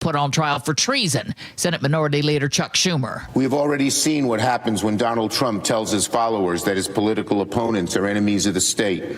put on trial for treason. Senate Minority Leader Chuck Schumer. We've already seen what happens when Donald Trump tells his followers that his political opponents are enemies of the state.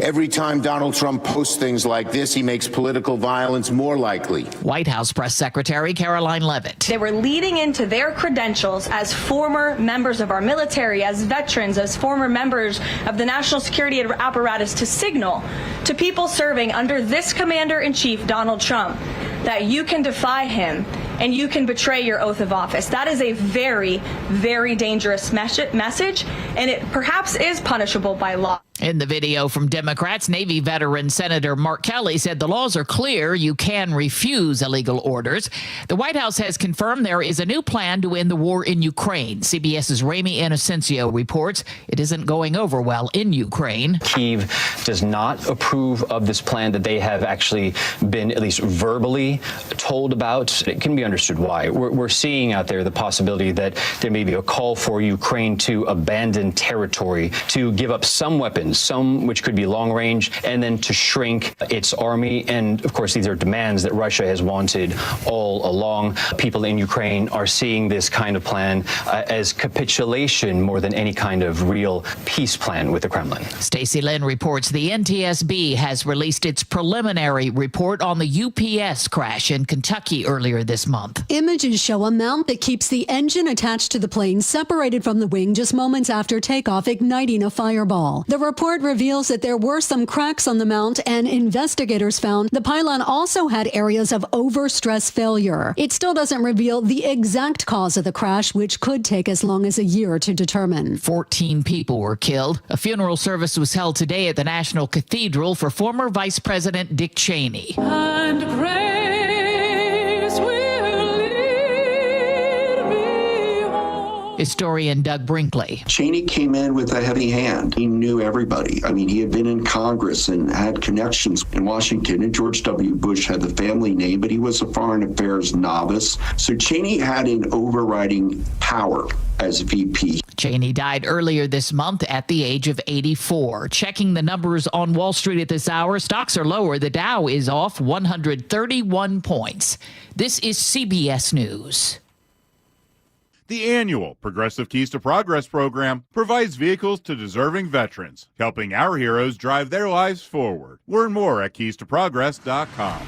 Every time Donald Trump posts things like this, he makes political violence more likely. White House Press Secretary Caroline Leavitt. They were leading into their credentials as former members of our military, as veterans, as former members of the national security apparatus to signal to people serving under this commander-in-chief, Donald Trump, that you can defy him and you can betray your oath of office. That is a very, very dangerous message, and it perhaps is punishable by law. In the video from Democrats, Navy veteran Senator Mark Kelly said the laws are clear. You can refuse illegal orders. The White House has confirmed there is a new plan to end the war in Ukraine. CBS's Ramy Inocencio reports it isn't going over well in Ukraine. Kyiv does not approve of this plan that they have actually been at least verbally told about. It can be understood why. We're seeing out there the possibility that there may be a call for Ukraine to abandon territory, to give up some weapons, some which could be long range, and then to shrink its army. And of course, these are demands that Russia has wanted all along. People in Ukraine are seeing this kind of plan as capitulation more than any kind of real peace plan with the Kremlin. Stacey Lynn reports the NTSB has released its preliminary report on the UPS crash in Kentucky earlier this month. Images show a mount that keeps the engine attached to the plane separated from the wing just moments after takeoff, igniting a fireball. The report reveals that there were some cracks on the mount, and investigators found the pylon also had areas of overstress failure. It still doesn't reveal the exact cause of the crash, which could take as long as a year to determine. 14 people were killed. A funeral service was held today at the National Cathedral for former Vice President Dick Cheney. And grace will lead me home. Historian Doug Brinkley. Cheney came in with a heavy hand. He knew everybody. I mean, he had been in Congress and had connections in Washington, and George W. Bush had the family name, but he was a foreign affairs novice. So Cheney had an overriding power as VP. Cheney died earlier this month at the age of 84. Checking the numbers on Wall Street at this hour, stocks are lower. The Dow is off 131 points. This is CBS News. The annual Progressive Keys to Progress program provides vehicles to deserving veterans, helping our heroes drive their lives forward. Learn more at keystoprogress.com.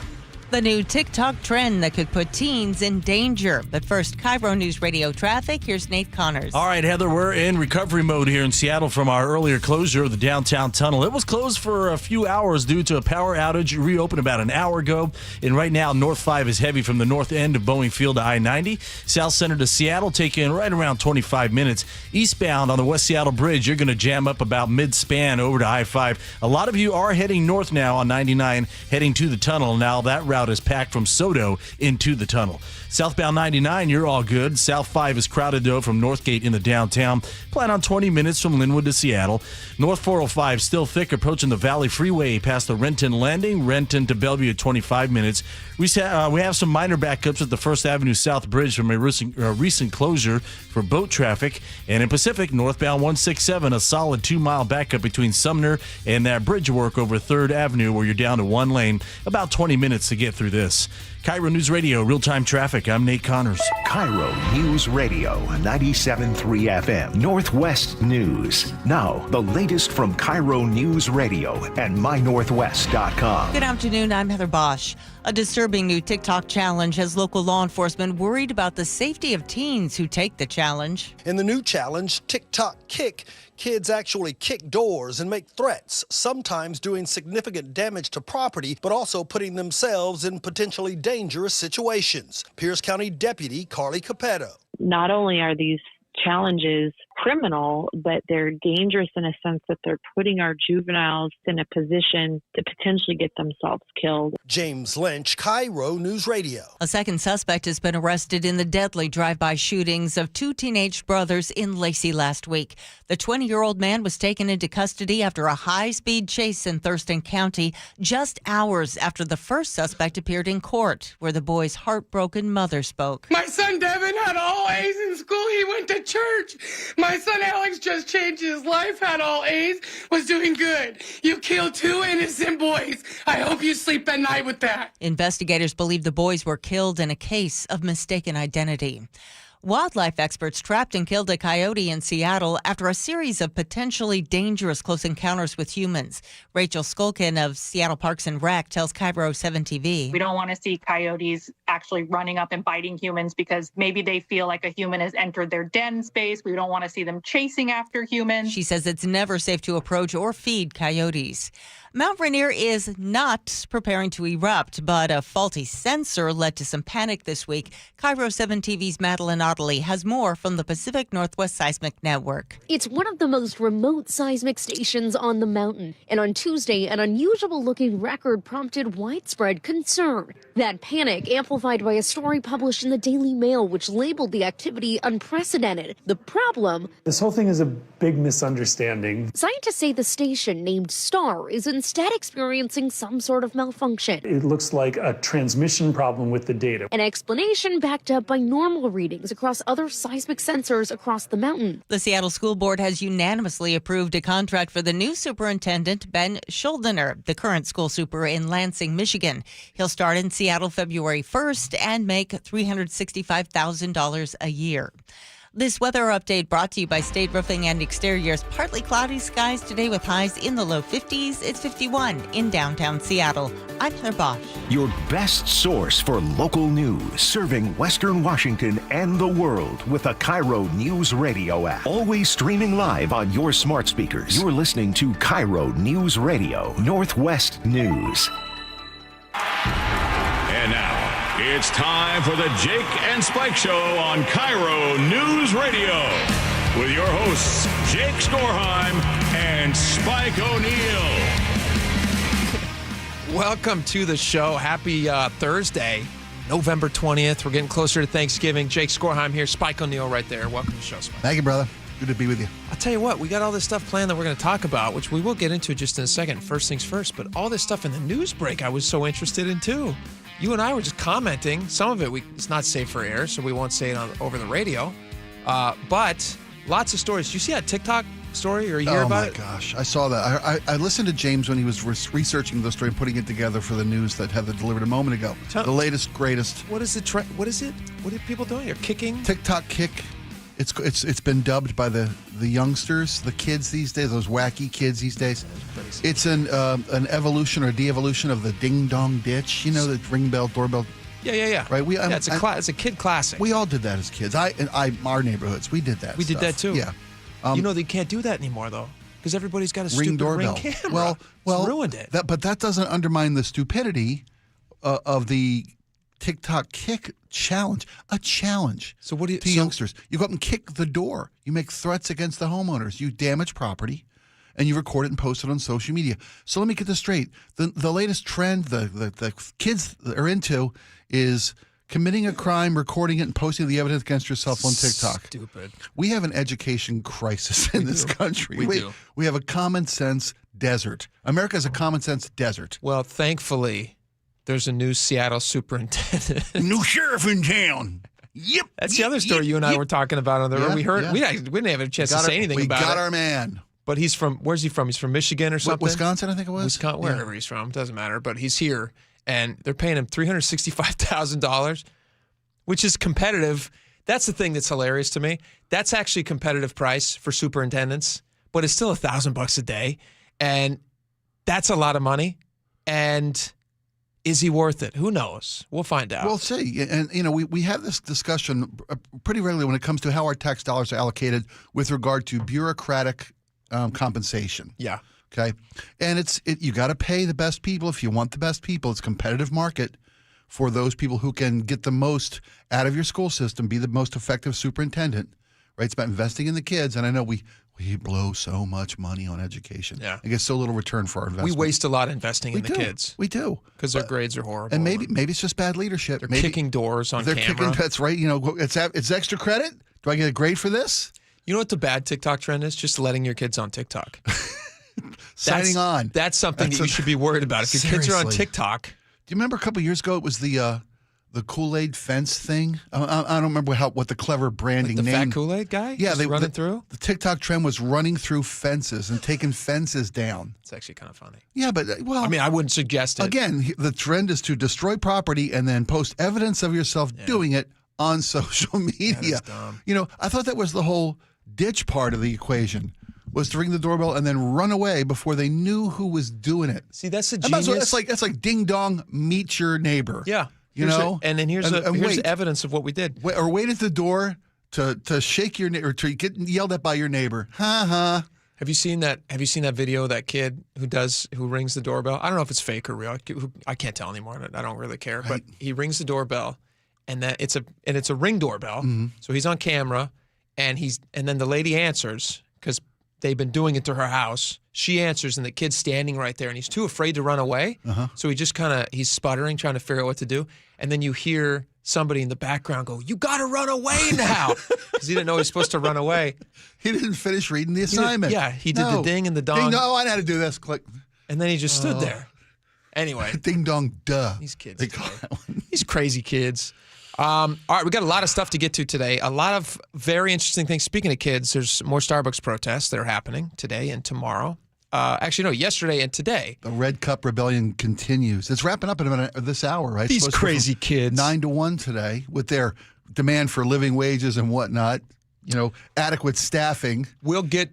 The new TikTok trend that could put teens in danger. But first, KIRO News Radio traffic. Here's Nate Connors. All right, Heather, we're in recovery mode here in Seattle from our earlier closure of the downtown tunnel. It was closed for a few hours due to a power outage. It reopened about an hour ago. And right now, North 5 is heavy from the north end of Boeing Field to I-90. South Center to Seattle taking right around 25 minutes. Eastbound on the West Seattle Bridge, you're going to jam up about mid-span over to I-5. A lot of you are heading north now on 99, heading to the tunnel. Now that route is packed from Soto into the tunnel. Southbound 99, you're all good. South 5 is crowded, though, from Northgate in the downtown. Plan on 20 minutes from Linwood to Seattle. North 405 still thick, approaching the Valley Freeway past the Renton Landing. Renton to Bellevue at 25 minutes. We have some minor backups at the First Avenue South Bridge from a recent closure for boat traffic. And in Pacific, northbound 167, a solid 2-mile backup between Sumner and that bridge work over 3rd Avenue where you're down to one lane. About 20 minutes to get through this. KIRO News Radio, real-time traffic. I'm Nate Connors. KIRO News Radio, 97.3 FM, Northwest News. Now, the latest from KIRO News Radio and mynorthwest.com. Good afternoon, I'm Heather Bosch. A disturbing new TikTok challenge has local law enforcement worried about the safety of teens who take the challenge. In the new challenge, TikTok Kick, kids actually kick doors and make threats, sometimes doing significant damage to property, but also putting themselves in potentially dangerous situations. Pierce County Deputy Carly Capetto. Not only are these challenges criminal, but they're dangerous in a sense that they're putting our juveniles in a position to potentially get themselves killed. James Lynch, KIRO News Radio. A second suspect has been arrested in the deadly drive-by shootings of 2 teenage brothers in Lacey last week. The 20-year-old man was taken into custody after a high-speed chase in Thurston County just hours after the first suspect appeared in court, where the boy's heartbroken mother spoke. My son Devin had all A's in school. He went to church. My son Alex just changed his life, had all A's, was doing good. You killed 2 innocent boys. I hope you sleep at night with that. Investigators believe the boys were killed in a case of mistaken identity. Wildlife experts trapped and killed a coyote in Seattle after a series of potentially dangerous close encounters with humans. Rachel Skolkin of Seattle Parks and Rec tells KIRO 7 TV. We don't want to see coyotes actually running up and biting humans because maybe they feel like a human has entered their den space. We don't want to see them chasing after humans. She says it's never safe to approach or feed coyotes. Mount Rainier is not preparing to erupt, but a faulty sensor led to some panic this week. KIRO 7 TV's Madeline Ottley has more from the Pacific Northwest Seismic Network. It's one of the most remote seismic stations on the mountain. And on Tuesday, an unusual-looking record prompted widespread concern. That panic amplified by a story published in the Daily Mail, which labeled the activity unprecedented. The problem? This whole thing is a big misunderstanding. Scientists say the station, named STAR, is instead experiencing some sort of malfunction. It looks like a transmission problem with the data. An explanation backed up by normal readings across other seismic sensors across the mountain. The Seattle School Board has unanimously approved a contract for the new superintendent, Ben Schuldener, the current school super in Lansing, Michigan. He'll start in Seattle February 1st and make $365,000 a year. This weather update brought to you by State Roofing and Exteriors. Partly cloudy skies today with highs in the low 50s. It's 51 in downtown Seattle. I'm Heather Bosch. Your best source for local news, serving Western Washington and the world with the KIRO Newsradio App. Always streaming live on your smart speakers. You're listening to KIRO Newsradio, Northwest News. And now, it's time for the Jake and Spike Show on KIRO News Radio with your hosts, Jake Skorheim and Spike O'Neill. Welcome to the show. Happy Thursday, November 20th. We're getting closer to Thanksgiving. Jake Skorheim here, Spike O'Neill right there. Welcome to the show, Spike. Thank you, brother. Good to be with you. I'll tell you what, we got all this stuff planned that we're going to talk about, which we will get into just in a second. First things first, but all this stuff in the news break I was so interested in, too. You and I were just commenting. Some of it it's not safe for air, so we won't say it over the radio. But lots of stories. Did you see that TikTok story or you hear about it? Oh, my gosh. I saw that. I listened to James when he was researching the story and putting it together for the news that Heather delivered a moment ago. The latest, greatest. What is the trend? What is it? What are people doing? They're kicking? TikTok kick. It's been dubbed by the youngsters, the kids these days, those wacky kids these days. It's an evolution or de-evolution of the ding-dong ditch, you know, the ring bell, doorbell. Yeah. Right? It's a kid classic. We all did that as kids. Our neighborhoods, we did that. We did that too. Yeah. You know, they can't do that anymore, though, because everybody's got a stupid doorbell. Ring camera. Well, it's ruined it. But that doesn't undermine the stupidity of the TikTok kick challenge. A challenge. So what do you to youngsters? You go up and kick the door. You make threats against the homeowners. You damage property, and you record it and post it on social media. So let me get this straight. The latest trend the kids are into is committing a crime, recording it, and posting the evidence against yourself on TikTok. Stupid. We have an education crisis in this country. We do. We have a common sense desert. America is a common sense desert. Well, thankfully, there's a new Seattle superintendent. New sheriff in town. Yep. That's the other story you and I were talking about on the road. We heard. We didn't have a chance to say anything about it. We got our man. But he's from, where's he from? He's from Michigan or something? Wisconsin, I think it was. Wisconsin, wherever he's from. Doesn't matter. But he's here. And they're paying him $365,000, which is competitive. That's the thing that's hilarious to me. That's actually a competitive price for superintendents, but it's still $1,000 a day. And that's a lot of money. And is he worth it? Who knows? We'll find out. We'll see. And, you know, we have this discussion pretty regularly when it comes to how our tax dollars are allocated with regard to bureaucratic compensation. Yeah. Okay. And you got to pay the best people if you want the best people. It's a competitive market for those people who can get the most out of your school system, be the most effective superintendent, right? It's about investing in the kids. And I know we blow so much money on education. Yeah. And get so little return for our investment. We waste a lot investing in the kids. We do. Because their grades are horrible. And maybe it's just bad leadership. They're kicking doors on camera. That's right. You know, it's extra credit. Do I get a grade for this? You know what the bad TikTok trend is? Just letting your kids on TikTok. Signing on. That's something that you should be worried about. If your kids are on TikTok. Do you remember a couple of years ago it was the the Kool-Aid fence thing. I don't remember what the clever branding Like the name. fat Kool-Aid guy? Yeah, Just running through? The TikTok trend was running through fences and taking fences down. It's actually kind of funny. Yeah, but well, I mean, I wouldn't suggest it. Again, the trend is to destroy property and then post evidence of yourself doing it on social media. That is dumb. You know, I thought that was the whole ditch part of the equation, was to ring the doorbell and then run away before they knew who was doing it. See, that's a I might as genius. well- That's like ding dong, meet your neighbor. Yeah. You Here's know, and then here's wait. evidence of what we did. Or wait at the door to shake your or to get yelled at by your neighbor. Ha ha. Have you seen that? Have you seen that video of that kid who rings the doorbell? I don't know if it's fake or real. I can't tell anymore. I don't really care. But he rings the doorbell, and it's a ring doorbell. Mm-hmm. So he's on camera, and then the lady answers because they've been doing it to her house. She answers, and the kid's standing right there, and he's too afraid to run away. So he just he's sputtering, trying to figure out what to do. And then you hear somebody in the background go, "You got to run away now," because he didn't know he was supposed to run away. He didn't finish reading the assignment. He did the ding and the dong. Ding dong. I know how to do this. Click. And then he just stood there. Anyway. Ding dong, duh. These kids. These crazy kids. All right, we got a lot of stuff to get to today. A lot of very interesting things. Speaking of kids, there's more Starbucks protests that are happening today and tomorrow. Actually, no, yesterday and today. The Red Cup Rebellion continues. It's wrapping up in about this hour, right? These crazy kids. 9 to 1 today with their demand for living wages and whatnot. You know, adequate staffing. We'll get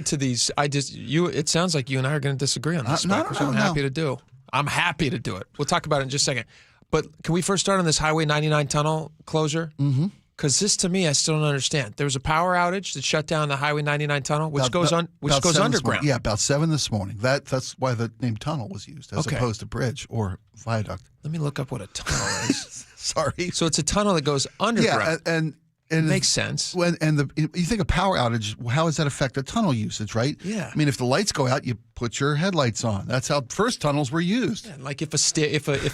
to these. It sounds like you and I are going to disagree on this, Spike, which I'm happy to do. I'm happy to do it. We'll talk about it in just a second. But can we first start on this Highway 99 tunnel closure? Mm-hmm. Because this, to me, I still don't understand. There was a power outage that shut down the Highway 99 tunnel, which goes underground. Yeah, about 7 this morning. That's why the name tunnel was used as opposed to bridge or viaduct. Let me look up what a tunnel is. Sorry. So it's a tunnel that goes underground. Yeah, and it makes sense. You think a power outage, how does that affect the tunnel usage, right? Yeah. I mean, if the lights go out, you put your headlights on. That's how first tunnels were used. Yeah, like if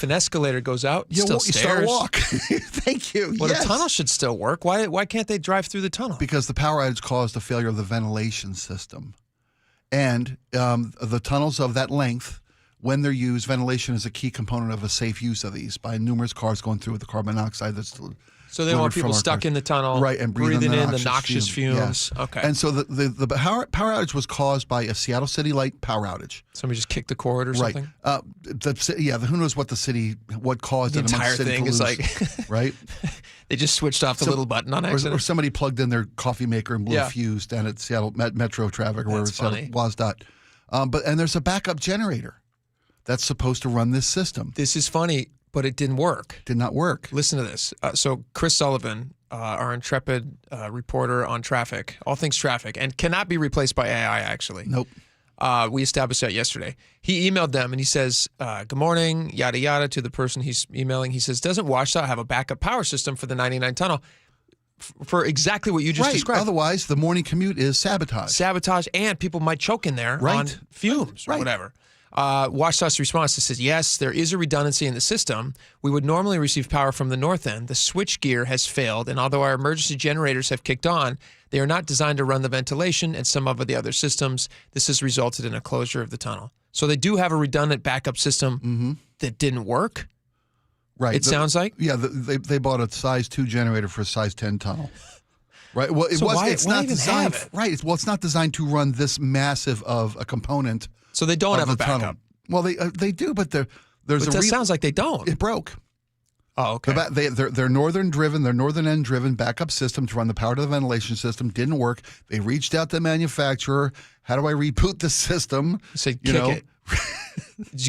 an escalator goes out, you still start a walk. Thank you. Well, the tunnel should still work. Why can't they drive through the tunnel? Because the power outage caused a failure of the ventilation system. And the tunnels of that length, when they're used, ventilation is a key component of a safe use of these by numerous cars going through with the carbon monoxide that's so they want people stuck in the tunnel, right, and breathing in the noxious fumes. Yes. Okay. And so the power outage was caused by a Seattle City Light power outage. Somebody just kicked the cord or something? Who knows what caused the it? entire thing is like, right? They just switched off the little button on accident. Or somebody plugged in their coffee maker and blew a fuse down at Seattle Metro traffic or wherever Seattle WASDOT. And there's a backup generator that's supposed to run this system. This is funny, but it didn't work. Did not work. Listen to this. So Chris Sullivan, our intrepid reporter on traffic, all things traffic, and cannot be replaced by AI, actually. Nope. We established that yesterday. He emailed them and he says, good morning, yada, yada, to the person he's emailing. He says, doesn't WashDOT have a backup power system for the 99 tunnel? For exactly what you just described. Otherwise, the morning commute is sabotage. Sabotage, and people might choke in there on fumes or whatever. WashDOT's response says, yes, there is a redundancy in the system. We would normally receive power from the north end. The switch gear has failed, and although our emergency generators have kicked on, they are not designed to run the ventilation and some of the other systems. This has resulted in a closure of the tunnel. So they do have a redundant backup system that didn't work. Right. It sounds like? Yeah, they bought a size 2 generator for a size 10 tunnel. Right. Well, it's not designed. Right. It's not designed to run this massive of a component. So they don't have a backup. Tunnel. Well, they do, but that sounds like they don't. It broke. Oh, okay. They're northern driven. Their northern end driven backup system to run the power to the ventilation system didn't work. They reached out to the manufacturer. How do I reboot the system? You said kick it.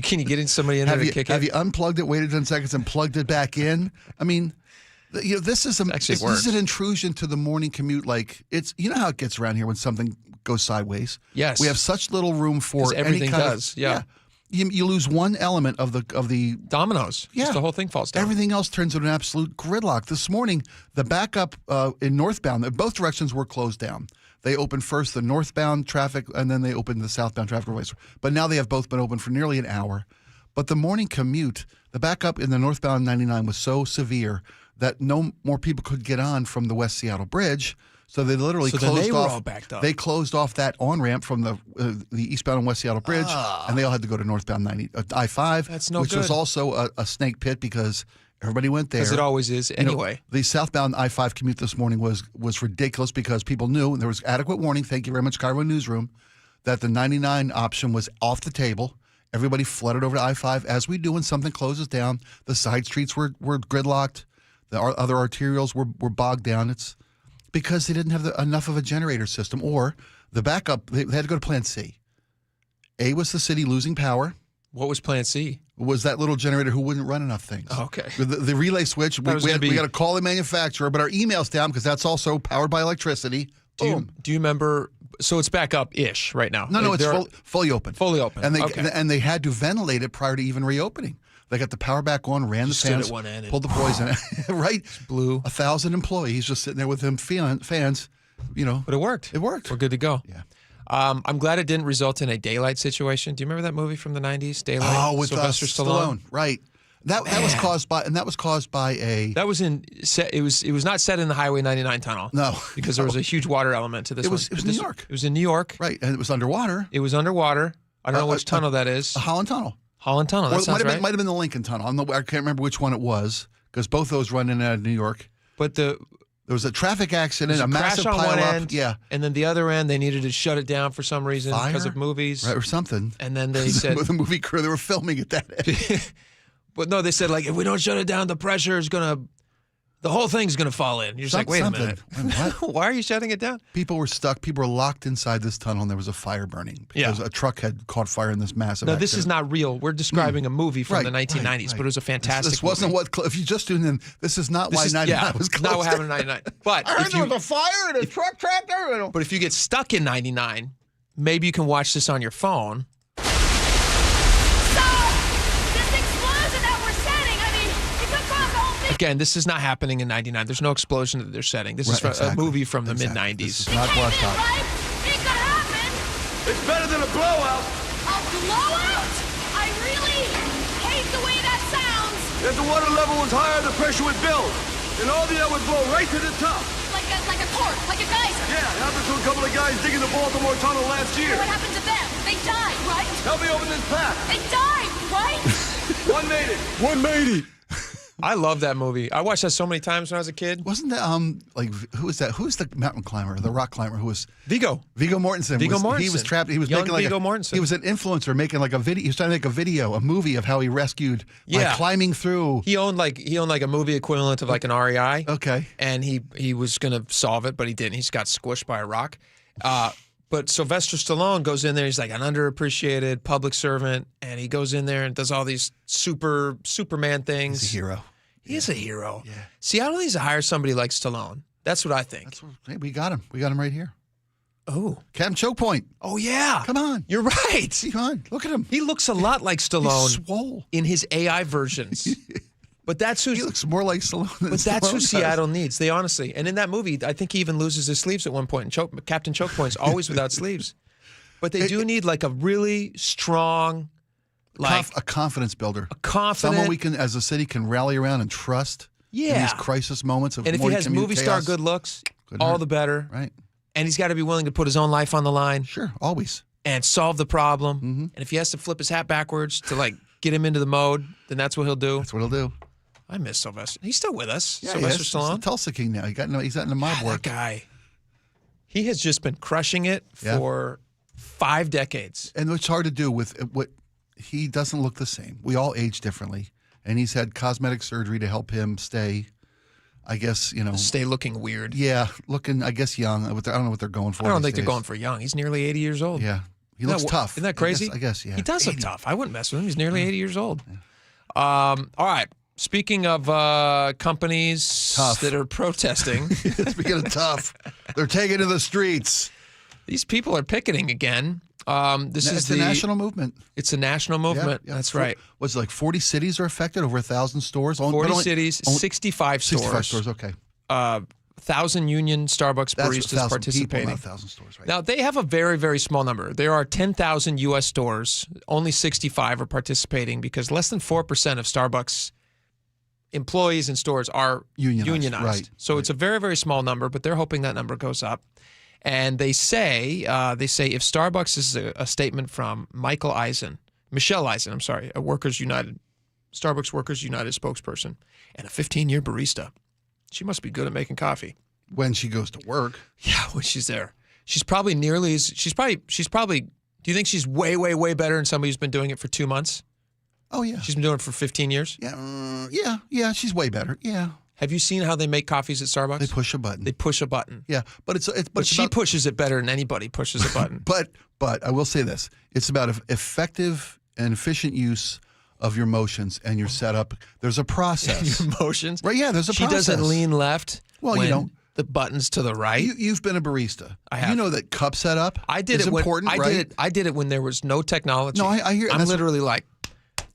Can you get somebody in there to kick it? Have you unplugged it, waited 10 seconds, and plugged it back in? I mean, this is this is an intrusion to the morning commute. Like how it gets around here when something goes sideways. Yes, we have such little room for everything does. Yeah. You lose one element of the dominoes. Yeah, just the whole thing falls down. Everything else turns into an absolute gridlock. This morning, the backup in northbound, both directions were closed down. They opened first the northbound traffic, and then they opened the southbound traffic. But now they have both been open for nearly an hour. But the morning commute, the backup in the northbound 99 was so severe that no more people could get on from the West Seattle Bridge. So they literally closed off. All backed up. They closed off that on-ramp from the eastbound and West Seattle Bridge, and they all had to go to northbound I-5, That's no which good. was also a snake pit because Everybody went there. As it always is anyway. The southbound I-5 commute this morning was ridiculous because people knew, and there was adequate warning, thank you very much, KIRO Newsroom, that the 99 option was off the table. Everybody flooded over to I-5, as we do when something closes down. The side streets were gridlocked. The other arterials were bogged down. It's because they didn't have enough of a generator system. Or the backup, they had to go to Plan C. A was the city losing power. What was Plan C? Was that little generator who wouldn't run enough things. Okay. The relay switch, we got to call the manufacturer, but our email's down because that's also powered by electricity. Do you remember? So it's back up-ish right now. No, it's fully open. Fully open. And they had to ventilate it prior to even reopening. They got the power back on, ran the fans, at one end pulled the poison, right? Blew. 1,000 employees just sitting there with them fans, But it worked. It worked. We're good to go. Yeah. I'm glad it didn't result in a daylight situation. Do you remember that movie from the 90s, Daylight? Oh, with Sylvester Stallone. Right. That was caused by a. That was it was not set in the Highway 99 tunnel. No, because there was a huge water element to this. It was New York. It was in New York. Right, and it was underwater. I don't know which tunnel that is. Holland Tunnel. Holland Tunnel. That sounds right. Might have been the Lincoln Tunnel. I can't remember which one it was because both those run in and out of New York. But there was a traffic accident, a massive crash on one pile-up. end, Yeah, and then the other end they needed to shut it down for some reason because of movies, right, or something. And then they said the movie crew, they were filming it that end. But no, they said, like, if we don't shut it down, the whole thing's going to fall in. You're just like, wait a minute. Why are you shutting it down? People were stuck. People were locked inside this tunnel, and there was a fire burning because a truck had caught fire in this massive accident. This is not real. We're describing a movie from the 1990s, right. but it was a fantastic This wasn't movie. if you just tuned in, this is not why 99 was closed. Not what happened in 99. But I heard there was a fire and a truck trapped everywhere. But if you get stuck in 99, maybe you can watch this on your phone. Again, this is not happening in 99. There's no explosion that they're setting. This is a movie from the mid-90s. This is not washed up. It's better than a blowout. A blowout? I really hate the way that sounds. If the water level was higher, the pressure would build. And all the air would blow right to the top. Like a torque, like a geyser. Yeah, it happened to a couple of guys digging the Baltimore tunnel last year. What happened to them? They died, right? Help me open this pack. They died, right? One made it. One made it. I love that movie. I watched that so many times when I was a kid. Wasn't that who is that? Who's the mountain climber, the rock climber who was Viggo Mortensen? He was trapped. He was Young making like Viggo Mortensen. He was an influencer making like a video. He was trying to make a movie of how he rescued by climbing through. He owned like a movie equivalent of like an REI. Okay. And he was gonna solve it, but he didn't. He just got squished by a rock. But Sylvester Stallone goes in there. He's like an underappreciated public servant, and he goes in there and does all these Superman things. He's a hero. He is a hero. Yeah. Seattle needs to hire somebody like Stallone. That's what I think. Hey, we got him. We got him right here. Oh. Captain Choke Point. Oh, yeah. Come on. You're right. Come on. Look at him. He looks a lot like Stallone He's swole. in his AI versions. But that's who he looks more like Stallone than But that's Stallone who does. Seattle needs. They honestly. And in that movie, I think he even loses his sleeves at one point. And Captain Choke Point's always without sleeves. But they do need like a really strong, a confidence builder. Someone we can, as a city, can rally around and trust. Yeah. In these crisis moments of and if he has movie star good looks, all the better. Right. And he's got to be willing to put his own life on the line. Sure, always. And solve the problem. And if he has to flip his hat backwards to like get him into the mode, then that's what he'll do. That's what he'll do. I miss Sylvester. He's still with us. Yeah, Sylvester He's Stallone. the Tulsa King now. He's out in the mob work. That guy. He has just been crushing it for 5 decades. And it's hard to do with what he doesn't look the same. We all age differently. And he's had cosmetic surgery to help him stay, I guess, stay looking weird. Yeah, looking, I guess, young. I don't know what they're going for. I don't think they're going for young. He's nearly 80 years old. Yeah. He looks tough. Isn't that crazy? I guess, yeah. He does look tough. I wouldn't mess with him. He's nearly 80 years old. Yeah. All right. Speaking of companies that are protesting. Speaking of tough, they're taking to the streets. These people are picketing again. This is the national movement. It's a national movement. Yeah. That's right. What's it, like 40 cities are affected, over 1,000 stores? 40 cities, 65 stores. 65 stores, okay. 1,000 union Starbucks baristas participating. People, not 1,000 stores, right? Now, they have a very, very small number. There are 10,000 U.S. stores. Only 65 are participating because less than 4% of Starbucks employees in stores are unionized. Right, so it's a very, very small number, but they're hoping that number goes up. And they say if Starbucks is a statement from Michelle Eisen, a Workers United Starbucks Workers United spokesperson, and a 15-year barista. She must be good at making coffee. When she goes to work. Yeah, when she's there. She's probably do you think she's way, way, way better than somebody who's been doing it for 2 months? Oh, yeah. She's been doing it for 15 years? Yeah, she's way better. Yeah. Have you seen how they make coffees at Starbucks? They push a button. Yeah, but she pushes it better than anybody pushes a button. But I will say this. It's about effective and efficient use of your motions and your setup. There's a process. Your motions? Right, yeah, there's a process. She doesn't lean left. Well, you don't. The button's to the right. You've been a barista. I have. You know that cup setup is important, right? I did it when there was no technology. No, I hear it. I'm literally like,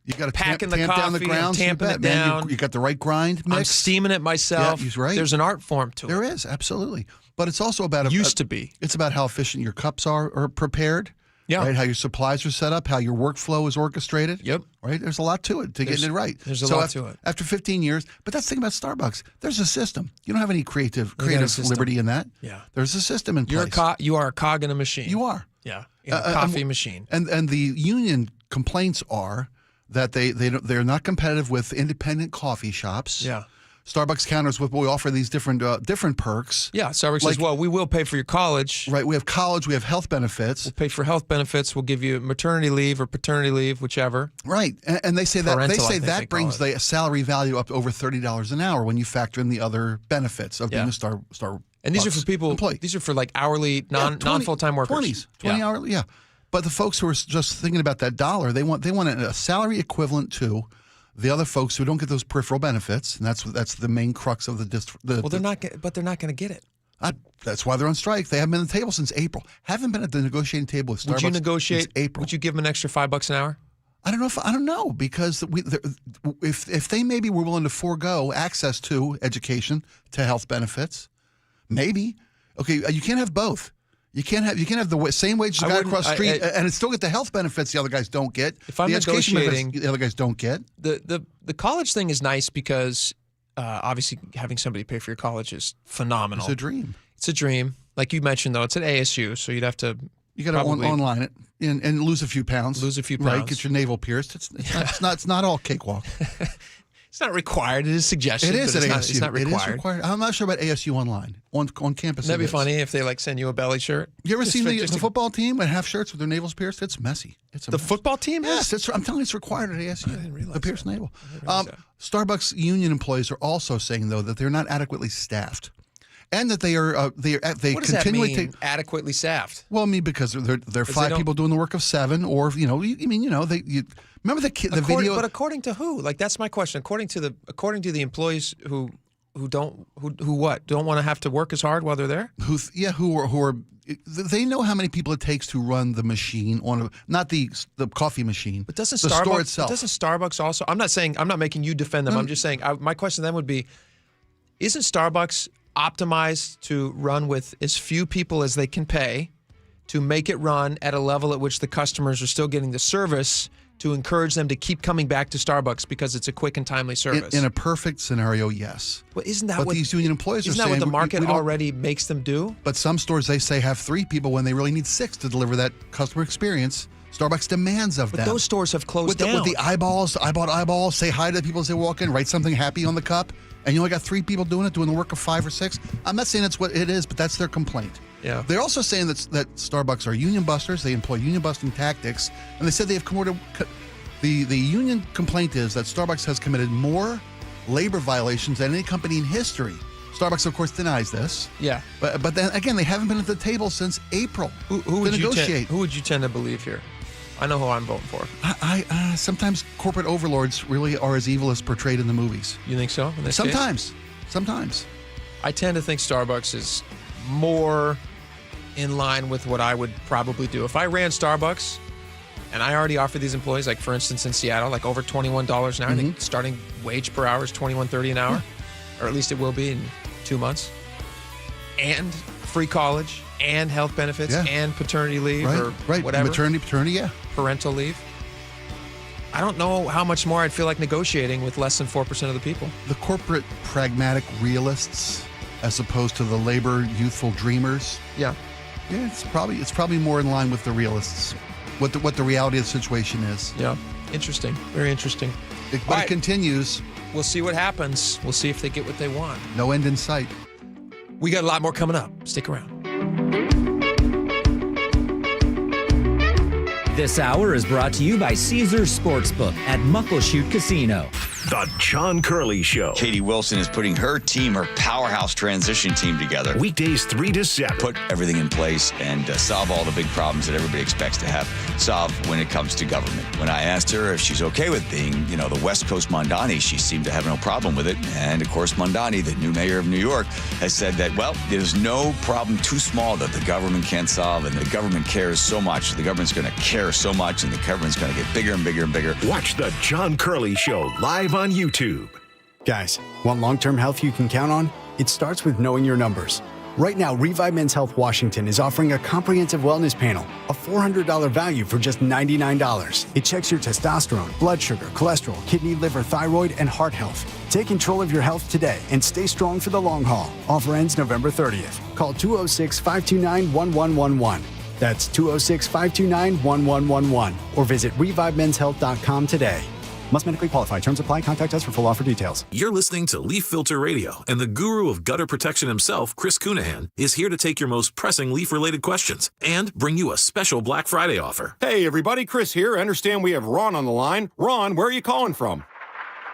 you got to packing tamp the coffee, down the grounds, tamping it man. down. You got the right grind mix. I'm steaming it myself. Yeah, he's right. There's an art form to it. There is, absolutely. But it's also about to be. It's about how efficient your cups are prepared. Yeah. Right. How your supplies are set up. How your workflow is orchestrated. Yep. Right. There's a lot to it to getting it right. There's a lot to it. After 15 years, but that's the thing about Starbucks. There's a system. You don't have any creative liberty in that. Yeah. There's a system in place. You are a cog in a machine. You are. Yeah. In a coffee machine. And the union complaints are that they're not competitive with independent coffee shops. Yeah. Starbucks counters with, we offer these different perks. Yeah, Starbucks says, well, we will pay for your college. Right, we have college, we have health benefits. We'll pay for health benefits. We'll give you maternity leave or paternity leave, whichever. Right, and they say that brings the the salary value up to over $30 an hour when you factor in the other benefits of being a Starbucks. And these are for people. Employee. These are for like hourly, non-full-time workers. 20 hourly, yeah. But the folks who are just thinking about that dollar, they want a salary equivalent to the other folks who don't get those peripheral benefits, and that's the main crux of the district. Well, they're not going to get it. That's why they're on strike. They haven't been at the table since April. Haven't been at the negotiating table with Starbucks. Would you negotiate? Since April. Would you give them an extra $5 an hour? I don't know because if they maybe were willing to forego access to education, to health benefits, maybe. Okay, you can't have both. You can't have the same wage the guy across the street and still get the health benefits the other guys don't get. If I'm the education negotiating, benefits the other guys don't get. The college thing is nice because obviously having somebody pay for your college is phenomenal. It's a dream. It's a dream. Like you mentioned, though, it's at ASU, so you'd have to. You got to online it and lose a few pounds. Right, get your navel pierced. It's not all cakewalk. It's not required. It is suggested. It is at ASU. It's not required. It is required. I'm not sure about ASU online on campus. That'd be funny if they send you a belly shirt. You ever seen the football team and have shirts with their navels pierced? It's messy. It's the football team. Yes, I'm telling you, it's required at ASU. I didn't realize the pierced navel. Starbucks union employees are also saying though that they're not adequately staffed. And that they are they what does continually that mean, adequately staffed? Well, I mean because there are 5 people doing the work of 7, or remember the video. But according to who? Like that's my question. According to the employees who don't want to have to work as hard while they're there. Who are they know how many people it takes to run the machine not the coffee machine, but doesn't the Starbucks store itself? Doesn't Starbucks also? I'm not making you defend them. I'm just saying my question then would be, isn't Starbucks optimized to run with as few people as they can pay to make it run at a level at which the customers are still getting the service to encourage them to keep coming back to Starbucks because it's a quick and timely service? In a perfect scenario, yes. Well, isn't that what these union employees are saying? Isn't that what the market already makes them do? But some stores, they say, have 3 people when they really need 6 to deliver that customer experience. Starbucks demands of them. But those stores have closed down. With the eyeballs, eyeballs, say hi to the people as they walk in, write something happy on the cup, and you only got 3 people doing the work of 5 or 6. I'm not saying that's what it is, but that's their complaint. Yeah. They're also saying that Starbucks are union busters. They employ union busting tactics, and they said they have committed. The union complaint is that Starbucks has committed more labor violations than any company in history. Starbucks, of course, denies this. Yeah. But then again, they haven't been at the table since April who to negotiate. Who would you tend to believe here? I know who I'm voting for. I sometimes corporate overlords really are as evil as portrayed in the movies. You think so? In this Sometimes. case? Sometimes. I tend to think Starbucks is more in line with what I would probably do. If I ran Starbucks and I already offered these employees, like for instance in Seattle, like over $21 an hour, I think starting wage per hour is $21.30 an hour, or at least it will be in 2 months, and free college, and health benefits, and paternity leave, or whatever. Paternity, yeah. Parental leave. I don't know how much more I'd feel like negotiating with less than 4% of the people. The corporate pragmatic realists, as opposed to the labor youthful dreamers. Yeah. Yeah, it's probably more in line with the realists. What the reality of the situation is. Yeah. Interesting. Very interesting. But it continues. We'll see what happens. We'll see if they get what they want. No end in sight. We got a lot more coming up. Stick around. This hour is brought to you by Caesars Sportsbook at Muckleshoot Casino. The John Curley Show. Katie Wilson is putting her team, her powerhouse transition team together. Weekdays 3 to 7. Put everything in place and solve all the big problems that everybody expects to have solved when it comes to government. When I asked her if she's okay with being, the West Coast Mondani, she seemed to have no problem with it. And of course, Mondani, the new mayor of New York, has said that, well, there's no problem too small that the government can't solve. And the government cares so much. The government's going to care so much. And the government's going to get bigger and bigger and bigger. Watch the John Curley Show live on YouTube. Guys, want long-term health you can count on? It starts with knowing your numbers. Right now, Revive Men's Health Washington is offering a comprehensive wellness panel, a $400 value for just $99. It checks your testosterone, blood sugar, cholesterol, kidney, liver, thyroid, and heart health. Take control of your health today and stay strong for the long haul. Offer ends November 30th. Call 206-529-1111. That's 206-529-1111. Or visit revivemenshealth.com today. Must medically qualify. Terms apply. Contact us for full offer details. You're listening to Leaf Filter Radio, and the guru of gutter protection himself, Chris Cunahan, is here to take your most pressing leaf-related questions and bring you a special Black Friday offer. Hey, everybody. Chris here. I understand we have Ron on the line. Ron, where are you calling from?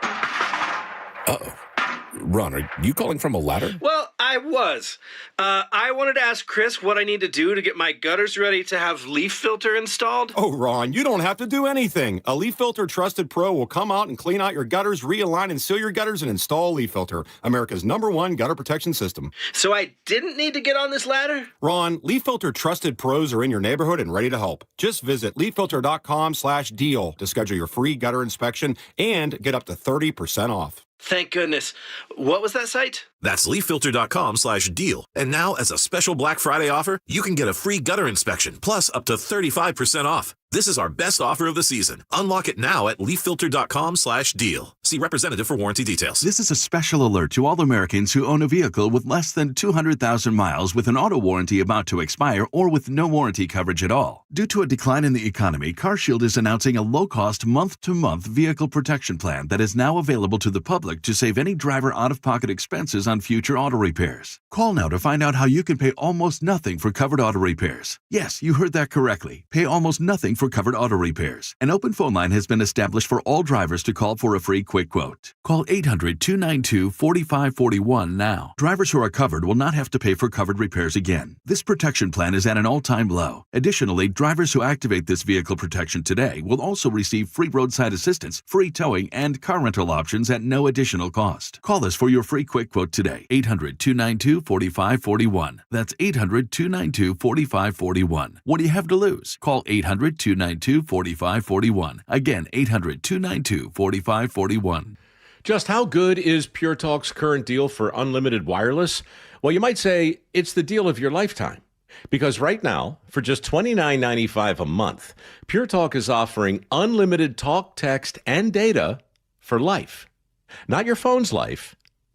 Uh-oh. Ron, are you calling from a ladder? Well, I was. I wanted to ask Chris what I need to do to get my gutters ready to have leaf filter installed. Oh, Ron, you don't have to do anything. A Leaf Filter Trusted Pro will come out and clean out your gutters, realign and seal your gutters, and install Leaf Filter, America's #1 gutter protection system. So I didn't need to get on this ladder? Ron, Leaf Filter Trusted Pros are in your neighborhood and ready to help. Just visit leaffilter.com/deal to schedule your free gutter inspection and get up to 30% off. Thank goodness. What was that site? That's leaffilter.com/deal. And now, as a special Black Friday offer, you can get a free gutter inspection, plus up to 35% off. This is our best offer of the season. Unlock it now at leaffilter.com/deal. See representative for warranty details. This is a special alert to all Americans who own a vehicle with less than 200,000 miles with an auto warranty about to expire or with no warranty coverage at all. Due to a decline in the economy, CarShield is announcing a low-cost month-to-month vehicle protection plan that is now available to the public to save any driver out-of-pocket expenses on future auto repairs. Call now to find out how you can pay almost nothing for covered auto repairs. Yes, you heard that correctly. Pay almost nothing for covered auto repairs. An open phone line has been established for all drivers to call for a free quick quote. Call 800-292-4541 now. Drivers who are covered will not have to pay for covered repairs again. This protection plan is at an all-time low. Additionally, drivers who activate this vehicle protection today will also receive free roadside assistance, free towing, and car rental options at no additional cost. Call us for your free quick quote today. 800-292-4541. That's 800-292-4541. What do you have to lose? Call 800-292-4541. Again, 800-292-4541. Just how good is Pure Talk's current deal for unlimited wireless? Well, you might say it's the deal of your lifetime. Because right now, for just $29.95 a month, Pure Talk is offering unlimited talk, text, and data for life. Not your phone's life,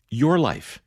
your life.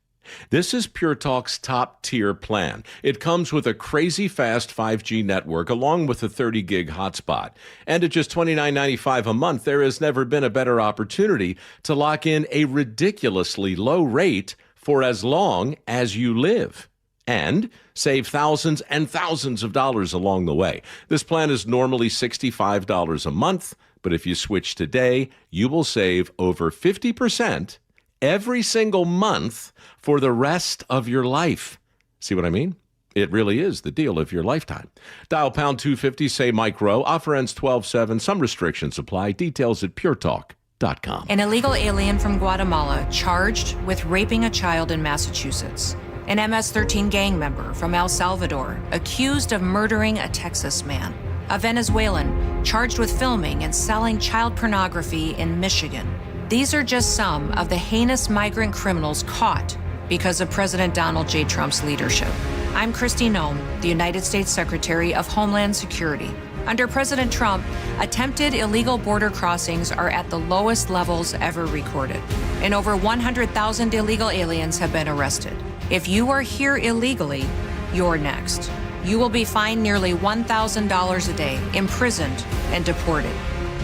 This is Pure Talk's top-tier plan. It comes with a crazy fast 5G network along with a 30-gig hotspot. And at just $29.95 a month, there has never been a better opportunity to lock in a ridiculously low rate for as long as you live. And save thousands and thousands of dollars along the way. This plan is normally $65 a month, but if you switch today, you will save over 50% every single month for the rest of your life. See what I mean? It really is the deal of your lifetime. Dial pound 250, say Mike Rowe. Offer ends 12/7. Some restrictions apply. Details at puretalk.com. An illegal alien from Guatemala charged with raping a child in Massachusetts. An MS-13 gang member from El Salvador accused of murdering a Texas man. A Venezuelan charged with filming and selling child pornography in Michigan. These are just some of the heinous migrant criminals caught because of President Donald J. Trump's leadership. I'm Kristi Noem, the United States Secretary of Homeland Security. Under President Trump, attempted illegal border crossings are at the lowest levels ever recorded, and over 100,000 illegal aliens have been arrested. If you are here illegally, you're next. You will be fined nearly $1,000 a day, imprisoned, and deported.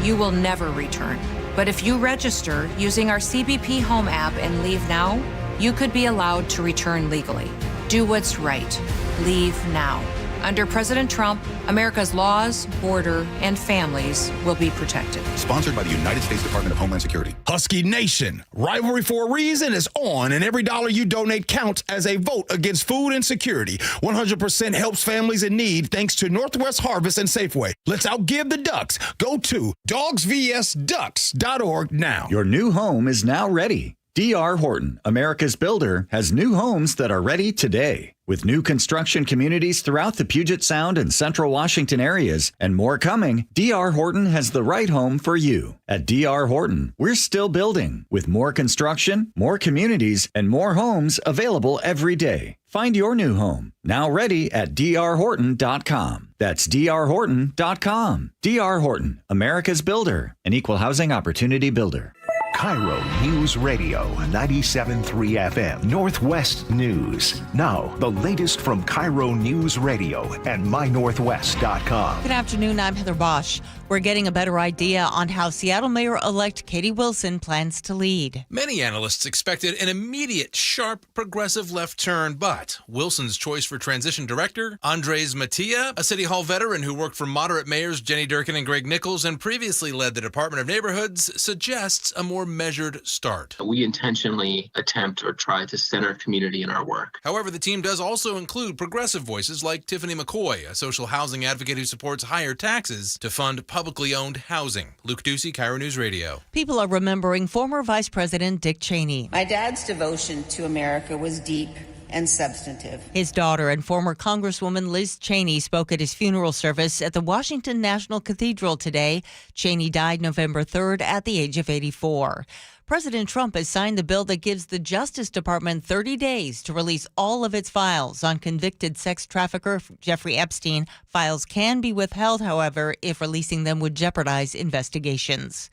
You will never return. But if you register using our CBP Home app and leave now, you could be allowed to return legally. Do what's right. Leave now. Under President Trump, America's laws, border, and families will be protected. Sponsored by the United States Department of Homeland Security. Husky Nation, rivalry for a reason is on, and every dollar you donate counts as a vote against food insecurity. 100% helps families in need thanks to Northwest Harvest and Safeway. Let's outgive the Ducks. Go to dogsvsducks.org now. Your new home is now ready. D.R. Horton, America's builder, has new homes that are ready today. With new construction communities throughout the Puget Sound and Central Washington areas and more coming, D.R. Horton has the right home for you. At D.R. Horton, we're still building with more construction, more communities, and more homes available every day. Find your new home, now ready at drhorton.com. That's drhorton.com. D.R. Horton, America's builder, an equal housing opportunity builder. KIRO News Radio 97.3 FM Northwest News. Now, the latest from KIRO News Radio and mynorthwest.com. Good afternoon, I'm Heather Bosch. We're getting a better idea on how Seattle Mayor-elect Katie Wilson plans to lead. Many analysts expected an immediate, sharp, progressive left turn, but Wilson's choice for transition director, Andres Mattia, a City Hall veteran who worked for moderate mayors Jenny Durkin and Greg Nichols and previously led the Department of Neighborhoods, suggests a more measured start. We intentionally attempt or try to center community in our work. However, the team does also include progressive voices like Tiffany McCoy, a social housing advocate who supports higher taxes to fund publicly owned housing. Luke Ducey, KIRO News Radio. People are remembering former Vice President Dick Cheney. My dad's devotion to America was deep and substantive. His daughter and former Congresswoman Liz Cheney spoke at his funeral service at the Washington National Cathedral today. Cheney died November 3rd at the age of 84. President Trump has signed the bill that gives the Justice Department 30 days to release all of its files on convicted sex trafficker Jeffrey Epstein. Files can be withheld, however, if releasing them would jeopardize investigations.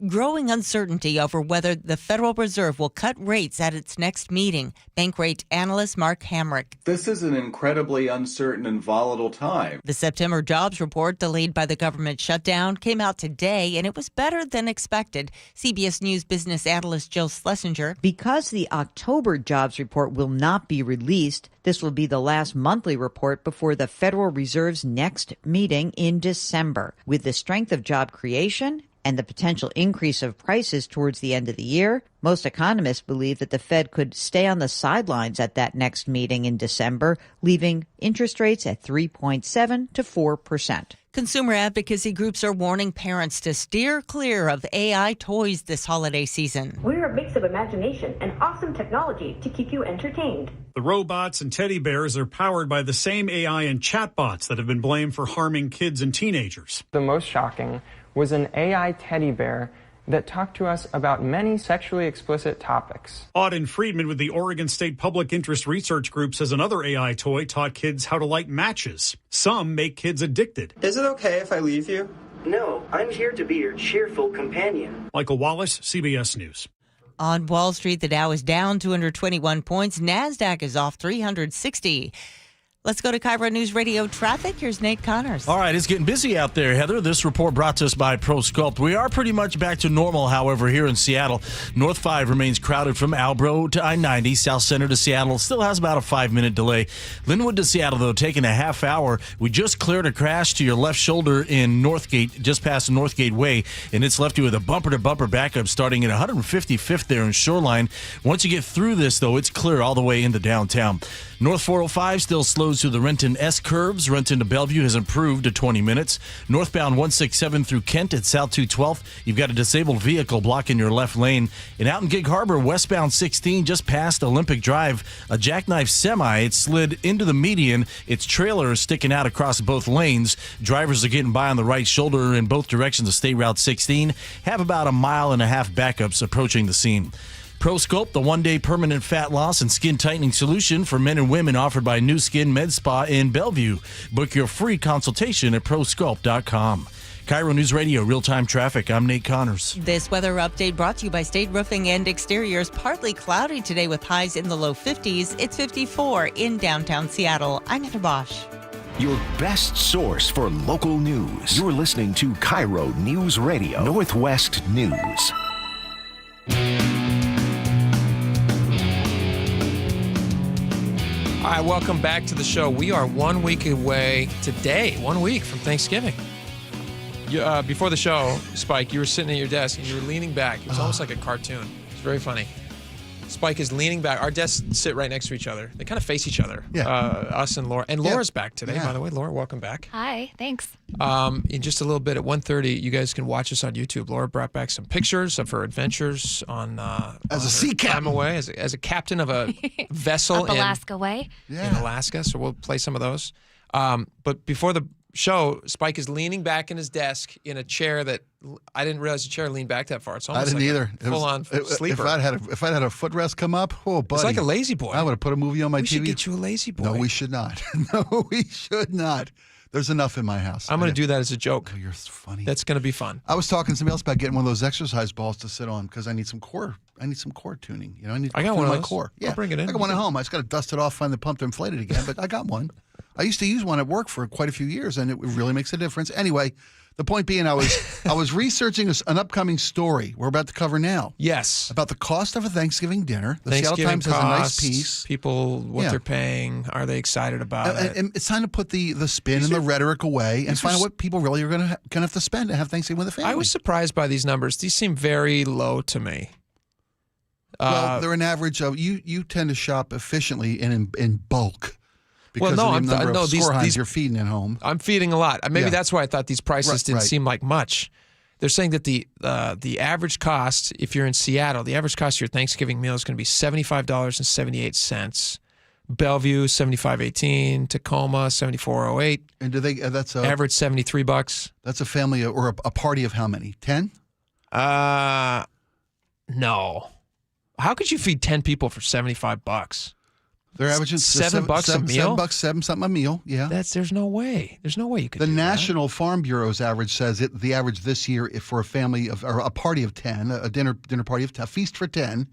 Growing uncertainty over whether the Federal Reserve will cut rates at its next meeting. Bank rate analyst Mark Hamrick. This is an incredibly uncertain and volatile time. The September jobs report, delayed by the government shutdown, came out today, and it was better than expected. CBS News business analyst Jill Schlesinger. Because the October jobs report will not be released, this will be the last monthly report before the Federal Reserve's next meeting in December. With the strength of job creation and the potential increase of prices towards the end of the year, most economists believe that the Fed could stay on the sidelines at that next meeting in December, leaving interest rates at 3.7 to 4%. Consumer advocacy groups are warning parents to steer clear of AI toys this holiday season. We're a mix of imagination and awesome technology to keep you entertained. The robots and teddy bears are powered by the same AI and chatbots that have been blamed for harming kids and teenagers. The most shocking was an AI teddy bear that talked to us about many sexually explicit topics. Auden Friedman with the Oregon State Public Interest Research Group says another AI toy taught kids how to light matches. Some make kids addicted. Is it okay if I leave you? No, I'm here to be your cheerful companion. Michael Wallace, CBS News. On Wall Street, the Dow is down 221 points. NASDAQ is off 360. Let's go to KIRO News Radio traffic. Here's Nate Connors. All right, it's getting busy out there, Heather. This report brought to us by ProSculpt. We are pretty much back to normal, however, here in Seattle. North 5 remains crowded from Albro to I-90. South Center to Seattle still has about a 5-minute delay. Linwood to Seattle, though, taking a half hour. We just cleared a crash to your left shoulder in Northgate, just past Northgate Way, and it's left you with a bumper-to-bumper backup starting at 155th there in Shoreline. Once you get through this, though, it's clear all the way into downtown. North 405 still slows through the Renton S curves. Renton to Bellevue has improved to 20 minutes. Northbound 167 through Kent at South 212th. You've got a disabled vehicle blocking your left lane. And out in Gig Harbor, westbound 16 just past Olympic Drive, a jackknife semi. It slid into the median. Its trailer is sticking out across both lanes. Drivers are getting by on the right shoulder in both directions of State Route 16. Have about a mile and a half backups approaching the scene. ProSculpt, the one-day permanent fat loss and skin tightening solution for men and women offered by New Skin Med Spa in Bellevue. Book your free consultation at prosculpt.com. KIRO News Radio, real-time traffic. I'm Nate Connors. This weather update brought to you by State Roofing and Exteriors. Partly cloudy today with highs in the low 50s. It's 54 in downtown Seattle. I'm Heather Bosch. your best source for local news. You're listening to KIRO News Radio, Northwest News. All right, welcome back to the show. We are 1 week away today, 1 week from Thanksgiving. Before the show, Spike, you were sitting at your desk and you were leaning back. It was almost like a cartoon. It's very funny. Spike is leaning back. Our desks sit right next to each other. They kind of face each other. Yeah. Us and Laura. And Laura's back today, by the way. Laura, welcome back. Hi, thanks. In just a little bit at 1:30, you guys can watch us on YouTube. Laura brought back some pictures of her adventures on as a sea captain. Time away, as a captain of a vessel Up Alaska Way. in Alaska. So we'll play some of those. But before the show, Spike is leaning back in his desk in a chair that I didn't realize the chair leaned back that far. It's almost I didn't either. Full-on sleeper. If I'd had a footrest come up, oh, buddy. It's like a lazy boy. I would have put a movie on my TV. We should get you a lazy boy. No, we should not. No, we should not. There's enough in my house. I'm going to do that as a joke. Oh, you're funny. That's going to be fun. I was talking to somebody else about getting one of those exercise balls to sit on because I need some core. I need some core tuning. You know, I got one of my those. core. Yeah, I'll bring it in. I got one at home. I just got to dust it off, find the pump to inflate it again. But I got one. I used to use one at work for quite a few years, and it really makes a difference. Anyway, the point being, I was researching an upcoming story we're about to cover now. Yes, about the cost of a Thanksgiving dinner. The Thanksgiving Seattle Times costs, has a nice piece. People, what they're paying, are they excited about it? And it's time to put the spin and the rhetoric away and find out what people really are going to have to spend to have Thanksgiving with the family. I was surprised by these numbers. These seem very low to me. Well, they're an average of you tend to shop efficiently and in bulk. Because of the number of Skorheims you're feeding at home. I'm feeding a lot. Maybe that's why I thought these prices didn't seem like much. They're saying that the average cost, if you're in Seattle, the average cost of your Thanksgiving meal is going to be $75.78. Bellevue $75.18. Tacoma $74.08. And do they? That's a average $73. That's a family or a party of how many? 10? No. How could you feed 10 people for $75? They're averaging $7 a meal. $7 something a meal. Yeah, there's no way. There's no way you could. The do National that. Farm Bureau's average says the average this year for a family of or a party of 10, a dinner party of 10, feast for 10,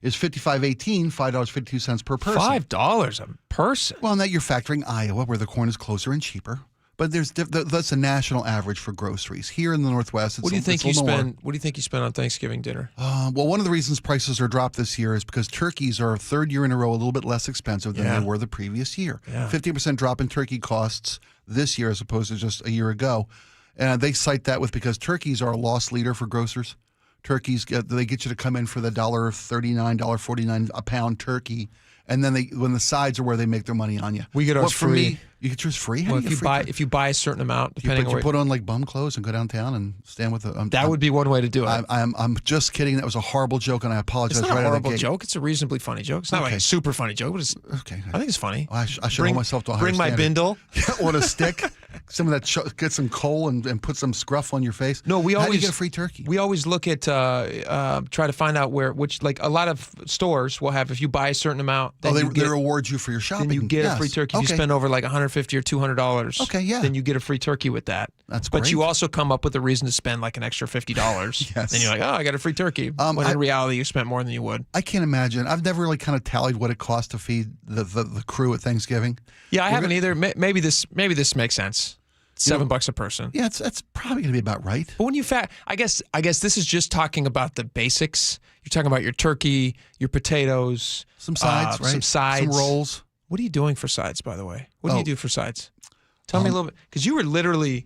is $55.18, $5.52 per person. $5 a person. Well, now you're factoring Iowa, where the corn is closer and cheaper. But that's a national average for groceries. Here in the Northwest, it's What do you think you spend? What do you think you spend on Thanksgiving dinner? Well, one of the reasons prices are dropped this year is because turkeys are third year in a row a little bit less expensive than they were the previous year. 50% drop in turkey costs this year as opposed to just a year ago. And they cite that because turkeys are a loss leader for grocers. Turkeys, they get you to come in for the $1.39, $1.49 a pound turkey. And then when the sides are where they make their money on you. We get ours free. Me, you get yours free? How well, do you get if you buy a certain amount, depending on you put on like bum clothes and go downtown and stand with the. That would be one way to do it. I'm just kidding. That was a horrible joke, and I apologize. It's not right a horrible out of the joke. It's a reasonably funny joke. It's not like a super funny joke, but it's okay. I think it's funny. Well, I should hold myself to a higher Bring my standard. bindle. On a stick. Some of that. Get some coal and put some scruff on your face. No, How do you get a free turkey? We always look at try to find out which like a lot of stores will have if you buy a certain amount. Then they reward you for your shopping. Then you get a free turkey. If you spend over like $150 or $200. Okay, yeah. Then you get a free turkey with that. That's great. But you also come up with a reason to spend like an extra $50. Yes. Then you're like, oh, I got a free turkey. When in reality, you spent more than you would. I can't imagine. I've never really kind of tallied what it costs to feed the crew at Thanksgiving. Yeah, I haven't either. Maybe this makes sense. $7 a person. Yeah, that's probably going to be about right. But when you I guess this is just talking about the basics. You're talking about your turkey, your potatoes, some sides, right? Some sides, some rolls. What are you doing for sides, by the way? What do you do for sides? Tell me a little bit, because you were literally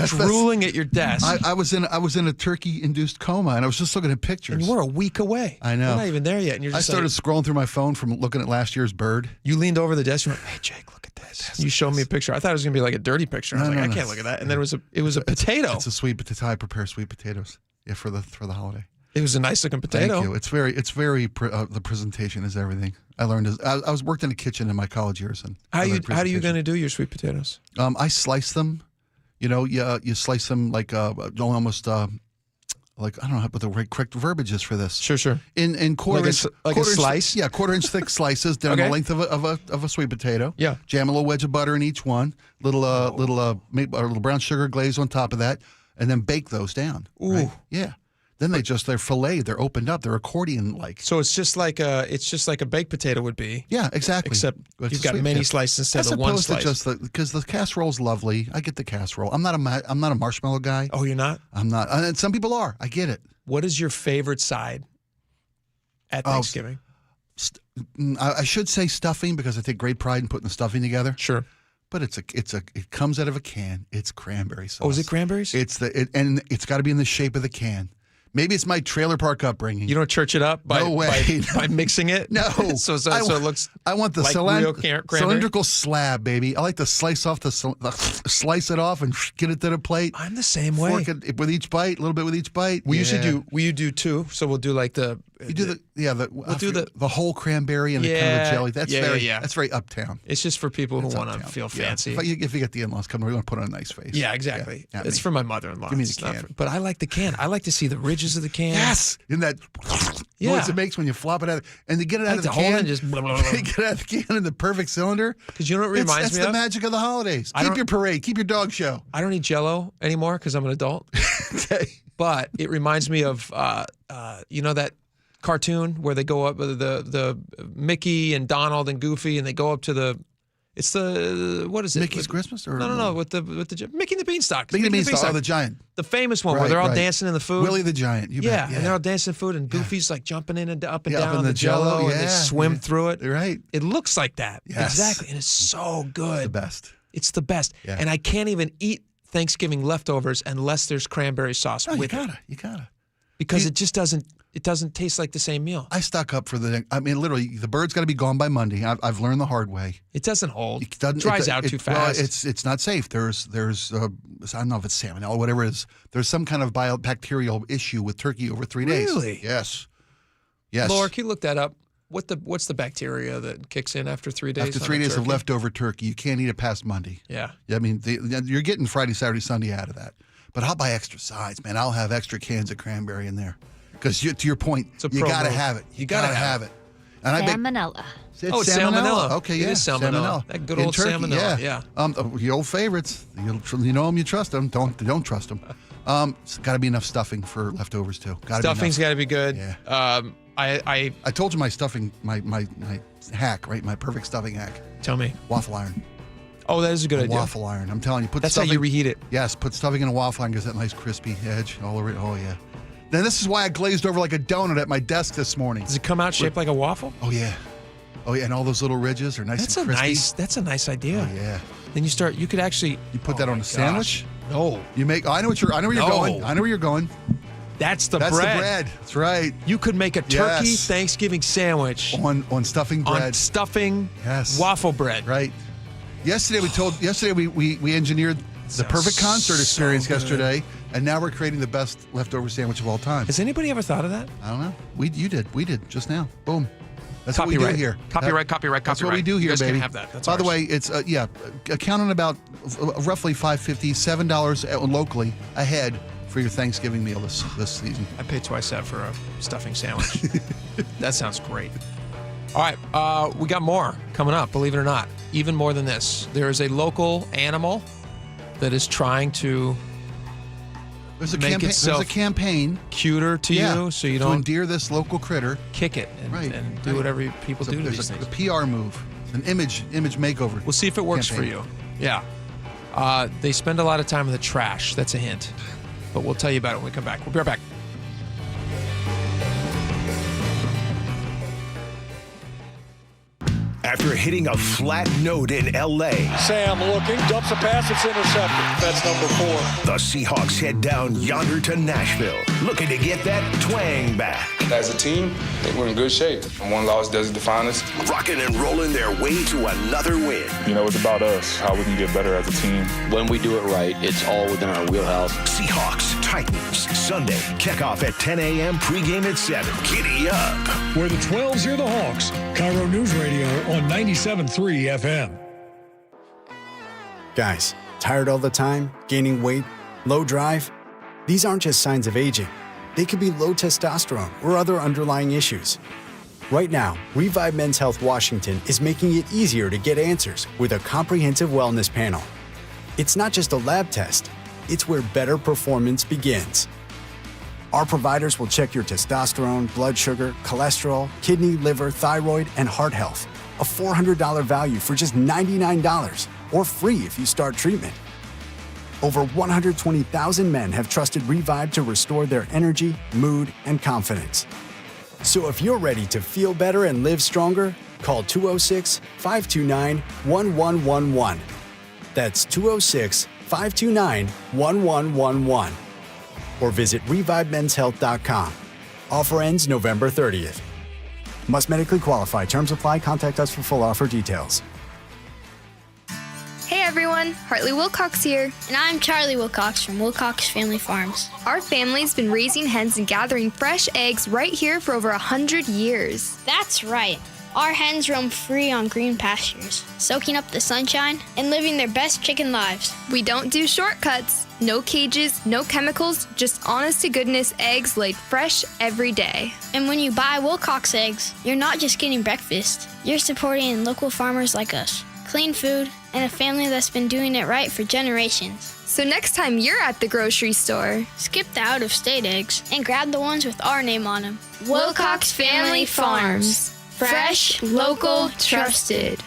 drooling at your desk. I was in a turkey-induced coma, and I was just looking at pictures. And you were a week away. I know. You're not even there yet. And you're just I started scrolling through my phone from looking at last year's bird. You leaned over the desk. You went, "Hey, Jake, look at this." You showed me a picture. I thought it was gonna be like a dirty picture. I was I can't look at that. And then it was a potato. It's a sweet potato. I prepare sweet potatoes. Yeah, for the holiday. It was a nice looking potato. Thank you. It's very the presentation is everything. I learned I was worked in a kitchen in my college years. And how are you going to do your sweet potatoes? I slice them. You know, you slice them like almost like I don't know what the correct verbiage is for this. Sure. In quarter like a slice. Yeah, quarter-inch thick slices down the length of a sweet potato. Yeah. Jam a little wedge of butter in each one. Little brown sugar glaze on top of that, and then bake those down. Ooh. Right? Yeah. Then they're filleted, they're opened up, they're accordion-like. So it's just like a baked potato would be. Yeah, exactly. Except you've got many slices instead of one slice. As opposed to because the casserole's lovely. I get the casserole. I'm not a marshmallow guy. Oh, you're not? I'm not. And some people are. I get it. What is your favorite side at Thanksgiving? I should say stuffing because I take great pride in putting the stuffing together. Sure. But it comes out of a can. It's cranberry sauce. Oh, is it cranberries? And it's got to be in the shape of the can. Maybe it's my trailer park upbringing. You don't church it up by mixing it? No. so it looks. I want the like cylindrical slab, baby. I like to slice it off and get it to the plate. I'm the same way. Fork it with each bite, a little bit with each bite. We usually do two. So we'll do like the. We'll do the whole cranberry and the kind of a jelly. That's very uptown. It's just for people who want to feel fancy. If you get the in-laws coming, we want to put on a nice face. Yeah, exactly. Yeah, it's for my mother-in-law. Give me the can. But I like the can. I like to see the ridges of the can. Yes, in that noise it makes when you flop it out, and to get it out of the can, and just get it out of the can in the perfect cylinder. Because you know what it reminds me of? That's the magic of the holidays. Keep your parade. Keep your dog show. I don't eat Jell-O anymore because I'm an adult. Okay. But it reminds me of that cartoon where they go up the Mickey and Donald and Goofy and they go up to what is it? Mickey's Christmas or no with the Mickey and the Beanstalk. Mickey and the Beanstalk. Oh, the giant. The famous one where they're all dancing in the food. Willie the Giant. You bet. And they're all dancing in food and Goofy's like jumping in and up and down on the Jell-O and they swim through it. Right. It looks like that. Yes. Exactly. And it's so good. It's the best. It's the best. Yeah. And I can't even eat Thanksgiving leftovers unless there's cranberry sauce with it. You gotta. Because it just doesn't taste like the same meal. I stock up for literally, the bird's got to be gone by Monday. I've learned the hard way. It doesn't hold. It dries out too fast. Well, it's not safe. There's I don't know if it's salmonella or whatever it is. There's some kind of bacterial issue with turkey over 3 days. Really? Yes. Laura, can you look that up? What's the bacteria that kicks in after 3 days? After 3 days of leftover turkey, you can't eat it past Monday. Yeah. I mean, you're getting Friday, Saturday, Sunday out of that. But I'll buy extra sides, man. I'll have extra cans of cranberry in there. Because to your point, you got to have it. You got to have it. And salmonella. It's salmonella. Okay, It is salmonella. That good old turkey, salmonella. Yeah. The old favorites. You know them, you trust them. Don't trust them. It's got to be enough stuffing for leftovers too. Stuffing's got to be good. Yeah. I told you my stuffing, my hack, right? My perfect stuffing hack. Tell me. Waffle iron. Oh, that is a good idea. Waffle iron. I'm telling you. That's how you reheat it. Yes, put stuffing in a waffle iron, gives that nice crispy edge all over it. Oh, yeah. Then this is why I glazed over like a donut at my desk this morning. Does it come out shaped like a waffle? Oh, yeah. Oh, yeah, and all those little ridges are nice and crispy. That's a nice idea. Oh, yeah. Then you could actually... You put that on a sandwich? No. You make... I know where you're going. I know where you're going. That's the bread. That's the bread. That's right. You could make a turkey Thanksgiving sandwich on stuffing bread. On stuffing waffle bread. Right. Yesterday we engineered the perfect concert experience yesterday, and now we're creating the best leftover sandwich of all time. Has anybody ever thought of that? I don't know. We did just now. Boom. That's what we do here. Copyright. That's what we do here, you guys baby. Can have that. That's By the way, it's accounting about roughly $5.50, $7 locally ahead for your Thanksgiving meal this season. I paid twice that for a stuffing sandwich. That sounds great. All right, we got more coming up, believe it or not. Even more than this. There is a local animal that is trying to make itself there's a campaign cuter to you, so you don't to endear this local critter. Kick it and do whatever people do to these things. There's a PR move, an image makeover. We'll see if it works for you. Yeah. They spend a lot of time in the trash. That's a hint. But we'll tell you about it when we come back. We'll be right back. After hitting a flat note in L.A. Sam looking, dumps a pass, it's intercepted. That's number 4. The Seahawks head down yonder to Nashville, looking to get that twang back. As a team, I think we're in good shape. One loss doesn't define us. Rocking and rolling their way to another win. You know, it's about us, how we can get better as a team. When we do it right, it's all within our wheelhouse. Seahawks, Titans, Sunday. Kickoff at 10 a.m., pregame at 7. Giddy up. Where the 12s hear the Hawks. KIRO Newsradio on 97.3 FM. Guys, tired all the time? Gaining weight? Low drive? These aren't just signs of aging. They could be low testosterone or other underlying issues. Right now, Revive Men's Health Washington is making it easier to get answers with a comprehensive wellness panel. It's not just a lab test. It's where better performance begins. Our providers will check your testosterone, blood sugar, cholesterol, kidney, liver, thyroid, and heart health. A $400 value for just $99, or free if you start treatment. Over 120,000 men have trusted Revive to restore their energy, mood, and confidence. So if you're ready to feel better and live stronger, call 206-529-1111. That's 206-529-1111. Or visit ReviveMen'sHealth.com. Offer ends November 30th. Must medically qualify. Terms apply. Contact us for full offer details. Hey everyone, Hartley Wilcox here. And I'm Charlie Wilcox from Wilcox Family Farms. Our family's been raising hens and gathering fresh eggs right here for over 100 years. That's right. Our hens roam free on green pastures, soaking up the sunshine and living their best chicken lives. We don't do shortcuts. No cages, no chemicals, just honest-to-goodness eggs laid fresh every day. And when you buy Wilcox eggs, you're not just getting breakfast. You're supporting local farmers like us. Clean food, and a family that's been doing it right for generations. So next time you're at the grocery store, skip the out-of-state eggs and grab the ones with our name on them. Wilcox Family Farms. Fresh, local, trusted.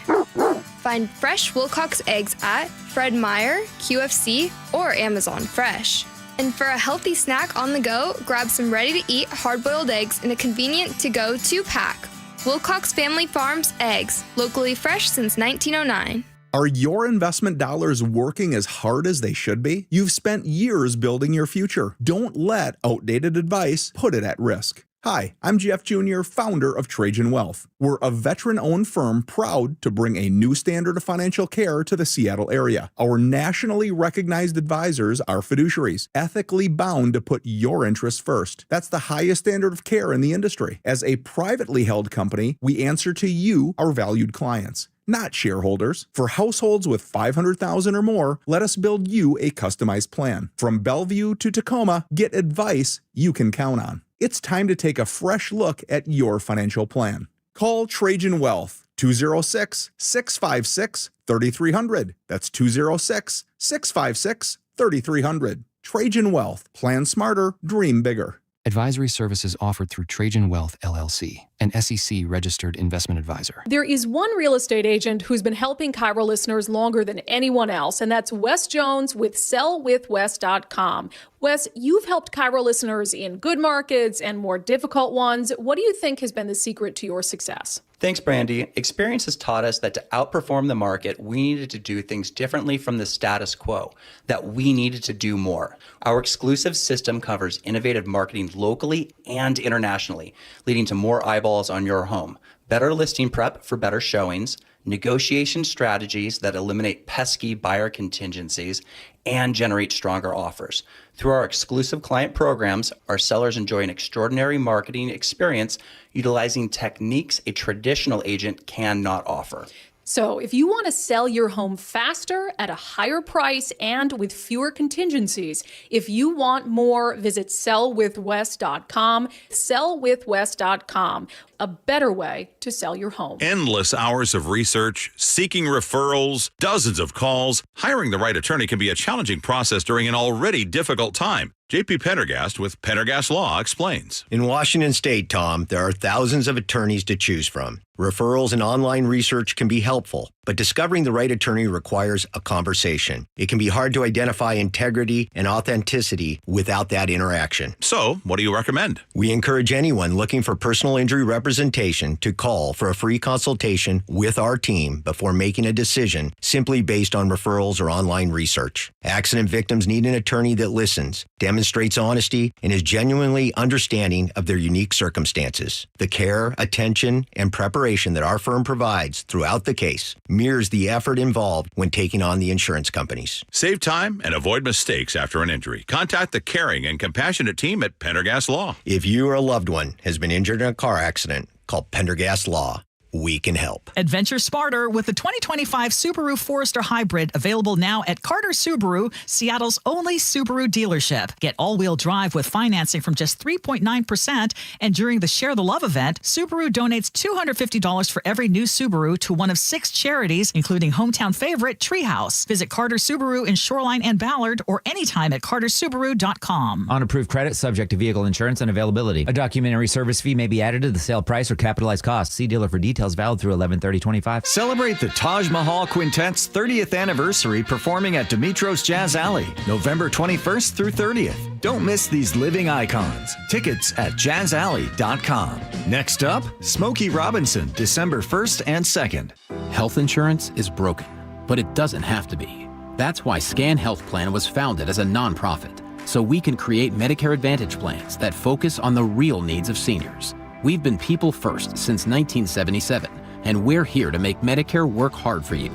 Find fresh Wilcox eggs at Fred Meyer, QFC, or Amazon Fresh. And for a healthy snack on the go, grab some ready-to-eat hard-boiled eggs in a convenient to-go 2-pack. Wilcox Family Farms eggs, locally fresh since 1909. Are your investment dollars working as hard as they should be? You've spent years building your future. Don't let outdated advice put it at risk. Hi, I'm Jeff Jr., founder of Trajan Wealth. We're a veteran-owned firm proud to bring a new standard of financial care to the Seattle area. Our nationally recognized advisors are fiduciaries, ethically bound to put your interests first. That's the highest standard of care in the industry. As a privately held company, we answer to you, our valued clients, not shareholders. For households with $500,000 or more, let us build you a customized plan. From Bellevue to Tacoma, get advice you can count on. It's time to take a fresh look at your financial plan. Call Trajan Wealth, 206-656-3300. That's 206-656-3300. Trajan Wealth. Plan smarter, dream bigger. Advisory services offered through Trajan Wealth, LLC, an SEC-registered investment advisor. There is one real estate agent who's been helping KIRO listeners longer than anyone else, and that's Wes Jones with sellwithwes.com. Wes, you've helped KIRO listeners in good markets and more difficult ones. What do you think has been the secret to your success? Thanks, Brandy. Experience has taught us that to outperform the market, we needed to do things differently from the status quo, that we needed to do more. Our exclusive system covers innovative marketing locally and internationally, leading to more eyeballs on your home, better listing prep for better showings, negotiation strategies that eliminate pesky buyer contingencies, and generate stronger offers. Through our exclusive client programs, our sellers enjoy an extraordinary marketing experience utilizing techniques a traditional agent cannot offer. So if you want to sell your home faster, at a higher price, and with fewer contingencies, if you want more, visit sellwithwes.com. Sellwithwes.com, a better way to sell your home. Endless hours of research, seeking referrals, dozens of calls. Hiring the right attorney can be a challenging process during an already difficult time. JP Pendergast with Pendergast Law explains. In Washington State, Tom, there are thousands of attorneys to choose from. Referrals and online research can be helpful, but discovering the right attorney requires a conversation. It can be hard to identify integrity and authenticity without that interaction. So, what do you recommend? We encourage anyone looking for personal injury representation to call for a free consultation with our team before making a decision simply based on referrals or online research. Accident victims need an attorney that listens, demonstrates honesty, and is genuinely understanding of their unique circumstances. The care, attention, and preparation that our firm provides throughout the case mirrors the effort involved when taking on the insurance companies. Save time and avoid mistakes after an injury. Contact the caring and compassionate team at Pendergast Law. If you or a loved one has been injured in a car accident, call Pendergast Law. we can help. Adventure smarter with the 2025 Subaru Forester Hybrid, available now at Carter Subaru, Seattle's only Subaru dealership. Get all-wheel drive with financing from just 3.9%. And during the Share the Love event, Subaru donates $250 for every new Subaru to one of 6 charities, including hometown favorite Treehouse. Visit Carter Subaru in Shoreline and Ballard or anytime at cartersubaru.com. On approved credit, subject to vehicle insurance and availability. A documentary service fee may be added to the sale price or capitalized costs. See dealer for details. Valid through 11/30/25. Celebrate the Taj Mahal Quintet's 30th anniversary performing at Dimitros Jazz Alley, November 21st through 30th. Don't miss these living icons. Tickets at jazzalley.com. Next up, Smokey Robinson, December 1st and 2nd. Health insurance is broken, but it doesn't have to be. That's why Scan Health Plan was founded as a nonprofit, so we can create Medicare Advantage plans that focus on the real needs of seniors. We've been people first since 1977, and we're here to make Medicare work hard for you.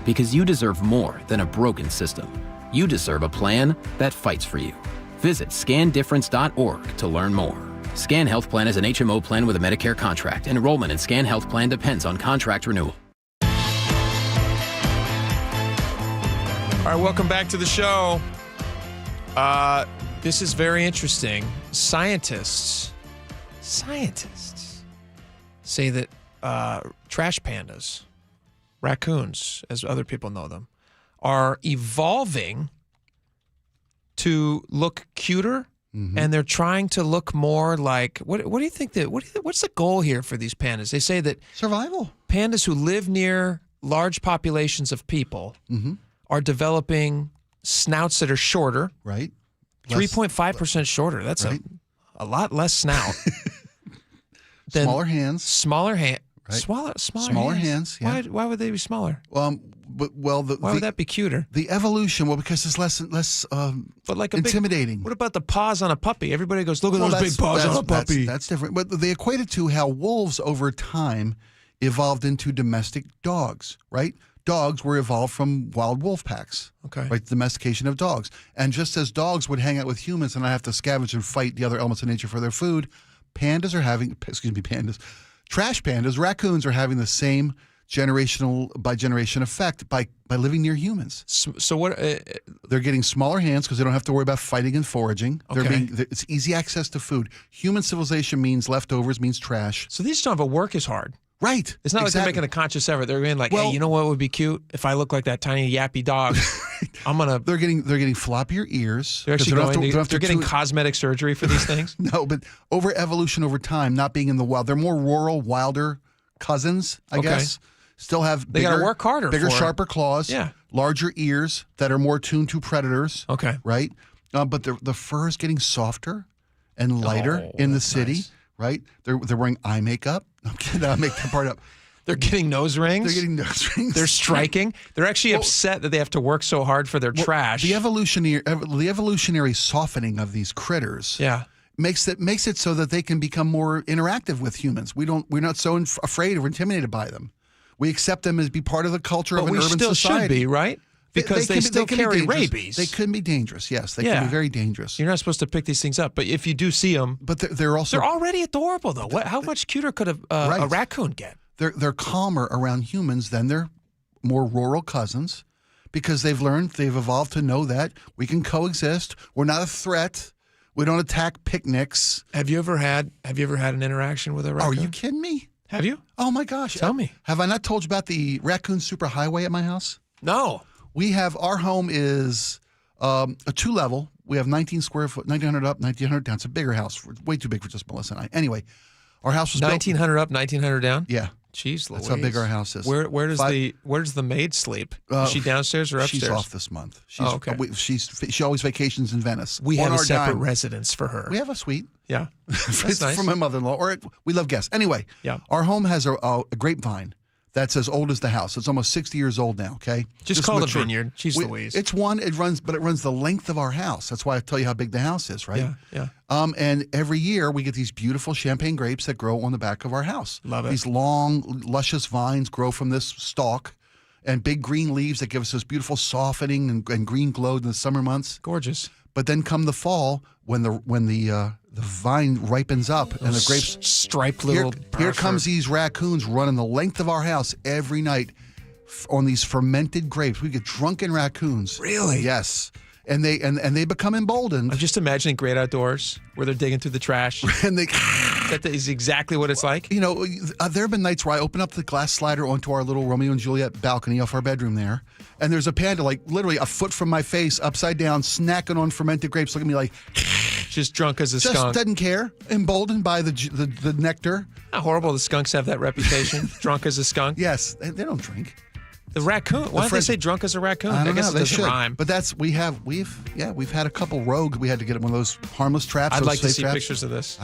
Because you deserve more than a broken system. You deserve a plan that fights for you. Visit scandifference.org to learn more. Scan Health Plan is an HMO plan with a Medicare contract. Enrollment in Scan Health Plan depends on contract renewal. All right, welcome back to the show. This is very interesting. Scientists say that trash pandas, raccoons, as other people know them, are evolving to look cuter, and they're trying to look more like what do you think what's the goal here for these pandas? They say that survival. Pandas who live near large populations of people are developing snouts that are shorter, right? 3.5% shorter. That's right. a lot less snout. Smaller hands. Smaller hands. Right. Smaller hands. Yeah. Why would they be smaller? Why would that be cuter? The evolution. Well, because it's less but like intimidating. What about the paws on a puppy? Everybody goes, look at those big paws on a puppy. That's different. But they equate it to how wolves over time evolved into domestic dogs. Right. Dogs were evolved from wild wolf packs. Okay. Right. Domestication of dogs. And just as dogs would hang out with humans and not have to scavenge and fight the other elements of nature for their food, trash pandas, raccoons are having the same generation effect by living near humans. So what? They're getting smaller hands because they don't have to worry about fighting and foraging. Okay. It's easy access to food. Human civilization means leftovers, means trash. So these don't have to work as hard. Right. It's not like they're making a conscious effort. They're being like, hey, you know what would be cute if I look like that tiny yappy dog? I'm gonna. They're getting floppier ears. They're actually they're getting cosmetic surgery for these things. No, but evolution over time, not being in the wild, they're more rural, wilder cousins, I guess. Still have they got to work harder. Bigger, sharper claws. Yeah. Larger ears that are more tuned to predators. Okay. Right. But the fur is getting softer and lighter in the city. Nice. Right. They're wearing eye makeup. I'm kidding. I'll make that part up. They're getting nose rings. They're striking. They're actually upset that they have to work so hard for their trash. The evolutionary softening of these critters makes it so that they can become more interactive with humans. We're not so afraid or intimidated by them. We accept them as be part of the culture of an urban society. We still should be, right? Because they still carry rabies. They can be dangerous. Yes, they can be very dangerous. You're not supposed to pick these things up, but if you do see them, but they're already adorable though. How much cuter could a raccoon get? They're calmer around humans than their more rural cousins because they've evolved to know that we can coexist. We're not a threat. We don't attack picnics. Have you ever had an interaction with a raccoon? Are you kidding me? Have you? Oh my gosh. Tell me. Have I not told you about the raccoon superhighway at my house? No. Our home is a 2-level. We have 19 square foot, 1,900 up, 1,900 down. It's a bigger house, way too big for just Melissa and I. Anyway, our house was 1,900 up, 1,900 down? Yeah. Jeez Louise. That's how big our house is. Where does the maid sleep? Is she downstairs or upstairs? She's off this month. Okay. She always vacations in Venice. We have a separate residence for her. We have a suite. Yeah. That's nice. For my mother-in-law. Or we love guests. Anyway, our home has a grapevine that's as old as the house. It's almost 60 years old now, okay? Just call it a vineyard. Jeez Louise. It runs the length of our house. That's why I tell you how big the house is, right? Yeah. And every year we get these beautiful champagne grapes that grow on the back of our house. Love it. These long, luscious vines grow from this stalk and big green leaves that give us this beautiful softening and green glow in the summer months. Gorgeous. But then come the fall, when the vine ripens up and the grapes striped little. Here comes these raccoons running the length of our house every night on these fermented grapes. We get drunken raccoons. Really? Yes. And they become emboldened. I'm just imagining Great Outdoors where they're digging through the trash. And that is exactly what it's like. You know, there have been nights where I open up the glass slider onto our little Romeo and Juliet balcony off our bedroom there, and there's a panda like literally a foot from my face, upside down, snacking on fermented grapes. Look at me like, just drunk as a skunk. Just doesn't care. Emboldened by the nectar. How horrible the skunks have that reputation. Drunk as a skunk. Yes, they don't drink. The raccoon. Why did they say drunk as a raccoon? I don't guess know. it doesn't rhyme. But we've had a couple rogue. We had to get one of those harmless traps. I'd like to see traps. pictures of this.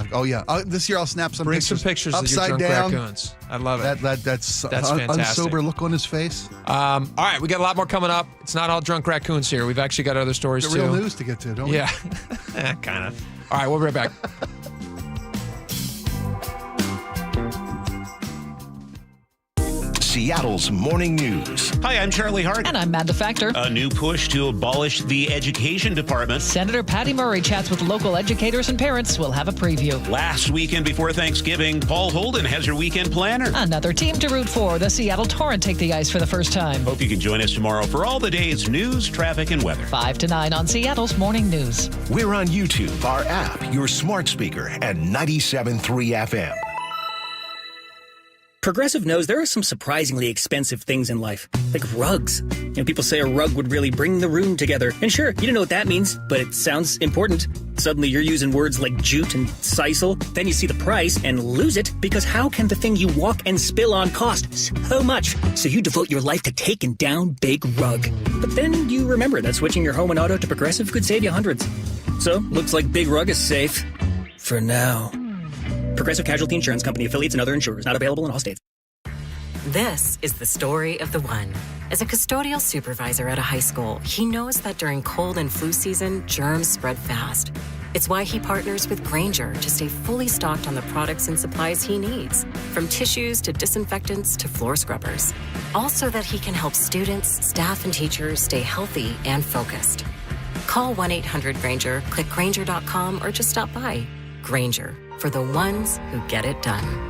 This year I'll snap some Bring pictures. some pictures upside of your drunk down. raccoons. I love it. That's fantastic. Unsober look on his face. All right, we got a lot more coming up. It's not all drunk raccoons here. We've actually got other stories got too. Real news to get to, don't we? Yeah, kind of. All right, we'll be right back. Seattle's Morning News. Hi, I'm Charlie Hart. And I'm Amanda Factor. A new push to abolish the education department. Senator Patty Murray chats with local educators and parents. We'll have a preview. Last weekend before Thanksgiving, Paul Holden has your weekend planner. Another team to root for. The Seattle Torrent take the ice for the first time. Hope you can join us tomorrow for all the day's news, traffic, and weather. 5 to 9 on Seattle's Morning News. We're on YouTube, our app, your smart speaker, and 97.3 FM. Progressive knows there are some surprisingly expensive things in life, like rugs. People say a rug would really bring the room together. And sure, you don't know what that means, but it sounds important. Suddenly you're using words like jute and sisal. Then you see the price and lose it, because how can the thing you walk and spill on cost so much? So you devote your life to taking down Big Rug. But then you remember that switching your home and auto to Progressive could save you hundreds. So, looks like Big Rug is safe. For now. Progressive Casualty Insurance Company, affiliates, and other insurers. Not available in all states. This is the story of the one. As a custodial supervisor at a high school, he knows that during cold and flu season, germs spread fast. It's why he partners with Grainger to stay fully stocked on the products and supplies he needs, from tissues to disinfectants to floor scrubbers. All so that he can help students, staff, and teachers stay healthy and focused. Call 1-800-GRAINGER, click Grainger.com, or just stop by. Grainger, for the ones who get it done.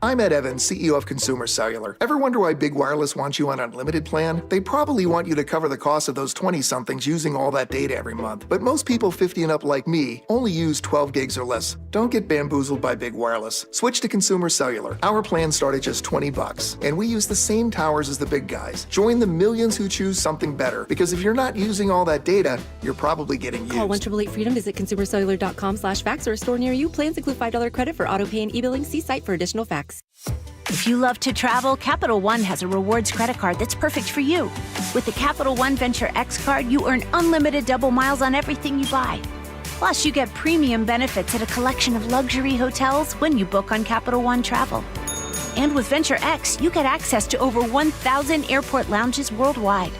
I'm Ed Evans, CEO of Consumer Cellular. Ever wonder why Big Wireless wants you on an unlimited plan? They probably want you to cover the cost of those 20-somethings using all that data every month. But most people 50 and up like me only use 12 gigs or less. Don't get bamboozled by Big Wireless. Switch to Consumer Cellular. Our plans start at just $20, and we use the same towers as the big guys. Join the millions who choose something better, because if you're not using all that data, you're probably getting used. Call 1-888-FREEDOM, visit consumercellular.com/fax or a store near you. Plans include $5 credit for auto pay and e-billing. See site for additional facts. If you love to travel, Capital One has a rewards credit card that's perfect for you. With the Capital One Venture X card, you earn unlimited double miles on everything you buy. Plus, you get premium benefits at a collection of luxury hotels when you book on Capital One Travel. And with Venture X, you get access to over 1,000 airport lounges worldwide.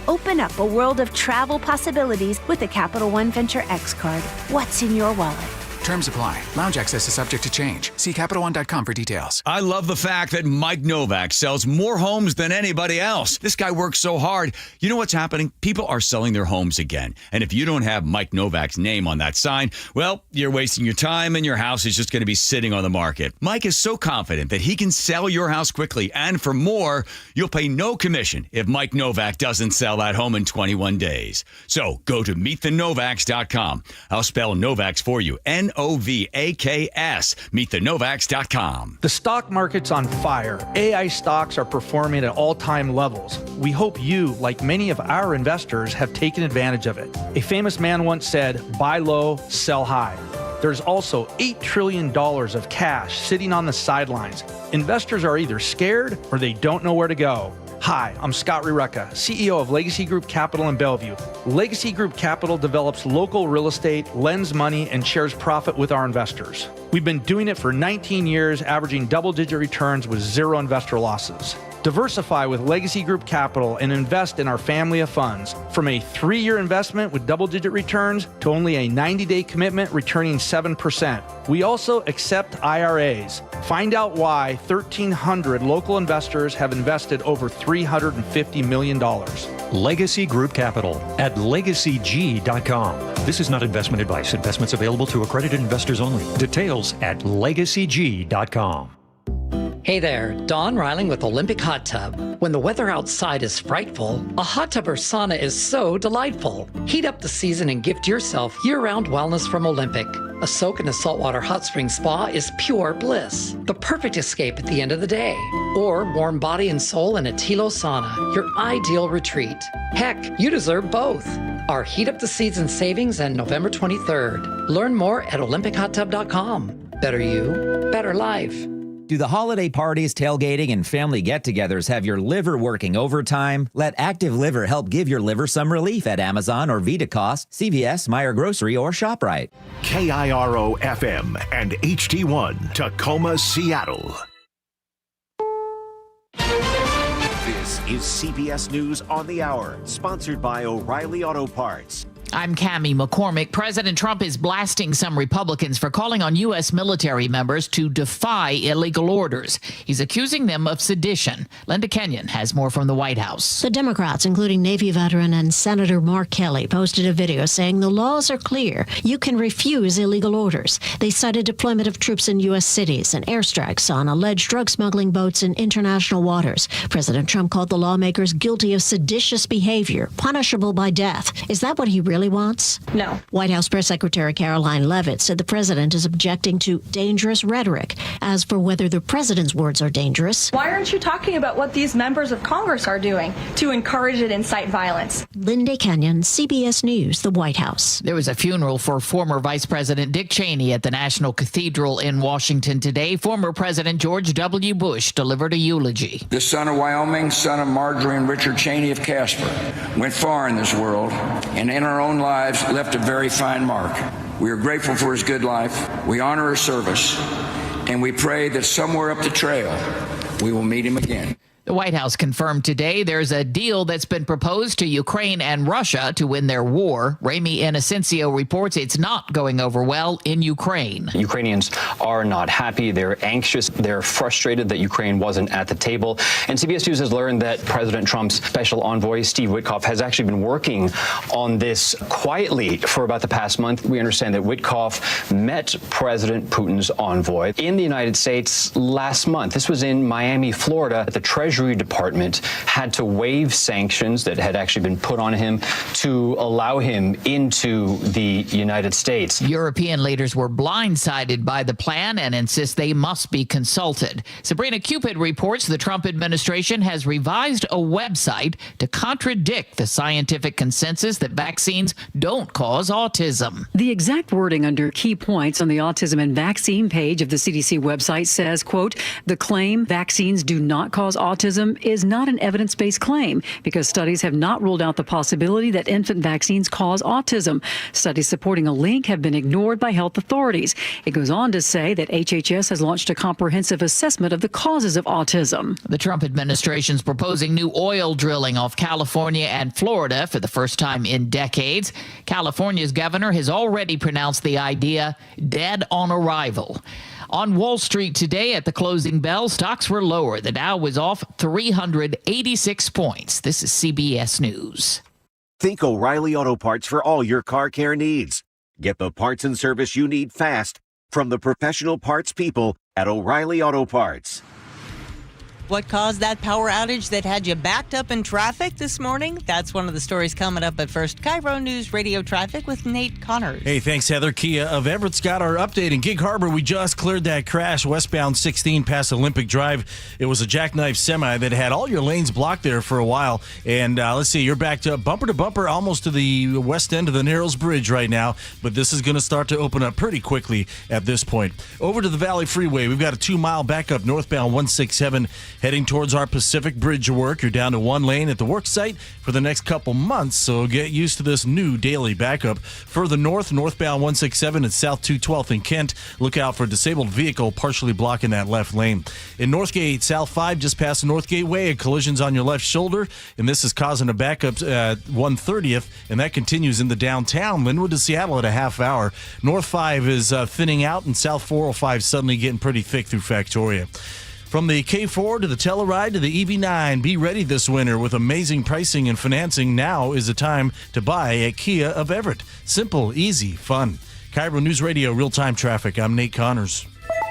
Open up a world of travel possibilities with the Capital One Venture X card. What's in your wallet? Terms apply. Lounge access is subject to change. See CapitalOne.com for details. I love the fact that Mike Novak sells more homes than anybody else. This guy works so hard. You know what's happening? People are selling their homes again. And if you don't have Mike Novak's name on that sign, well, you're wasting your time and your house is just going to be sitting on the market. Mike is so confident that he can sell your house quickly. And for more, you'll pay no commission if Mike Novak doesn't sell that home in 21 days. So go to meetthenovaks.com. I'll spell Novaks for you. Novaks. MeetTheNovaks.com. The stock market's on fire. AI stocks are performing at all-time levels. We hope you, like many of our investors, have taken advantage of it. A famous man once said, buy low, sell high. There's also $8 trillion of cash sitting on the sidelines. Investors are either scared or they don't know where to go. Hi, I'm Scott Rireka, CEO of Legacy Group Capital in Bellevue. Legacy Group Capital develops local real estate, lends money, and shares profit with our investors. We've been doing it for 19 years, averaging double-digit returns with zero investor losses. Diversify with Legacy Group Capital and invest in our family of funds. From a 3-year investment with double-digit returns to only a 90-day commitment returning 7%. We also accept IRAs. Find out why 1,300 local investors have invested over $350 million. Legacy Group Capital at LegacyG.com. This is not investment advice. Investments available to accredited investors only. Details at LegacyG.com. Hey there, Dawn Riling with Olympic Hot Tub. When the weather outside is frightful, a hot tub or sauna is so delightful. Heat up the season and gift yourself year-round wellness from Olympic. A soak in a saltwater hot spring spa is pure bliss, the perfect escape at the end of the day. Or warm body and soul in a Tilo sauna, your ideal retreat. Heck, you deserve both. Our Heat Up the Season savings end November 23rd. Learn more at OlympicHotTub.com. Better you, better life. Do the holiday parties, tailgating, and family get-togethers have your liver working overtime? Let Active Liver help give your liver some relief at Amazon or VitaCost, CVS, Meijer Grocery, or ShopRite. KIRO FM and HD1 Tacoma, Seattle. This is CBS News on the Hour, sponsored by O'Reilly Auto Parts. I'm Cammie McCormick. President Trump is blasting some Republicans for calling on U.S. military members to defy illegal orders. He's accusing them of sedition. Linda Kenyon has more from the White House. The Democrats, including Navy veteran and Senator Mark Kelly, posted a video saying the laws are clear. You can refuse illegal orders. They cited deployment of troops in U.S. cities and airstrikes on alleged drug smuggling boats in international waters. President Trump called the lawmakers guilty of seditious behavior, punishable by death. Is that what he really wants? No. White House Press Secretary Caroline Leavitt said the president is objecting to dangerous rhetoric. As for whether the president's words are dangerous, why aren't you talking about what these members of Congress are doing to encourage and incite violence? Linda Kenyon, CBS News, the White House. There was a funeral for former Vice President Dick Cheney at the National Cathedral in Washington today. Former President George W. Bush delivered a eulogy. The son of Wyoming, son of Marjorie and Richard Cheney of Casper, went far in this world and in our own lives left a very fine mark. We are grateful for his good life. We honor his service, and we pray that somewhere up the trail we will meet him again. The White House confirmed today there's a deal that's been proposed to Ukraine and Russia to win their war. Ramy Inocencio reports it's not going over well in Ukraine. Ukrainians are not happy. They're anxious. They're frustrated that Ukraine wasn't at the table. And CBS News has learned that President Trump's special envoy, Steve Witkoff, has actually been working on this quietly for about the past month. We understand that Witkoff met President Putin's envoy in the United States last month. This was in Miami, Florida. The Treasury Department had to waive sanctions that had actually been put on him to allow him into the United States. European leaders were blindsided by the plan and insist they must be consulted. Sabrina Cupid reports the Trump administration has revised a website to contradict the scientific consensus that vaccines don't cause autism. The exact wording under key points on the autism and vaccine page of the CDC website says, quote, the claim vaccines do not cause autism is not an evidence-based claim because studies have not ruled out the possibility that infant vaccines cause autism. Studies supporting a link have been ignored by health authorities. It goes on to say that HHS has launched a comprehensive assessment of the causes of autism. The Trump administration's proposing new oil drilling off California and Florida for the first time in decades. California's governor has already pronounced the idea dead on arrival. On Wall Street today at the closing bell, stocks were lower. The Dow was off 386 points. This is CBS News. Think O'Reilly Auto Parts for all your car care needs. Get the parts and service you need fast from the professional parts people at O'Reilly Auto Parts. What caused that power outage that had you backed up in traffic this morning? That's one of the stories coming up. But first, KIRO Newsradio Traffic with Nate Connors. Hey, thanks, Heather. Kia of Everett's got our update. In Gig Harbor, we just cleared that crash westbound 16 past Olympic Drive. It was a jackknife semi that had all your lanes blocked there for a while. And let's see, you're backed up bumper to bumper almost to the west end of the Narrows Bridge right now. But this is going to start to open up pretty quickly at this point. Over to the Valley Freeway, we've got a 2-mile backup northbound 167 Heading towards our Pacific Bridge work, you're down to one lane at the work site for the next couple months, so get used to this new daily backup. Further north, northbound 167 and South 212th in Kent. Look out for a disabled vehicle partially blocking that left lane. In Northgate, South 5, just past the Northgate Way, a collision's on your left shoulder, and this is causing a backup at 130th, and that continues in the downtown. Linwood to Seattle at a half hour. North 5 is thinning out, and South 405 suddenly getting pretty thick through Factoria. From the K4 to the Telluride to the EV9, be ready this winter with amazing pricing and financing. Now is the time to buy at Kia of Everett. Simple, easy, fun. KIRO News Radio, real-time traffic. I'm Nate Connors.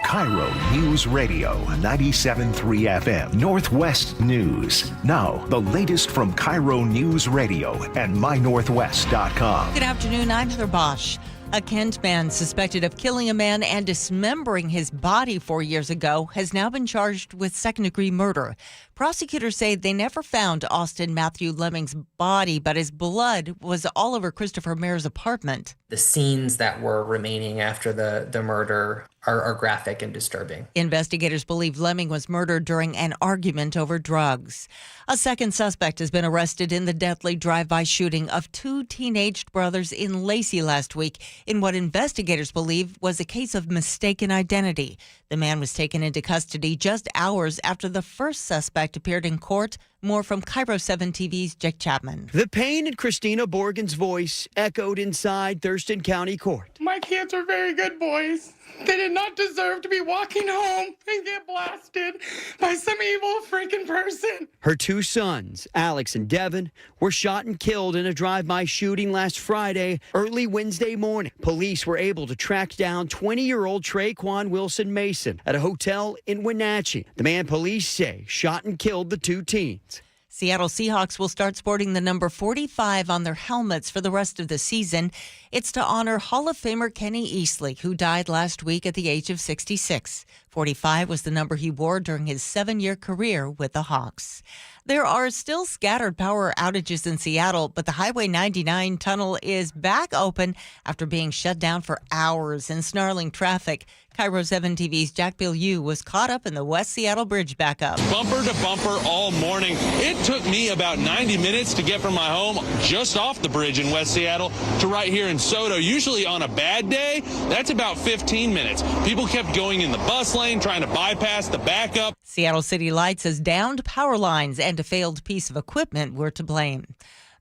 KIRO News Radio, 97.3 FM, Northwest News. Now, the latest from KIRO News Radio and mynorthwest.com. Good afternoon, I'm Heather Bosch. A Kent man suspected of killing a man and dismembering his body 4 years ago has now been charged with second-degree murder. Prosecutors say they never found Austin Matthew Lemming's body, but his blood was all over Christopher Mayer's apartment. The scenes that were remaining after the murder are graphic and disturbing. Investigators believe Lemming was murdered during an argument over drugs. A second suspect has been arrested in the deadly drive-by shooting of two teenaged brothers in Lacey last week in what investigators believe was a case of mistaken identity. The man was taken into custody just hours after the first suspect appeared in court. More from KIRO 7 TV's Jake Chapman. The pain in Christina Borgen's voice echoed inside Thurston County Court. My kids are very good boys. They did not deserve to be walking home and get blasted by some evil freaking person. Her two sons, Alex and Devin, were shot and killed in a drive-by shooting last Friday, early Wednesday morning. Police were able to track down 20-year-old Traquan Wilson Mason at a hotel in Wenatchee. The man police say shot and killed the two teens. Seattle Seahawks will start sporting the number 45 on their helmets for the rest of the season. It's to honor Hall of Famer Kenny Eastley, who died last week at the age of 66. 45 was the number he wore during his 7-year career with the Hawks. There are still scattered power outages in Seattle, but the Highway 99 tunnel is back open after being shut down for hours in snarling traffic. KIRO 7 TV's Jack Bilyeu was caught up in the West Seattle Bridge backup. Bumper to bumper all morning. It took me about 90 minutes to get from my home just off the bridge in West Seattle to right here in Soto. Usually on a bad day, that's about 15 minutes. People kept going in the bus lane, trying to bypass the backup. Seattle City Lights has downed power lines and a failed piece of equipment were to blame.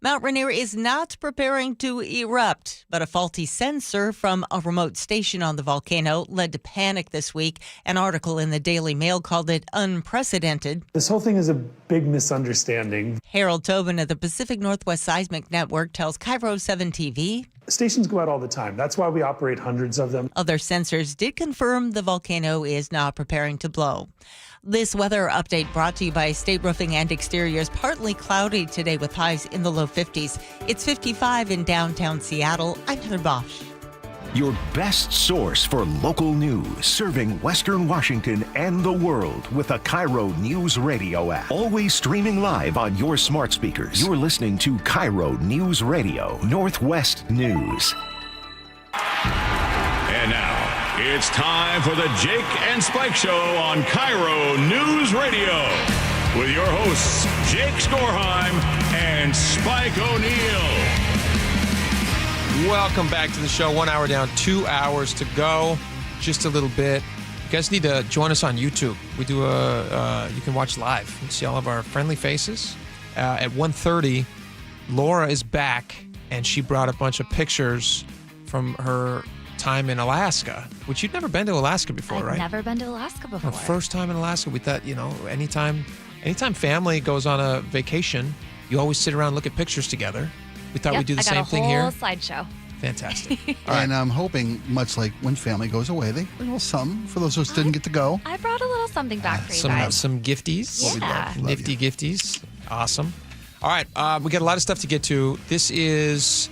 Mount Rainier is not preparing to erupt, but a faulty sensor from a remote station on the volcano led to panic this week. An article in the Daily Mail called it unprecedented. This whole thing is a big misunderstanding. Harold Tobin of the Pacific Northwest Seismic Network tells KIRO 7 TV. Stations go out all the time. That's why we operate hundreds of them. Other sensors did confirm the volcano is not preparing to blow. This weather update brought to you by State Roofing and Exteriors. Partly cloudy today with highs in the low 50s. It's 55 in downtown Seattle. I'm Heather Bosch. Your best source for local news, serving Western Washington and the world with a KIRO News Radio app. Always streaming live on your smart speakers. You're listening to KIRO News Radio, Northwest News. And now, it's time for the Jake and Spike Show on KIRO News Radio with your hosts, Jake Skorheim and Spike O'Neill. Welcome back to the show. 1 hour down, 2 hours to go. Just a little bit. You guys need to join us on YouTube. We do you can watch live. You can see all of our friendly faces. At 1:30, Laura is back, and she brought a bunch of pictures from her time in Alaska, which you'd never been to Alaska before, right? I've never been to Alaska before. Our first time in Alaska. We thought, anytime family goes on a vacation, you always sit around and look at pictures together. We thought we'd do the same thing here. I got a whole slideshow. Fantastic. All right. And I'm hoping, much like when family goes away, they bring a little something for those who didn't get to go. I brought a little something back for you guys. Some gifties. Yeah. Nifty gifties. Awesome. All right. We got a lot of stuff to get to. This is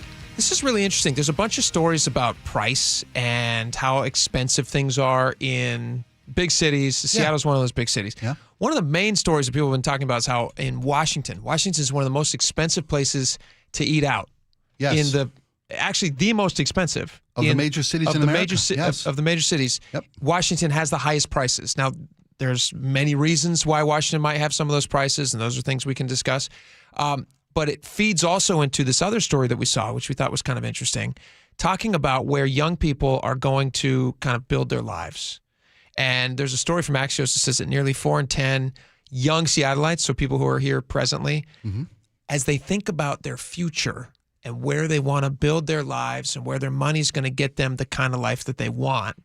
really interesting. There's a bunch of stories about price and how expensive things are in big cities. Seattle's one of those big cities. Yeah. One of the main stories that people have been talking about is how in Washington is one of the most expensive places to eat out. Yes. Actually the most expensive. Of the major cities in America. Of the major cities. Yep. Washington has the highest prices. Now, There's many reasons why Washington might have some of those prices, and those are things we can discuss. But it feeds also into this other story that we saw, which we thought was kind of interesting, talking about where young people are going to kind of build their lives. And there's a story from Axios that says that nearly 4 in 10 young Seattleites, so people who are here presently, as they think about their future and where they want to build their lives and where their money's going to get them the kind of life that they want,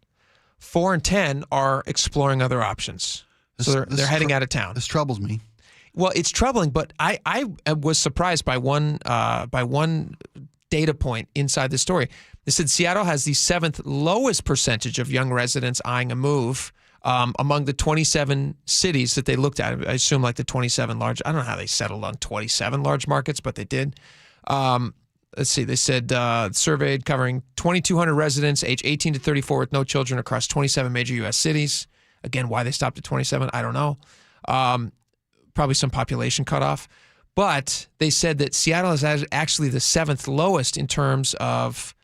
4 in 10 are exploring other options. So they're heading out of town. This troubles me. Well, it's troubling, but I was surprised by one data point inside the story. They said Seattle has the 7th lowest percentage of young residents eyeing a move among the 27 cities that they looked at. I assume like the 27 large. I don't know how they settled on 27 large markets, but they did. Let's see. They said surveyed covering 2,200 residents age 18 to 34 with no children across 27 major U.S. cities. Again, why they stopped at 27, I don't know. Probably some population cutoff. But they said that Seattle is actually the 7th lowest in terms of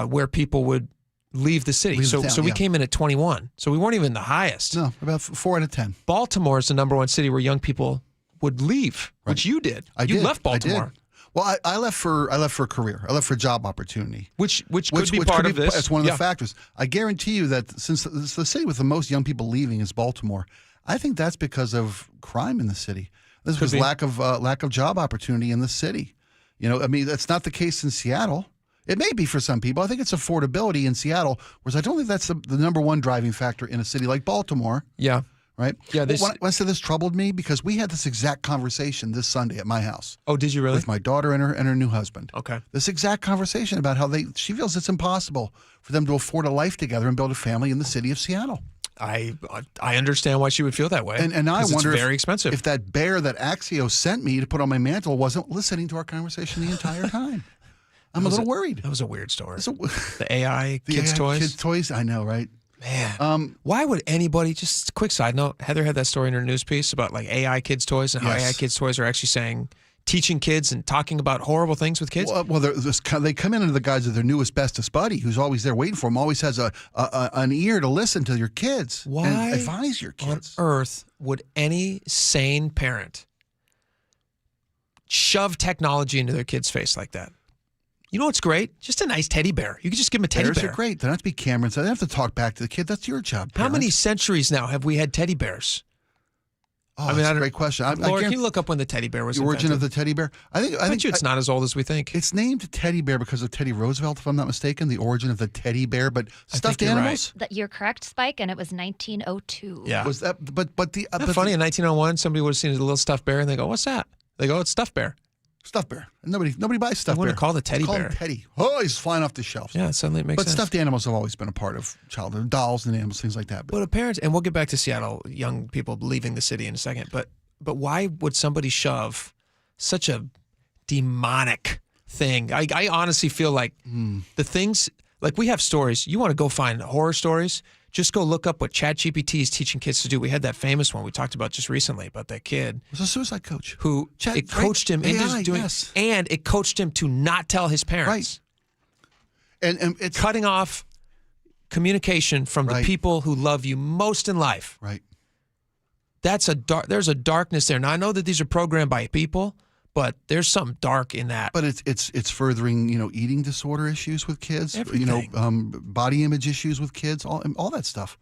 where people would leave the city. So we came in at 21. So we weren't even the highest. No, about 4 out of 10. Baltimore is the number one city where young people would leave, which you did. You left Baltimore. I did. Well, I left for a career. I left for a job opportunity. Which could be part of this. That's one of the factors. I guarantee you that since the city with the most young people leaving is Baltimore, I think that's because of crime in the city. This was lack of job opportunity in the city. You know, I mean, that's not the case in Seattle. It may be for some people. I think it's affordability in Seattle, whereas I don't think that's the number one driving factor in a city like Baltimore. Yeah. Right? Yeah. When I said this troubled me because we had this exact conversation this Sunday at my house. Oh, did you really? With my daughter and her new husband. Okay. This exact conversation about how she feels it's impossible for them to afford a life together and build a family in the city of Seattle. I understand why she would feel that way. And I wonder it's very expensive. If that bear that Axios sent me to put on my mantle wasn't listening to our conversation the entire time. I'm a little worried. That was a weird story. The AI kids' toys. Kids' toys, I know, right? Man, why would anybody? Just a quick side note: Heather had that story in her news piece about like AI kids' toys and how AI kids' toys are actually teaching kids and talking about horrible things with kids. Well, they come in under the guise of their newest bestest buddy, who's always there waiting for them. Always has an ear to listen to your kids. Why and advise your kids? On earth would any sane parent shove technology into their kid's face like that? You know what's great? Just a nice teddy bear. You could just give them a teddy bear. Bears are great. They don't have to be cameras. They don't have to talk back to the kid. That's your job, parents. How many centuries now have we had teddy bears? Oh, that's a great question. Laura, can you look up when the teddy bear was the origin of the teddy bear? I think it's not as old as we think. It's named teddy bear because of Teddy Roosevelt, if I'm not mistaken, the origin of the teddy bear. But stuffed animals? Right. You're correct, Spike, and it was 1902. Yeah. Was that? But the. Isn't that funny? In 1901, somebody would have seen a little stuffed bear and they go, "What's that?" They go, "It's stuffed bear." Stuffed bear. Nobody buys stuffed bear. I want to call the teddy bear. Teddy. Oh, he's flying off the shelves. Yeah, suddenly it makes sense. But stuffed animals have always been a part of childhood. Dolls and animals, things like that. But parents, and we'll get back to Seattle, young people leaving the city in a second. But why would somebody shove such a demonic thing? I honestly feel like the things, like we have stories. You want to go find horror stories? Just go look up what ChatGPT is teaching kids to do. We had that famous one we talked about just recently about that kid. It was a suicide coach. Who coached him into doing, and it coached him to not tell his parents. Right. And it's cutting off communication from the people who love you most in life. Right. There's a darkness there. Now I know that these are programmed by people, but there's something dark in that. But it's furthering, eating disorder issues with kids, everything. Body image issues with kids, all that stuff.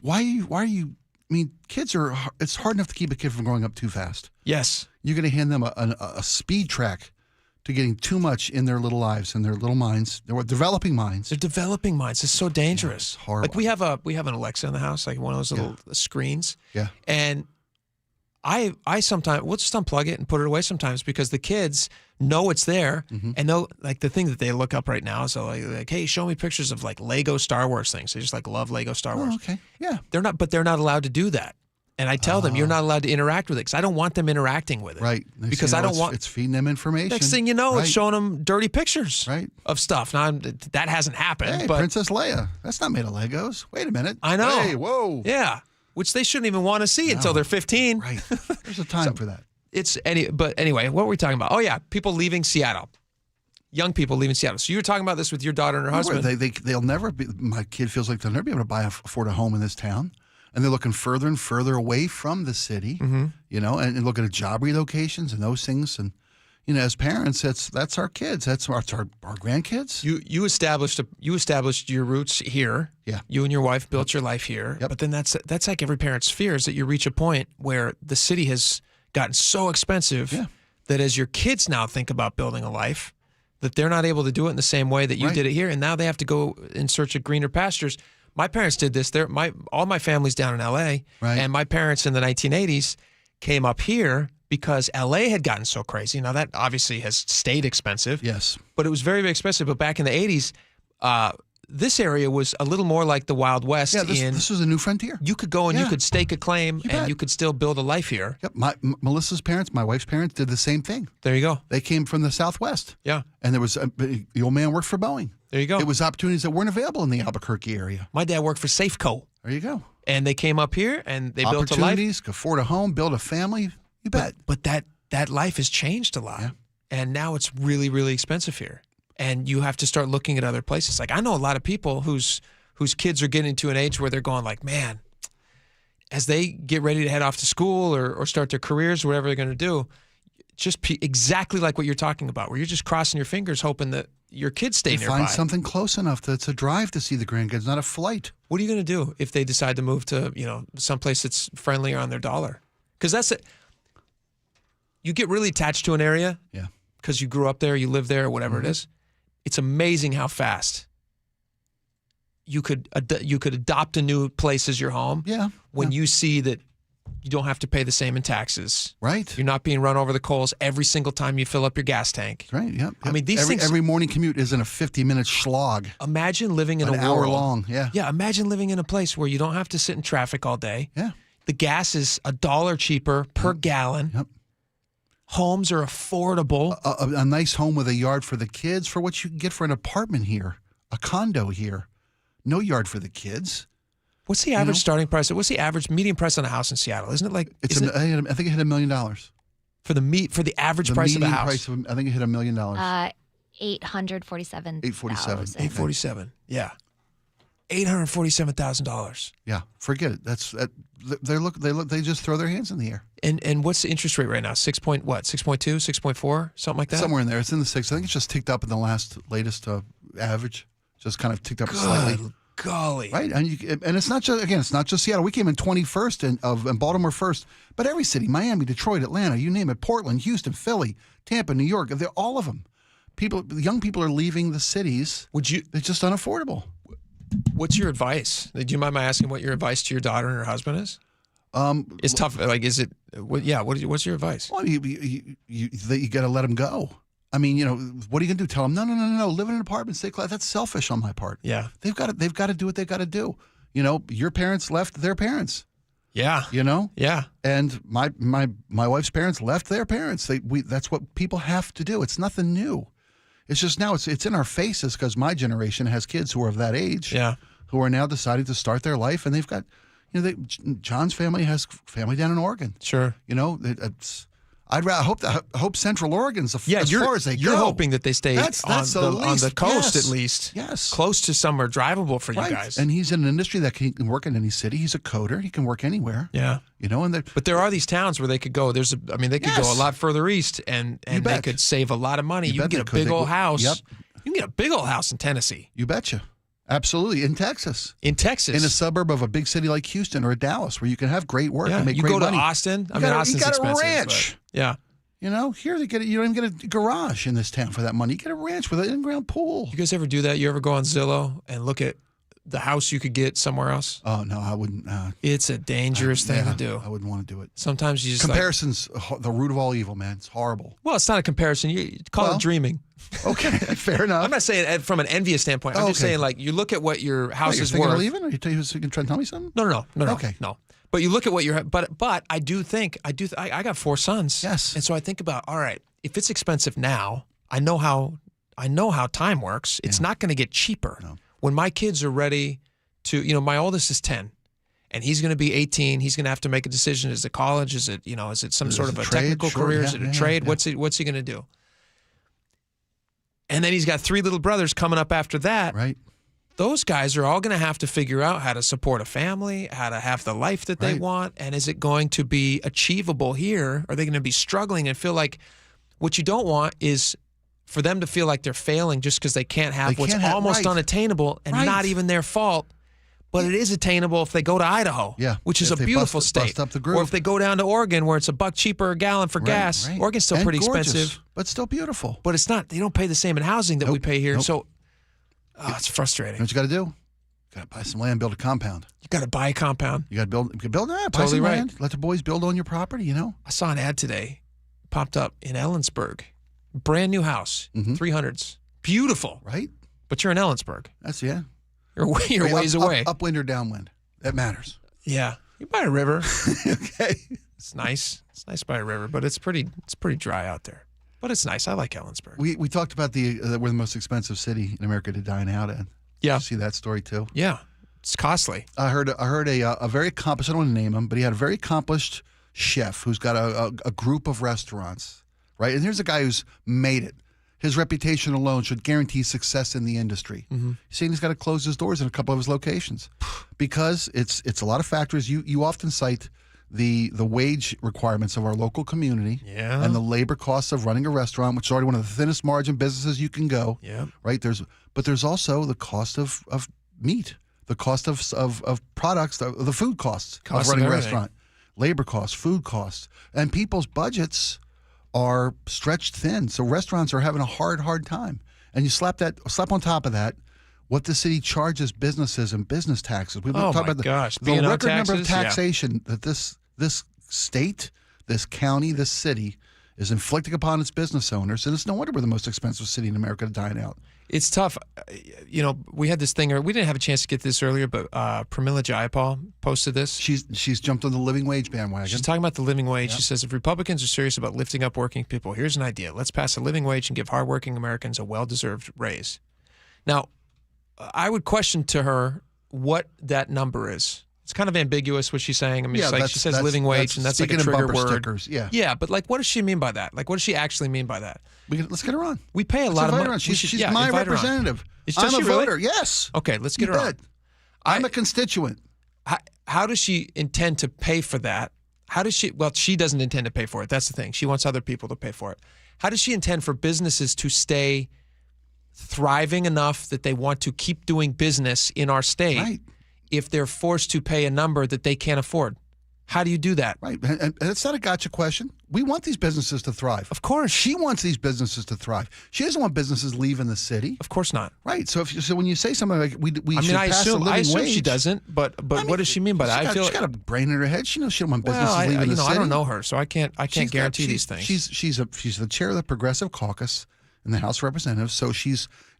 Why are you? I mean, kids are. It's hard enough to keep a kid from growing up too fast. Yes, you're going to hand them a speed track to getting too much in their little lives and their little minds. They're developing minds. They're developing minds. It's so dangerous. Yeah, it's horrible. Like we have an Alexa in the house, like one of those little screens. Yeah. And I sometimes we'll just unplug it and put it away sometimes because the kids know it's there and they'll like the thing that they look up right now is like, hey, show me pictures of like Lego Star Wars things. They just like love Lego Star Wars. Oh, okay. Yeah. They're not allowed to do that. And I tell them you're not allowed to interact with it because I don't want them interacting with it. Right. Because I don't want it's feeding them information. Next thing you know, it's showing them dirty pictures of stuff. Now that hasn't happened. Hey, but Princess Leia. That's not made of Legos. Wait a minute. I know. Hey, whoa. Yeah. Which they shouldn't even want to see until they're 15. Right. There's a time for that. But anyway, what were we talking about? Oh yeah, people leaving Seattle. Young people leaving Seattle. So you were talking about this with your daughter and her husband. They'll never be. My kid feels like they'll never be able to afford a home in this town. And they're looking further and further away from the city, you know, and looking at job relocations and those things. And, you know, as parents, that's our kids. That's our grandkids. You established your roots here. Yeah. You and your wife built your life here. Yep. But then that's like every parent's fear, is that you reach a point where the city has gotten so expensive that as your kids now think about building a life, that they're not able to do it in the same way that you did it here, and now they have to go in search of greener pastures. My parents did this. All my family's down in L.A., and my parents in the 1980s came up here because L.A. had gotten so crazy. Now, that obviously has stayed expensive. Yes. But it was very, very expensive. But back in the 80s, this area was a little more like the Wild West. Yeah, this was a new frontier. You could go and you could stake a claim, and you could still build a life here. Yep. Melissa's parents, my wife's parents, did the same thing. There you go. They came from the Southwest. Yeah. And there was the old man worked for Boeing. There you go. It was opportunities that weren't available in the Albuquerque area. My dad worked for Safeco. There you go. And they came up here and they built a life. Opportunities, could afford a home, build a family. You bet. But that life has changed a lot. Yeah. And now it's really, really expensive here. And you have to start looking at other places. Like, I know a lot of people whose kids are getting to an age where they're going like, man, as they get ready to head off to school or start their careers, whatever they're going to do, just exactly like what you're talking about, where you're just crossing your fingers hoping that your kids stay nearby. Find something close enough that's a drive to see the grandkids, not a flight. What are you going to do if they decide to move to, you know, someplace that's friendlier on their dollar? Because that's it. You get really attached to an area. Yeah. Because you grew up there, you live there, whatever it is. It's amazing how fast you could adopt a new place as your home. Yeah. When you see that you don't have to pay the same in taxes. Right. You're not being run over the coals every single time you fill up your gas tank. Right. Yep. I mean, these things. Every morning commute isn't a 50-minute slog. Imagine living in an a hour world, long. Yeah. Yeah. Imagine living in a place where you don't have to sit in traffic all day. Yeah. The gas is $1 cheaper per gallon. Yep. Homes are affordable. A nice home with a yard for the kids for what you can get for an apartment here, a condo here. No yard for the kids. What's the average starting price? What's the average median price on a house in Seattle? Isn't it like? I think it hit $1 million. For the average price of a house. I think it hit $1 million. $847,000. $847. Yeah. $847,000. Yeah, forget it. They just throw their hands in the air. And what's the interest rate right now? 6.2, 6.4, something like that? Somewhere in there. It's in the 6. I think it's just ticked up in the latest average. Just kind of ticked up slightly. Golly. Right? And it's not just Seattle. We came in 21st and Baltimore first, but every city, Miami, Detroit, Atlanta, you name it, Portland, Houston, Philly, Tampa, New York, they're all of them. Young people are leaving the cities. They're just unaffordable. What's your advice? Do you mind my asking what your advice to your daughter and her husband is? It's tough. Like, is it? What's your advice? Well, you got to let them go. I mean, you know, what are you gonna do? Tell them no. Live in an apartment, stay close. That's selfish on my part. Yeah, they've got to do what they got to do. You know, your parents left their parents. Yeah, you know. Yeah, and my wife's parents left their parents. That's what people have to do. It's nothing new. It's just now it's in our faces because my generation has kids who are of that age. Yeah, who are now deciding to start their life, and they've got, you know, John's family has family down in Oregon. Sure, you know, I hope Central Oregon's as far as they go. You're hoping that they stay on the coast, yes. at least. Yes. Close to somewhere drivable for you guys. And he's in an industry that can work in any city. He's a coder. He can work anywhere. Yeah. You know, but there are these towns where they could go. They could go a lot further east and they could save a lot of money. You can get a big old house. Yep. You can get a big old house in Tennessee. You betcha. Absolutely. In Texas. In a suburb of a big city like Houston or Dallas where you can have great work and make great money. You go to Austin. Austin's expensive. You got a ranch. Yeah. You know, here you don't even get a garage in this town for that money. You get a ranch with an in-ground pool. You guys ever do that? You ever go on Zillow and look at the house you could get somewhere else? Oh, no, I wouldn't. It's a dangerous thing to do. I wouldn't want to do it. Sometimes you just comparison's the root of all evil, man. It's horrible. Well, it's not a comparison. You call it dreaming. Okay, fair enough. I'm not saying from an envious standpoint. I'm just saying, like, you look at what your house is worth. Are you leaving? Are you trying to tell me something? No. Okay, no. But you look at what you're. But I do think I got 4 sons. Yes, and so I think about, all right, if it's expensive now, I know how time works. It's not going to get cheaper. No. When my kids are ready to, you know, my oldest is 10, and he's going to be 18. He's going to have to make a decision. Is it college? Is it some sort of a technical career? Is it a trade? Yeah. What's he going to do? And then he's got 3 little brothers coming up after that. Right. those guys are all going to have to figure out how to support a family, how to have the life that they want, and is it going to be achievable here? Are they going to be struggling and feel like what you don't want is for them to feel like they're failing just because they can't have what's almost unattainable and not even their fault, but it is attainable if they go to Idaho, which is a beautiful state, up the groove. or if they go down to Oregon where it's $1 cheaper a gallon for gas. Oregon's still pretty gorgeous, expensive, but still beautiful. But it's not. They don't pay the same in housing that we pay here, so it's frustrating. You know what you got to do? You got to buy some land, build a compound. You got to buy a compound. You got to build buy Totally some right. land. Let the boys build on your property. You know. I saw an ad today, popped up in Ellensburg, brand new house, 300s, beautiful, right? But you're in Ellensburg. That's You're ways away. Upwind or downwind, that matters. Yeah, you're by a river. Okay, it's nice. It's nice by a river, but it's pretty dry out there. But it's nice. I like Ellensburg. We talked about we're the most expensive city in America to dine out in. Yeah, you see that story too. Yeah, it's costly. I heard a very accomplished. I don't want to name him, but he had a very accomplished chef who's got a group of restaurants, right? And here's a guy who's made it. His reputation alone should guarantee success in the industry. He's saying he's got to close his doors in a couple of his locations because it's a lot of factors. You often cite the wage requirements of our local community and the labor costs of running a restaurant, which is already one of the thinnest margin businesses you can go. Yeah. Right. There's also the cost of meat, the cost of products, the food costs of running a restaurant, labor costs, food costs, and people's budgets are stretched thin. So restaurants are having a hard time. And you slap on top of that what the city charges businesses and business taxes. We've been talking about the record number of taxation that this state, this county, this city is inflicting upon its business owners. And it's no wonder we're the most expensive city in America to dine out. It's tough. You know, we had this thing, we didn't have a chance to get this earlier, but Pramila Jayapal posted this. She's jumped on the living wage bandwagon. She's talking about the living wage. Yep. She says, if Republicans are serious about lifting up working people, here's an idea. Let's pass a living wage and give hardworking Americans a well-deserved raise. Now, I would question to her what that number is. It's kind of ambiguous what she's saying. I mean, she says living wage, and that's like a trigger word. Stickers. Yeah, but like, what does she mean by that? Like, what does she actually mean by that? Let's get her on. We pay a lot of money. She's my representative. I'm a voter. Yes. Okay, let's get her on. I'm a constituent. How does she intend to pay for that? How does she? Well, she doesn't intend to pay for it. That's the thing. She wants other people to pay for it. How does she intend for businesses to stay thriving enough that they want to keep doing business in our state if they're forced to pay a number that they can't afford? How do you do that? Right. And it's not a gotcha question. We want these businesses to thrive. Of course. She wants these businesses to thrive. She doesn't want businesses leaving the city. Of course not. Right. So when you say something like we should pass a living wage. I assume she doesn't, but what does she mean by that? She's got a brain in her head. She knows she don't want businesses leaving the city. I don't know her, so I can't guarantee these things. She's the chair of the Progressive Caucus in the House of Representatives, so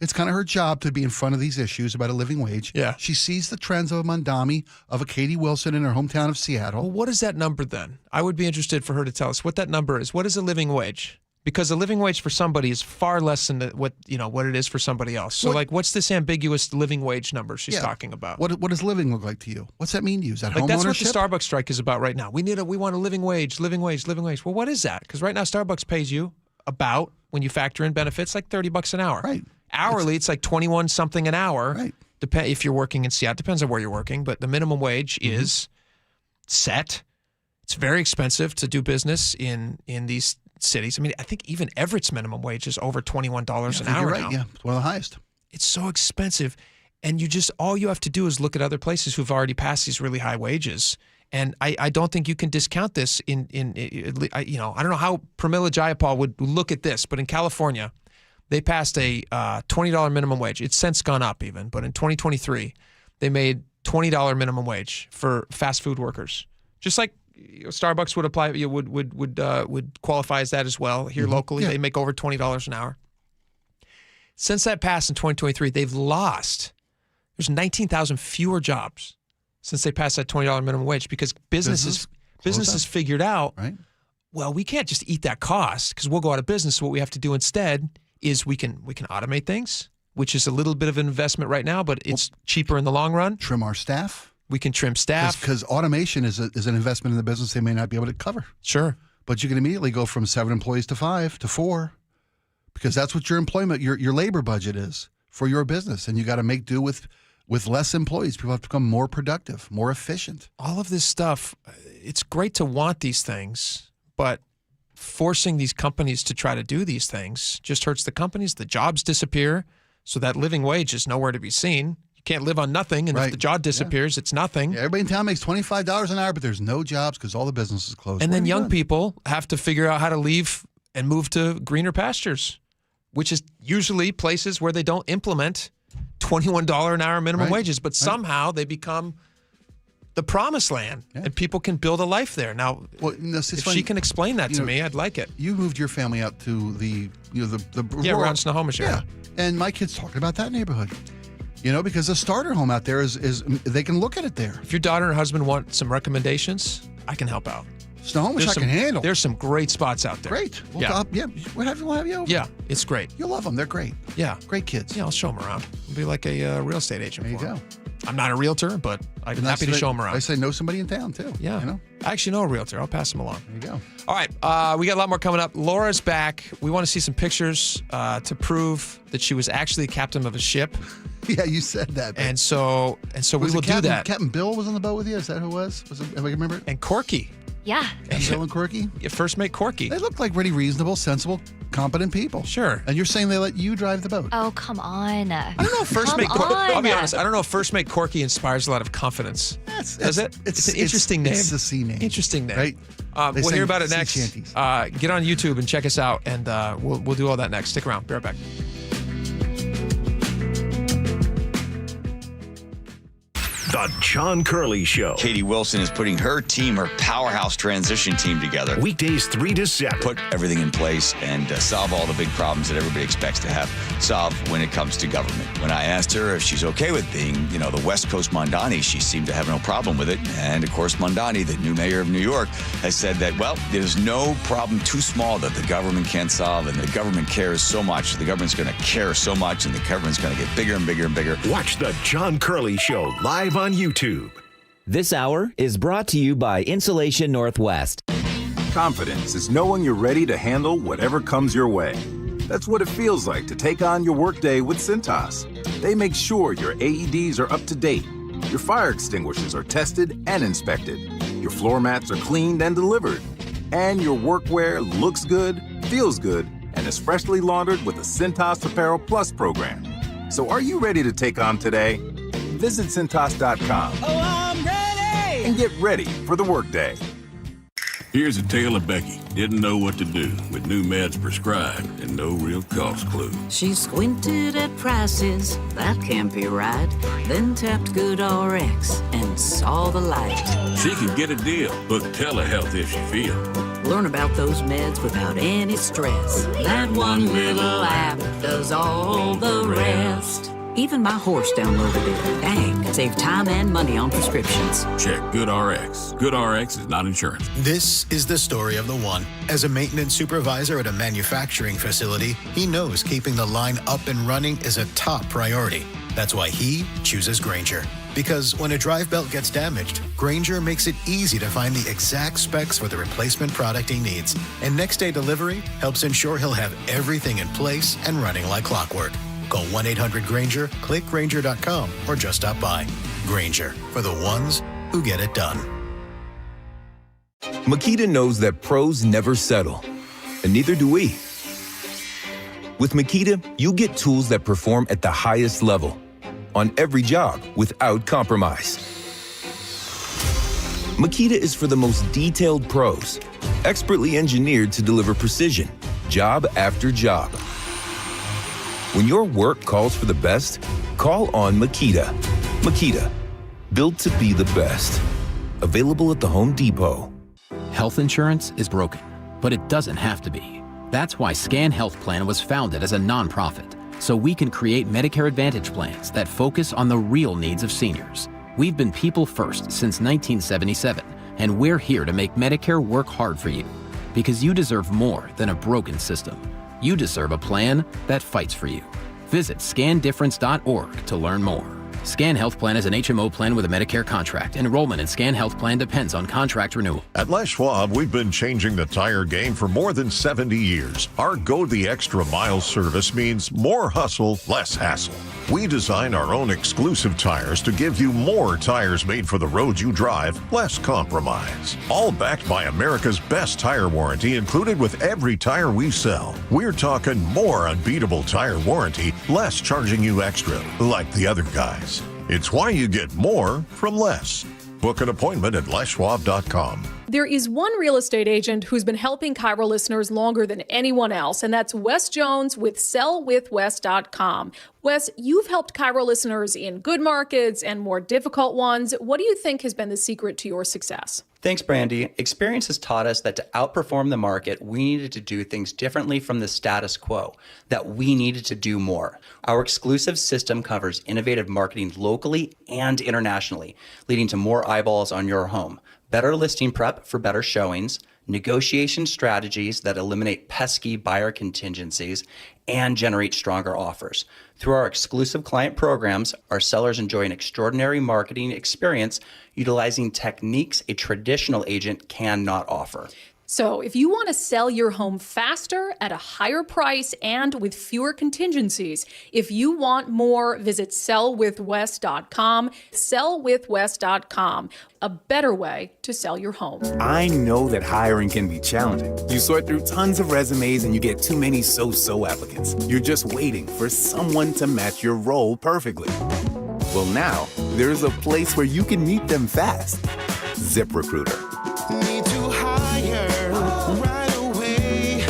it's kind of her job to be in front of these issues about a living wage. Yeah. She sees the trends of a Mondami, of a Katie Wilson in her hometown of Seattle. Well, what is that number then? I would be interested for her to tell us what that number is. What is a living wage? Because a living wage for somebody is far less than what it is for somebody else. So, what's this ambiguous living wage number she's talking about? What does living look like to you? What's that mean to you? Is that home that's ownership? what the Starbucks strike is about right now. We want a living wage. Well, what is that? Because right now Starbucks pays you about, when you factor in benefits, like $30 an hour. Right. Hourly, it's like 21 something an hour. Right. If you're working in Seattle, depends on where you're working, but the minimum wage is set. It's very expensive to do business in these cities. I mean, I think even Everett's minimum wage is over $21 an hour now. Yeah, it's one of the highest. It's so expensive, and all you have to do is look at other places who've already passed these really high wages. And I don't think you can discount this I don't know how Pramila Jayapal would look at this, but in California, they passed a $20 minimum wage. It's since gone up even, but in 2023, they made $20 minimum wage for fast food workers. Just like Starbucks would apply, would qualify as that as well here locally. Yeah. They make over $20 an hour. Since that passed in 2023, they've lost. There's 19,000 fewer jobs since they passed that $20 minimum wage, because businesses figured out, well, we can't just eat that cost because we'll go out of business. So what we have to do instead is we can automate things, which is a little bit of an investment right now, but it's cheaper in the long run. Trim our staff. We can trim staff. Because automation is an investment in the business they may not be able to cover. Sure. But you can immediately go from 7 employees to 5 to 4, because that's what your labor budget is for your business, and you got to make do with less employees. People have to become more productive, more efficient. All of this stuff, it's great to want these things, but forcing these companies to try to do these things just hurts the companies. The jobs disappear, so that living wage is nowhere to be seen. You can't live on nothing, and if the job disappears, it's nothing. Yeah, everybody in town makes $25 an hour, but there's no jobs because all the businesses closed. And then young people have to figure out how to leave and move to greener pastures, which is usually places where they don't implement $21 an hour minimum wages, but somehow they become the promised land, and people can build a life there. Now, if she can explain that to me, I'd like it. You moved your family out to the around Snohomish area. Yeah, and my kids talking about that neighborhood. Because a starter home out there is they can look at it there. If your daughter and husband want some recommendations, I can help out. Snohomish, I can handle. There's some great spots out there. Great. We'll have you over. Yeah, it's great. You'll love them. They're great. Yeah. Great kids. Yeah, I'll show them around. I'll be like a real estate agent. There you go. I'm not a realtor, but I'm happy to show them around. I say know somebody in town, too. Yeah. I actually know a realtor. I'll pass them along. There you go. All right. We got a lot more coming up. Laura's back. We want to see some pictures to prove that she was actually captain of a ship. Yeah, you said that. And so we will do that. Captain Bill was on the boat with you? Is that who it was? If I remember it? And Corky. Yeah. And Bill and Corky? First mate Corky. They look like really reasonable, sensible, competent people. Sure. And you're saying they let you drive the boat? Oh, come on. I don't know if first mate Corky, I'll be honest, I don't know if first mate Corky inspires a lot of confidence. Does it? It's an interesting name. It's a sea name. Interesting name. Right? We'll hear about it sea next. shanties. Get on YouTube and check us out, and we'll do all that next. Stick around. Be right back. The John Curley Show. Katie Wilson is putting her team, her powerhouse transition team together. Weekdays 3 to 7. Put everything in place and solve all the big problems that everybody expects to have solved when it comes to government. When I asked her if she's okay with being, the West Coast Mondani, she seemed to have no problem with it. And of course, Mondani, the new mayor of New York, has said that, there's no problem too small that the government can't solve, and the government cares so much. The government's going to care so much, and the government's going to get bigger and bigger and bigger. Watch the John Curley Show live on YouTube. This hour is brought to you by Insulation Northwest. Confidence is knowing you're ready to handle whatever comes your way. That's what it feels like to take on your workday with Cintas. They make sure your AEDs are up to date, your fire extinguishers are tested and inspected, your floor mats are cleaned and delivered, and your workwear looks good, feels good, and is freshly laundered with the Cintas Apparel Plus program. So are you ready to take on today? Visit Cintas.com. Oh, I'm ready! And get ready for the workday. Here's a tale of Becky. Didn't know what to do with new meds prescribed and no real cost clue. She squinted at prices, that can't be right. Then tapped GoodRx and saw the light. She can get a deal. Book telehealth if she feels. Learn about those meds without any stress. That one little app does all the rest. Even my horse downloaded it. Dang, save time and money on prescriptions. Check GoodRx. GoodRx is not insurance. This is the story of the one. As a maintenance supervisor at a manufacturing facility, he knows keeping the line up and running is a top priority. That's why he chooses Grainger. Because when a drive belt gets damaged, Grainger makes it easy to find the exact specs for the replacement product he needs. And next day delivery helps ensure he'll have everything in place and running like clockwork. Call 1-800-GRAINGER, click Grainger.com, or just stop by. Grainger, for the ones who get it done. Makita knows that pros never settle, and neither do we. With Makita, you get tools that perform at the highest level on every job without compromise. Makita is for the most detailed pros, expertly engineered to deliver precision, job after job. When your work calls for the best, call on Makita. Makita, built to be the best. Available at the Home Depot. Health insurance is broken, but it doesn't have to be. That's why Scan Health Plan was founded as a nonprofit, so we can create Medicare Advantage plans that focus on the real needs of seniors. We've been people first since 1977, and we're here to make Medicare work hard for you, because you deserve more than a broken system. You deserve a plan that fights for you. Visit scandifference.org to learn more. Scan Health Plan is an HMO plan with a Medicare contract. Enrollment in Scan Health Plan depends on contract renewal. At Les Schwab, we've been changing the tire game for more than 70 years. Our Go the Extra Mile service means more hustle, less hassle. We design our own exclusive tires to give you more tires made for the road you drive, less compromise. All backed by America's best tire warranty included with every tire we sell. We're talking more unbeatable tire warranty, less charging you extra, like the other guys. It's why you get more from less. Book an appointment at leschwab.com. There is one real estate agent who's been helping KIRO listeners longer than anyone else, and that's Wes Jones with sellwithwes.com. Wes, you've helped KIRO listeners in good markets and more difficult ones. What do you think has been the secret to your success? Thanks, Brandy. Experience has taught us that to outperform the market, we needed to do things differently from the status quo, that we needed to do more. Our exclusive system covers innovative marketing locally and internationally, leading to more eyeballs on your home, better listing prep for better showings, negotiation strategies that eliminate pesky buyer contingencies, and generate stronger offers. Through our exclusive client programs, our sellers enjoy an extraordinary marketing experience utilizing techniques a traditional agent cannot offer. So if you want to sell your home faster, at a higher price, and with fewer contingencies, if you want more, visit sellwithwes.com. Sellwithwes.com, a better way to sell your home. I know that hiring can be challenging. You sort through tons of resumes and you get too many so-so applicants. You're just waiting for someone to match your role perfectly. Well, now there's a place where you can meet them fast. ZipRecruiter. Need to hire right away.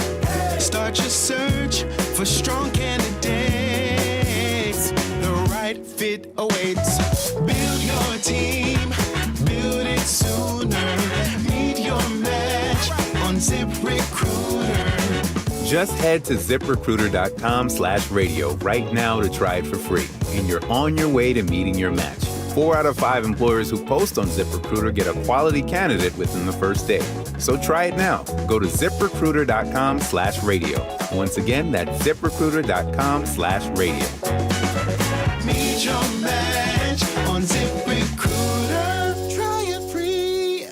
Start your search for strong candidates. The right fit awaits. Build your team, build it sooner. Meet your match on ZipRecruiter. Just head to ZipRecruiter.com/radio right now to try it for free, and you're on your way to meeting your match. 4 out of 5 employers who post on ZipRecruiter get a quality candidate within the first day. So try it now. Go to ZipRecruiter.com/radio. Once again, that's ZipRecruiter.com/radio. Meet your match on ZipRecruiter. Try it free.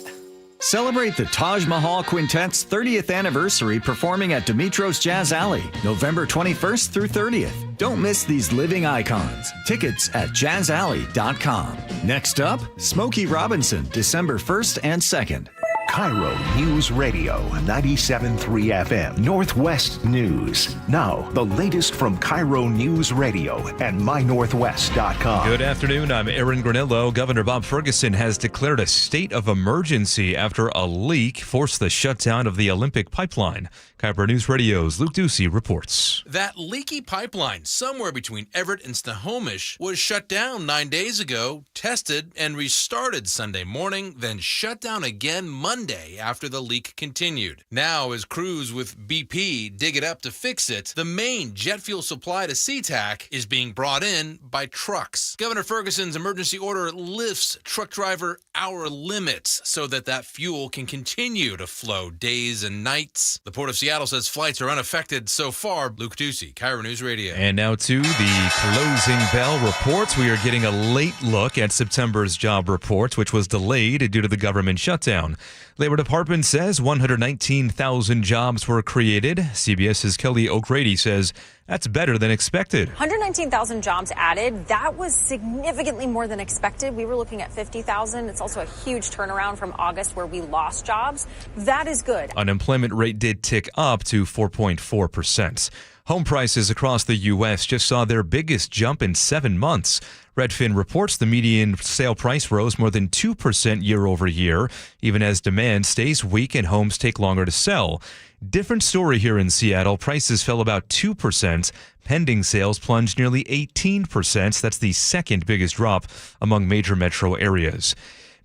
Celebrate the Taj Mahal Quintet's 30th anniversary performing at Dimitros Jazz Alley, November 21st through 30th. Don't miss these living icons. Tickets at jazzalley.com. Next up, Smokey Robinson, December 1st and 2nd. KIRO News Radio 97.3 FM Northwest News. Now, the latest from KIRO News Radio and mynorthwest.com. Good afternoon. I'm Aaron Granillo. Governor Bob Ferguson has declared a state of emergency after a leak forced the shutdown of the Olympic pipeline. KIRO News Radio's Luke Ducey reports. That leaky pipeline somewhere between Everett and Snohomish was shut down 9 days ago, tested, and restarted Sunday morning, then shut down again Monday after the leak continued. Now, as crews with BP dig it up to fix it, the main jet fuel supply to SeaTac is being brought in by trucks. Governor Ferguson's emergency order lifts truck driver hour limits so that fuel can continue to flow days and nights. The Port of Seattle says flights are unaffected so far. Luke Ducey, KIRO News Radio. And now to the closing bell reports. We are getting a late look at September's job report, which was delayed due to the government shutdown. Labor Department says 119,000 jobs were created. CBS's Kelly O'Grady says that's better than expected. 119,000 jobs added. That was significantly more than expected. We were looking at 50,000. It's also a huge turnaround from August where we lost jobs. That is good. Unemployment rate did tick up to 4.4%. Home prices across the U.S. just saw their biggest jump in 7 months. Redfin reports the median sale price rose more than 2% year over year, even as demand stays weak and homes take longer to sell. Different story here in Seattle. Prices fell about 2%. Pending sales plunged nearly 18%. That's the second biggest drop among major metro areas.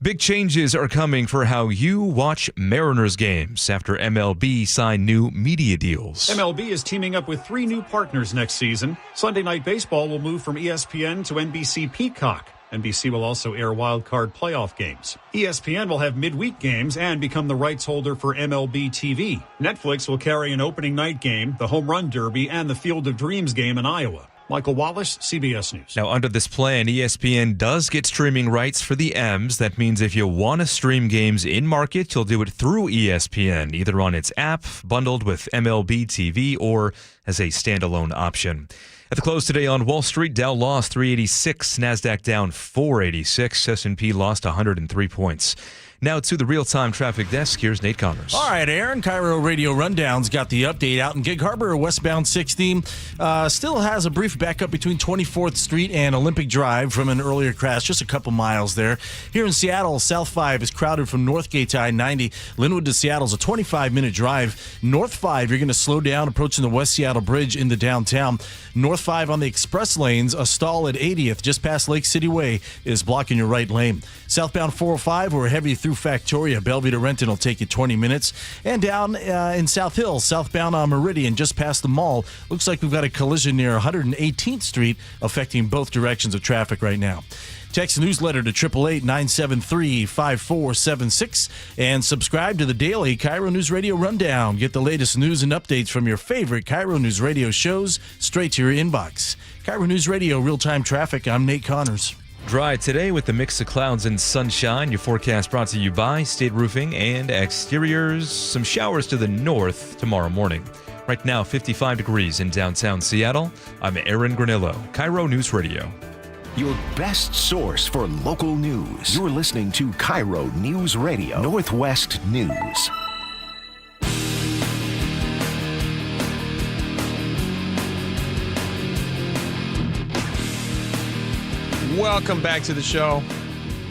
Big changes are coming for how you watch Mariners games after MLB signed new media deals. MLB is teaming up with 3 new partners next season. Sunday Night Baseball will move from ESPN to NBC Peacock. NBC will also air wild card playoff games. ESPN will have midweek games and become the rights holder for MLB TV. Netflix will carry an opening night game, the Home Run Derby, and the Field of Dreams game in Iowa. Michael Wallace, CBS News. Now, under this plan, ESPN does get streaming rights for the M's. That means if you want to stream games in market, you'll do it through ESPN, either on its app, bundled with MLB TV, or as a standalone option. At the close today on Wall Street, Dow lost 386, NASDAQ down 486, S&P lost 103 points. Now to the real-time traffic desk. Here's Nate Connors. All right, Aaron. KIRO Radio Rundown's got the update out in Gig Harbor. Westbound 60 still has a brief backup between 24th Street and Olympic Drive from an earlier crash, just a couple miles there. Here in Seattle, South 5 is crowded from Northgate to I-90. Linwood to Seattle is a 25-minute drive. North 5, you're going to slow down approaching the West Seattle Bridge into downtown. North 5 on the express lanes, a stall at 80th just past Lake City Way is blocking your right lane. Southbound 405, we're heavy through Factoria. Bellevue to Renton will take you 20 minutes. And down in South Hill, southbound on Meridian, just past the mall, looks like we've got a collision near 118th Street affecting both directions of traffic right now. Text newsletter to 888-973-5476 and subscribe to the daily KIRO News Radio Rundown. Get the latest news and updates from your favorite KIRO News Radio shows straight to your inbox. KIRO News Radio Real-Time Traffic, I'm Nate Connors. Dry today with a mix of clouds and sunshine. Your forecast brought to you by State Roofing and Exteriors. Some showers to the north tomorrow morning. Right now, 55 degrees in downtown Seattle. I'm Aaron Granillo, KIRO News Radio. Your best source for local news. You're listening to KIRO News Radio, Northwest News. Welcome back to the show.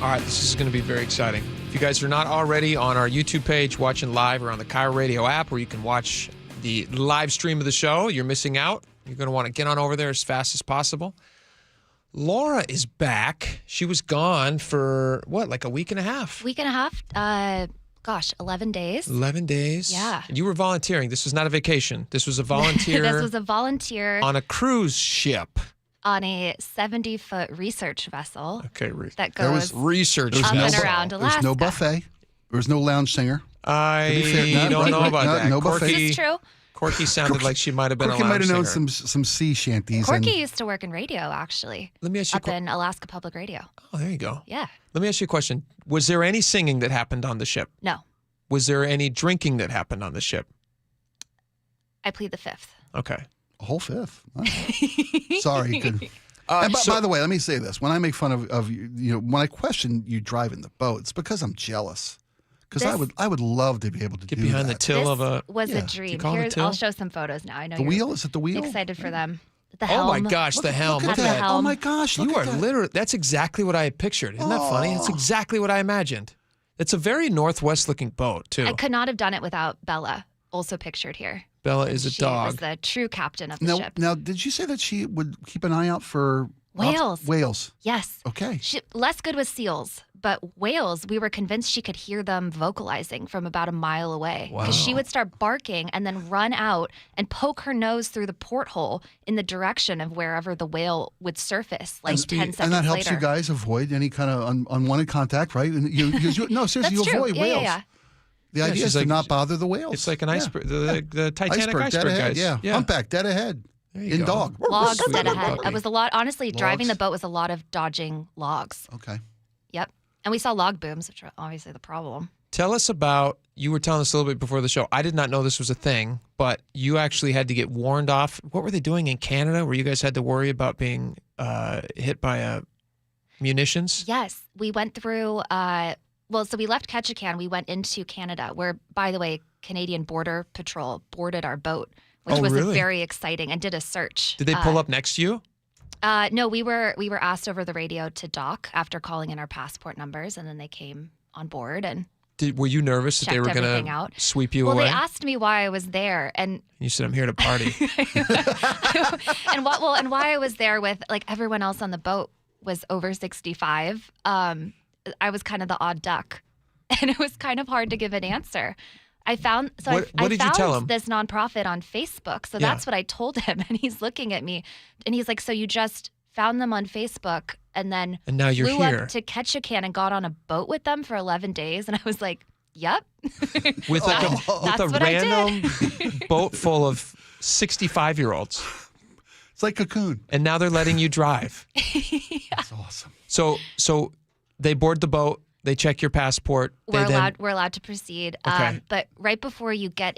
All right, this is going to be very exciting. If you guys are not already on our YouTube page watching live or on the KIRO Radio app where you can watch the live stream of the show, you're missing out. You're going to want to get on over there as fast as possible. Laura is back. She was gone for, like a week and a half? Week and a half? 11 days. 11 days? Yeah. And you were volunteering. This was not a vacation. This was a volunteer. This was a volunteer. On a cruise ship. On a 70-foot research vessel. Okay, that goes research up and around Alaska. There's no buffet. There's no lounge singer. I don't know about that. No buffet. buffet. This is true. Corky sounded like she might have been Corky a lounge might have known singer. some sea shanties. Corky used to work in radio, actually. Let me ask you up in Alaska Public Radio. Oh, there you go. Yeah. Let me ask you a question. Was there any singing that happened on the ship? No. Was there any drinking that happened on the ship? I plead the fifth. Okay. A whole fifth. Wow. Sorry. By the way, let me say this. When I make fun of you, when I question you driving the boat, it's because I'm jealous. Because I would love to be able to get do behind that. the till of a. Was a dream. I'll show some photos now. I know the you're wheel. Is it the wheel? Excited for them. The helm. Oh my gosh, the helm. Look at That's that. the helm. Oh my gosh, you are literally. That's exactly what I had pictured. Isn't that funny? That's exactly what I imagined. It's a very Northwest-looking boat too. I could not have done it without Bella, also pictured here. Bella is a dog. She was the true captain of the ship. Now, did you say that she would keep an eye out for whales? Whales. Yes. Okay. Less good with seals, but whales, we were convinced she could hear them vocalizing from about a mile away. Because she would start barking and then run out and poke her nose through the porthole in the direction of wherever the whale would surface, 10 seconds later. And that helps you guys avoid any kind of unwanted contact, right? And no, seriously, you avoid whales. Yeah. The idea is to not bother the whales. It's like an iceberg, the Titanic iceberg dead ahead, guys. Yeah. Humpback, dead ahead. In dog. Logs dead ahead. It was a lot. Honestly, driving the boat was a lot of dodging logs. Okay. Yep. And we saw log booms, which are obviously the problem. Tell us about, you were telling us a little bit before the show. I did not know this was a thing, but you actually had to get warned off. What were they doing in Canada where you guys had to worry about being hit by munitions? Yes. We went through, so we left Ketchikan. We went into Canada where, by the way, Canadian Border Patrol boarded our boat, which was very exciting, and did a search. Did they pull up next to you? No, we were asked over the radio to dock after calling in our passport numbers, and then they came on board and were you nervous that they were going to sweep you away? Well, they asked me why I was there, and you said, "I'm here to party." and why I was there with everyone else on the boat was over 65. I was kind of the odd duck, and it was kind of hard to give an answer. I found what did you tell him? This nonprofit on Facebook. So that's what I told him, and he's looking at me, and he's like, "So you just found them on Facebook, and now you're flew here up to Ketchikan and got on a boat with them for 11 days?" And I was like, "Yep." With a random boat full of 65-year-olds. It's like Cocoon. And now they're letting you drive. That's awesome. So they board the boat. They check your passport. We're allowed to proceed. Okay. But right before you get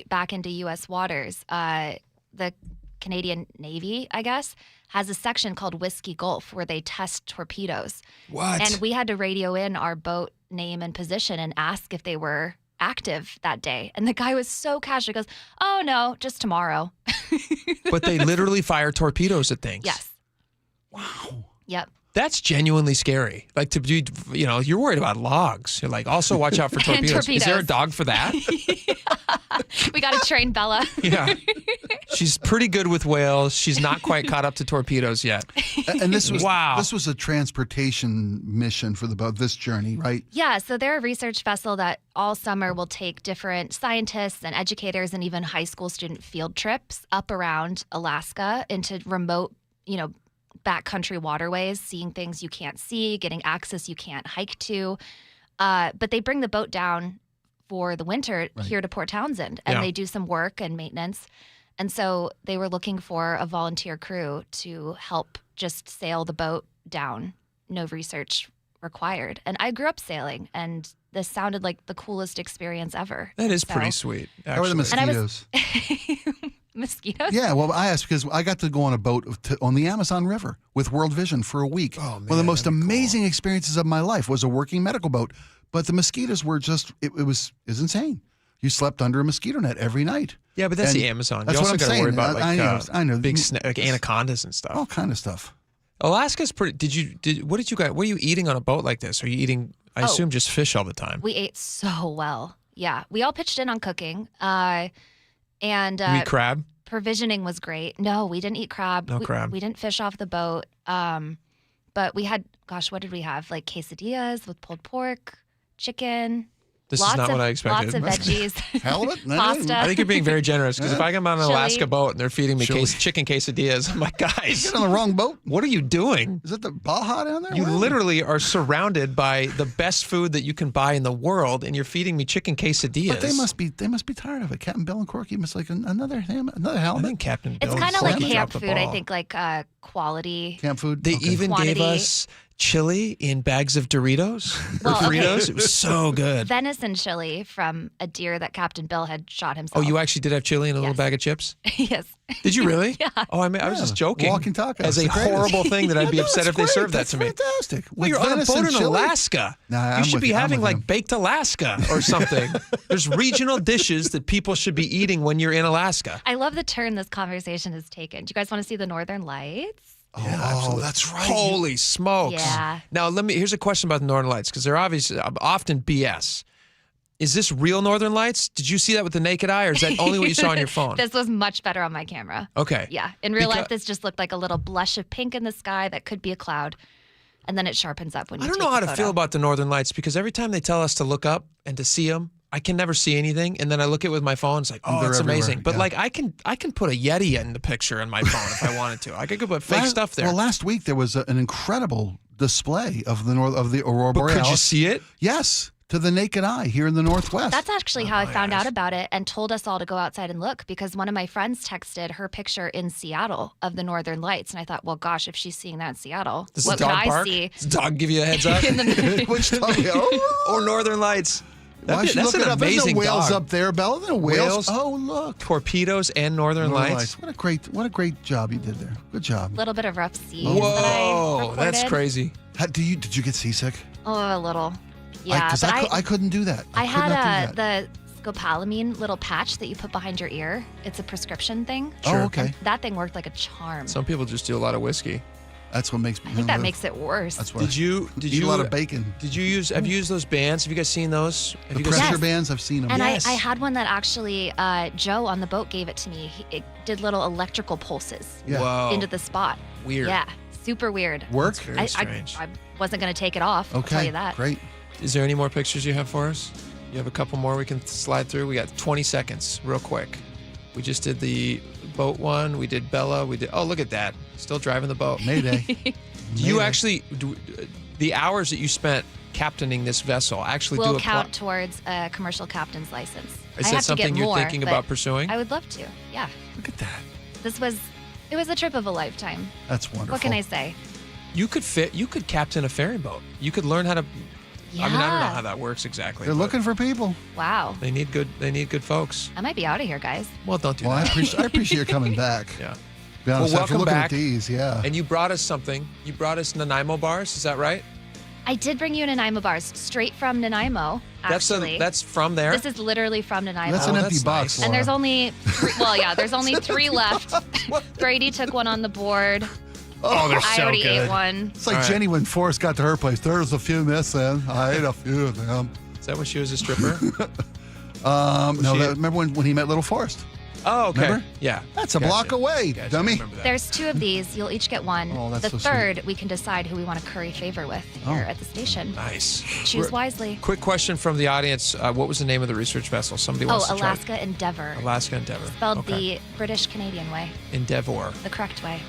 back into U.S. waters, the Canadian Navy, I guess, has a section called Whiskey Gulf where they test torpedoes. What? And we had to radio in our boat name and position and ask if they were active that day. And the guy was so casual. He goes, "Oh, no, just tomorrow." But they literally fire torpedoes at things. Yes. Wow. Yep. That's genuinely scary. Like to be, you're worried about logs. You're like, also watch out for torpedoes. Is there a dog for that? We got to train Bella. Yeah. She's pretty good with whales. She's not quite caught up to torpedoes yet. And this was wow. This was a transportation mission for the boat, this journey, right? Yeah, so they're a research vessel that all summer will take different scientists and educators and even high school student field trips up around Alaska into remote, backcountry waterways, seeing things you can't see, getting access you can't hike to. But they bring the boat down for the winter here to Port Townsend, and they do some work and maintenance. And so they were looking for a volunteer crew to help just sail the boat down. No research required. And I grew up sailing, and this sounded like the coolest experience ever. That is pretty sweet. Actually. How are the mosquitoes? Mosquitoes? Yeah, well, I asked because I got to go on a boat on the Amazon River with World Vision for a week. Oh, man, one of the most amazing experiences of my life was a working medical boat. But the mosquitoes were just, it was insane. You slept under a mosquito net every night. Yeah, but that's the Amazon. That's you also what I'm got to saying. worry about I know. Big like anacondas and stuff. All kind of stuff. Alaska's pretty. What are you eating on a boat like this? Are you eating? I assume just fish all the time. We ate so well. Yeah, we all pitched in on cooking. And you eat crab? Provisioning was great. No, we didn't eat crab. No crab. We didn't fish off the boat. But we had, what did we have? Like quesadillas with pulled pork, chicken. This is not what I expected. Lots of veggies. Halibut? Pasta. I think you're being very generous because if I come on an Chili. Alaska boat and they're feeding me chicken quesadillas, I'm like, guys, Get on the wrong boat. what are you doing? Is it the Baja down there? You Where is it? literally are surrounded by the best food that you can buy in the world, and you're feeding me chicken quesadillas. But they must be tired of it. Captain Bill and Corky must like another halibut. I think Captain Bill. It's kind of like camp the food. I ball. think like quality. Camp food. They even gave Quantity. us chili in bags of Doritos. Well, okay. Fritos. It was so good. Venison chili from a deer that Captain Bill had shot himself. Oh, you actually did have chili in a little bag of chips? Yes. Did you really? Yeah. Oh, I was just joking. Walking tacos. As a The greatest. horrible thing that I'd be upset if they served that to me. Fantastic. Well, you're on a boat in chili? Alaska. Nah, you should be having like baked Alaska or something. There's regional dishes that people should be eating when you're in Alaska. I love the turn this conversation has taken. Do you guys want to see the Northern Lights? Oh, that's right. Holy smokes. Yeah. Now, here's a question about the Northern Lights because they're obviously often BS. Is this real Northern Lights? Did you see that with the naked eye, or is that only what you saw on your phone? This was much better on my camera. Okay. Yeah. In real life, this just looked like a little blush of pink in the sky that could be a cloud. And then it sharpens up when you I don't take know how the to photo. feel about the Northern Lights because every time they tell us to look up and to see them, I can never see anything. And then I look at it with my phone. It's like, oh, They're it's amazing. everywhere, But yeah. like I can put a Yeti in the picture in my phone if I wanted to. I could put fake stuff there. Well, last week there was an incredible display of the Aurora But Borealis. could you see it? Yes, to the naked eye here in the Northwest. That's actually how I found out about it and told us all to go outside and look because one of my friends texted her picture in Seattle of the Northern Lights. And I thought, well, gosh, if she's seeing that in Seattle, Does what the could dog I bark? see? Does the dog give you a heads up? Which dog? Oh, or Northern Lights? why should you That's look an it up? There's amazing no whales dog. up there, Bella. There are whales. Oh, look. Torpedoes and Northern Lights. What a great job you did there. Good job. A little bit of rough seas. Whoa, that I that's recorded. crazy. Did you get seasick? Oh, a little. Yeah, Because but I couldn't do that. I could not had do that. the scopolamine little patch that you put behind your ear. It's a prescription thing. Oh, okay. And that thing worked like a charm. Some people just do a lot of whiskey. That's what makes me. I think that makes it worse. That's why. Did you eat a lot of bacon? Have you used those bands? Have you guys seen those? Have The you guys pressure Yes. bands, I've seen them. And Yes. I had one that actually Joe on the boat gave it to me. It did little electrical pulses Yeah. Whoa. into the spot. Weird. Yeah, super weird. Work? Very I strange. wasn't going to take it off. I'll tell Okay, you that. great. Is there any more pictures you have for us? You have a couple more we can slide through? We got 20 seconds, real quick. We just did the boat one. We did Bella. Oh, look at that. Still driving the boat. Mayday. Do you actually, the hours that you spent captaining this vessel actually Will do a count towards a commercial captain's license. Is I that have to get something you're more, thinking but about pursuing? I would love to. Yeah. Look at that. This was It was a trip of a lifetime. That's wonderful. What can I say? You could captain a ferry boat. You could learn how to. Yeah. I mean, I don't know how that works exactly. They're looking for people. Wow. They need good folks. I might be out of here, guys. Well, don't do Well, that. I appreciate you coming back. Yeah. Be honest, Well, after welcome looking back. at these, yeah. And you brought us something. You brought us Nanaimo bars. Is that right? I did bring you Nanaimo bars straight from Nanaimo, actually. That's from there? This is literally from Nanaimo. That's an empty box, And Laura. there's only there's only 3 left. Brady took one on the board. Oh, they're I so already good. ate one. It's like Jenny when Forrest got to her place. There's a few missing. I ate a few of them. Is that when she was a stripper? Remember when he met Little Forrest? Oh, okay. Remember? Yeah. That's a block away, dummy. There's 2 of these. You'll each get one. Oh, that's the so sweet. third, we can decide who we want to curry favor with here at the station. Nice. Choose wisely. Quick question from the audience. What was the name of the research vessel? Somebody wants to try. Alaska Endeavor. Alaska Endeavor. Spelled the British-Canadian way. Endeavor. The correct way.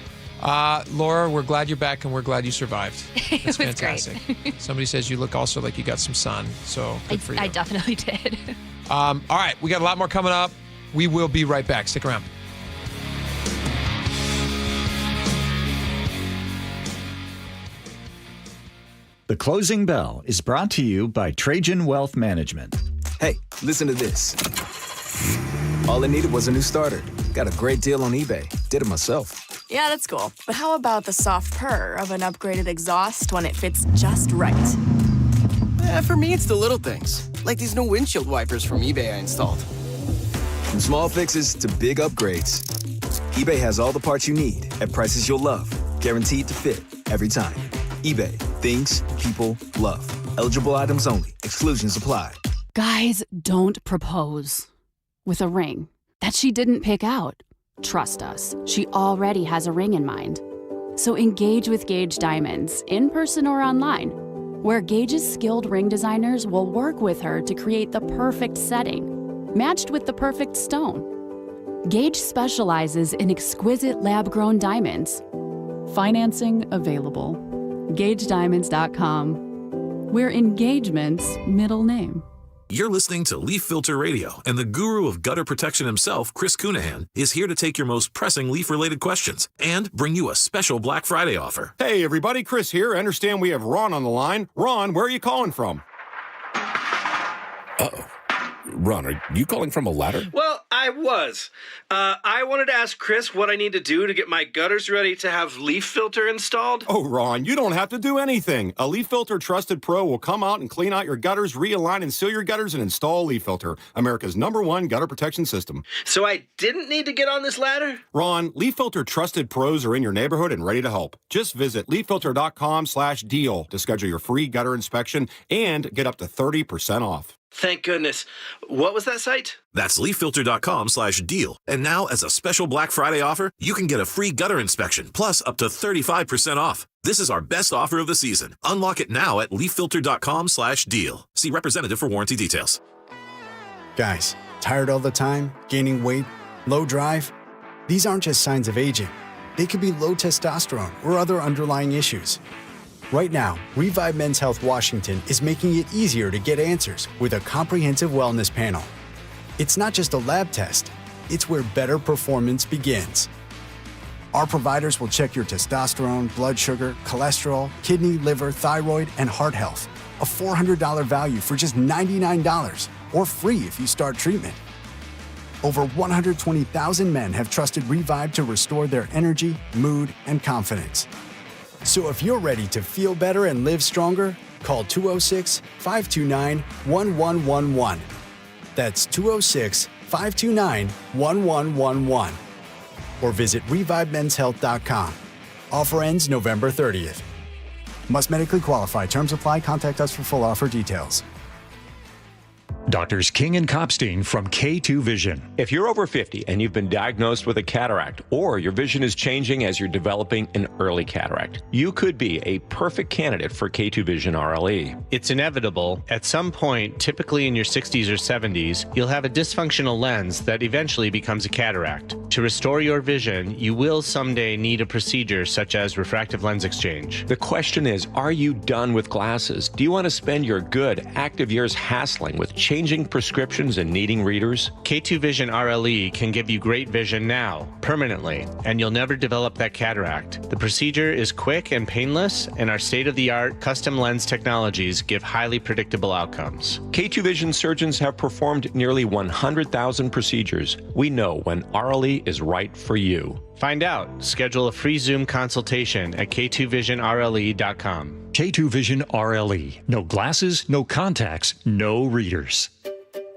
Laura, we're glad you're back and we're glad you survived. It That's was fantastic. Somebody says you look also like you got some sun, so good for you. I definitely did. All right, we got a lot more coming up. We will be right back. Stick around. The Closing Bell is brought to you by Trajan Wealth Management. Hey, listen to this. All I needed was a new starter. Got a great deal on eBay. Did it myself. Yeah, that's cool. But how about the soft purr of an upgraded exhaust when it fits just right? For me, it's the little things, like these new windshield wipers from eBay I installed. From small fixes to big upgrades, eBay has all the parts you need at prices you'll love. Guaranteed to fit every time. eBay, things people love. Eligible items only. Exclusions apply. Guys, don't propose with a ring that she didn't pick out. Trust us, she already has a ring in mind. So engage with Gage Diamonds, in person or online, where Gage's skilled ring designers will work with her to create the perfect setting, matched with the perfect stone. Gage specializes in exquisite lab-grown diamonds. Financing available. GageDiamonds.com. We're engagement's middle name. You're listening to Leaf Filter Radio, and the guru of gutter protection himself, Chris Cunahan, is here to take your most pressing leaf-related questions and bring you a special Black Friday offer. Hey, everybody, Chris here. I understand we have Ron on the line. Ron, where are you calling from? Uh-oh. Ron, are you calling from a ladder? Well, I was. I wanted to ask Chris what I need to do to get my gutters ready to have leaf filter installed. Oh, Ron, you don't have to do anything. A Leaf Filter Trusted Pro will come out and clean out your gutters, realign and seal your gutters, and install Leaf Filter, America's #1 gutter protection system. So I didn't need to get on this ladder? Ron, Leaf Filter Trusted Pros are in your neighborhood and ready to help. Just visit leaffilter.com/deal to schedule your free gutter inspection and get up to 30% off. Thank goodness. What was that site? That's leaffilter.com/deal. And now, as a special Black Friday offer, you can get a free gutter inspection, plus up to 35% off. This is our best offer of the season. Unlock it now at leaffilter.com/deal. See representative for warranty details. Guys, tired all the time, gaining weight, low drive? These aren't just signs of aging. They could be low testosterone or other underlying issues. Right now, Revive Men's Health Washington is making it easier to get answers with a comprehensive wellness panel. It's not just a lab test, it's where better performance begins. Our providers will check your testosterone, blood sugar, cholesterol, kidney, liver, thyroid, and heart health. A $400 value for just $99, or free if you start treatment. Over 120,000 men have trusted Revive to restore their energy, mood, and confidence. So if you're ready to feel better and live stronger, call 206-529-1111. That's 206-529-1111. Or visit ReviveMen'sHealth.com. Offer ends November 30th. Must medically qualify. Terms apply. Contact us for full offer details. Doctors King and Kopstein from K2 Vision. If you're over 50 and you've been diagnosed with a cataract, or your vision is changing as you're developing an early cataract, you could be a perfect candidate for K2 Vision RLE. It's inevitable. At some point, typically in your 60s or 70s, you'll have a dysfunctional lens that eventually becomes a cataract. To restore your vision, you will someday need a procedure such as refractive lens exchange. The question is, are you done with glasses? Do you want to spend your good, active years hassling with changing changing prescriptions and needing readers? K2 Vision RLE can give you great vision now, permanently, and you'll never develop that cataract. The procedure is quick and painless, and our state-of-the-art custom lens technologies give highly predictable outcomes. K2 Vision surgeons have performed nearly 100,000 procedures. We know when RLE is right for you. Find out. Schedule a free Zoom consultation at k2visionrle.com. K2 Vision RLE. No glasses, no contacts, no readers.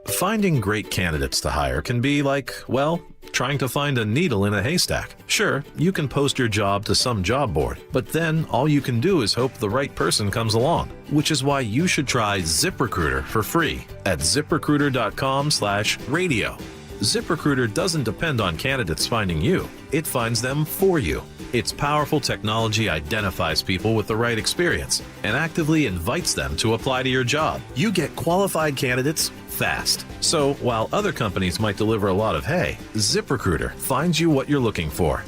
Finding great candidates to hire can be like, well, trying to find a needle in a haystack. Sure, you can post your job to some job board, but then all you can do is hope the right person comes along, which is why you should try ZipRecruiter for free at ziprecruiter.com/radio. ZipRecruiter doesn't depend on candidates finding you. It finds them for you. Its powerful technology identifies people with the right experience and actively invites them to apply to your job. You get qualified candidates fast. So while other companies might deliver a lot of hay, ZipRecruiter finds you what you're looking for.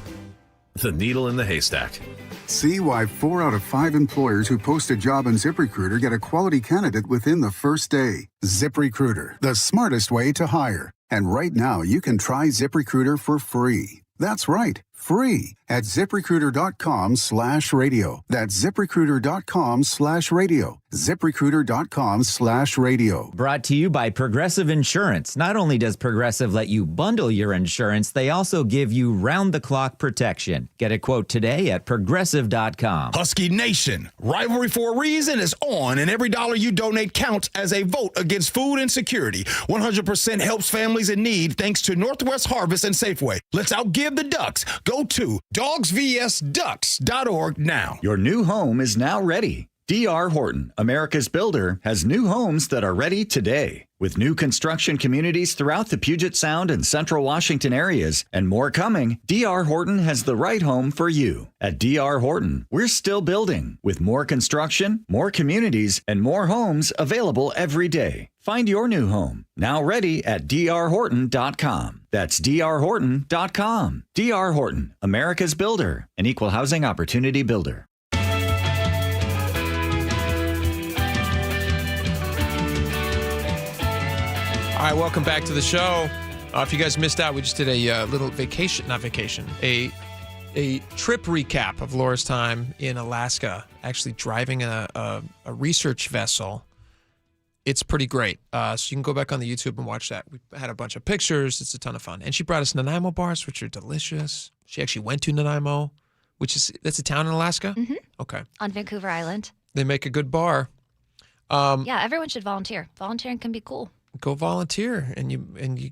The needle in the haystack. See why 4 out of 5 employers who post a job on ZipRecruiter get a quality candidate within the first day. ZipRecruiter, the smartest way to hire. And right now, you can try ZipRecruiter for free. That's right, free at ZipRecruiter.com/radio. That's ZipRecruiter.com/radio. ZipRecruiter.com/radio. Brought to you by Progressive Insurance. Not only does Progressive let you bundle your insurance, they also give you round-the-clock protection. Get a quote today at Progressive.com. Husky Nation, Rivalry for a Reason is on, and every dollar you donate counts as a vote against food insecurity. 100% helps families in need thanks to Northwest Harvest and Safeway. Let's outgive the Ducks. Go to dogsvsducks.org now. Your new home is now ready. D.R. Horton, America's builder, has new homes that are ready today. With new construction communities throughout the Puget Sound and Central Washington areas and more coming, D.R. Horton has the right home for you. At D.R. Horton, we're still building with more construction, more communities, and more homes available every day. Find your new home, now ready at drhorton.com. That's drhorton.com. D.R. Horton, America's builder, an equal housing opportunity builder. All right, welcome back to the show. If you guys missed out, we just did a little a trip recap of Laura's time in Alaska, actually driving a research vessel. It's pretty great. So you can go back on the YouTube and watch that. We had a bunch of pictures. It's a ton of fun. And she brought us Nanaimo bars, which are delicious. She actually went to Nanaimo, that's a town in Alaska? Mm-hmm. Okay. On Vancouver Island. They make a good bar. Yeah, everyone should volunteer. Volunteering can be cool. Go volunteer, and you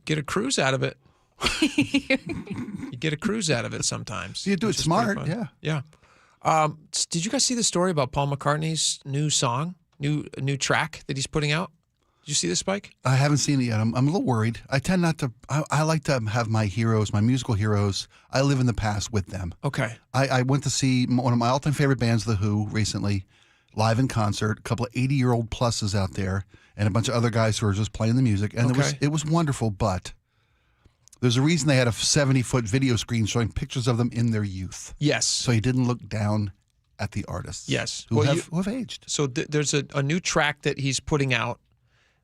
get a cruise out of it. You get a cruise out of it sometimes. You do it smart, yeah. Yeah. Did you guys see the story about Paul McCartney's new song, new track that he's putting out? Did you see this, Spike? I haven't seen it yet. I'm a little worried. I tend not to. I like to have my heroes, my musical heroes. I live in the past with them. Okay. I went to see one of my all-time favorite bands, The Who, recently, live in concert. A couple of 80-year-old pluses out there, and a bunch of other guys who were just playing the music, and it was wonderful. But there's a reason they had a 70-foot video screen showing pictures of them in their youth. Yes. So you didn't look down at the artists. Yes. Who have aged. So there's a new track that he's putting out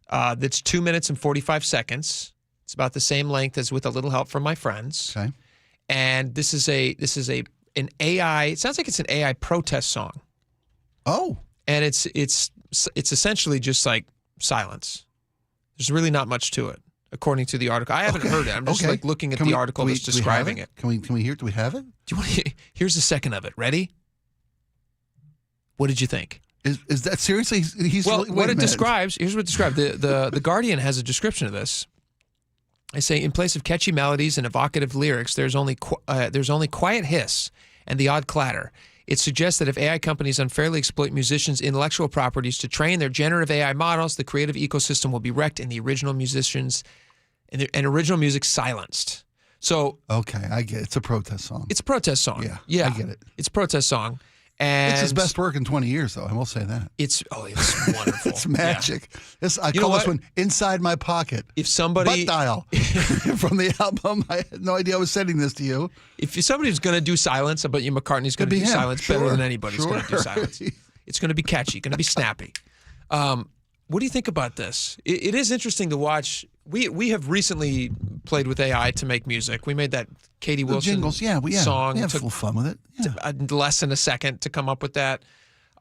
that's 2 minutes and 45 seconds. It's about the same length as With a Little Help from My Friends. Okay. And this is an AI. It sounds like it's an AI protest song. Oh. And it's essentially just like silence. There's really not much to it, according to the article. I haven't heard it. I'm just like looking at the article that's describing it. Can we hear it? Do we have it? Do you want to, here's a second of it. Ready? What did you think? Is that seriously? He's well, really, what it describes. Here's what it describes. The Guardian has a description of this. They say in place of catchy melodies and evocative lyrics, there's only quiet hiss and the odd clatter. It suggests that if AI companies unfairly exploit musicians' intellectual properties to train their generative AI models, the creative ecosystem will be wrecked and the original musicians and original music silenced. So okay, I get it. It's a protest song. It's a protest song. Yeah, I get it. It's a protest song. And it's his best work in 20 years, though. I will say that. It's wonderful. It's magic. Yeah. I call this one Inside My Pocket. If somebody Butt Dial from the album, I had no idea I was sending this to you. If somebody's going to do silence, I bet you McCartney's going to do silence better than anybody's going to do silence. It's going to be catchy, going to be snappy. What do you think about this? It is interesting to watch. We have recently played with AI to make music. We made that Katie Wilson jingles, song. We had full fun with it. Yeah. Less than a second to come up with that.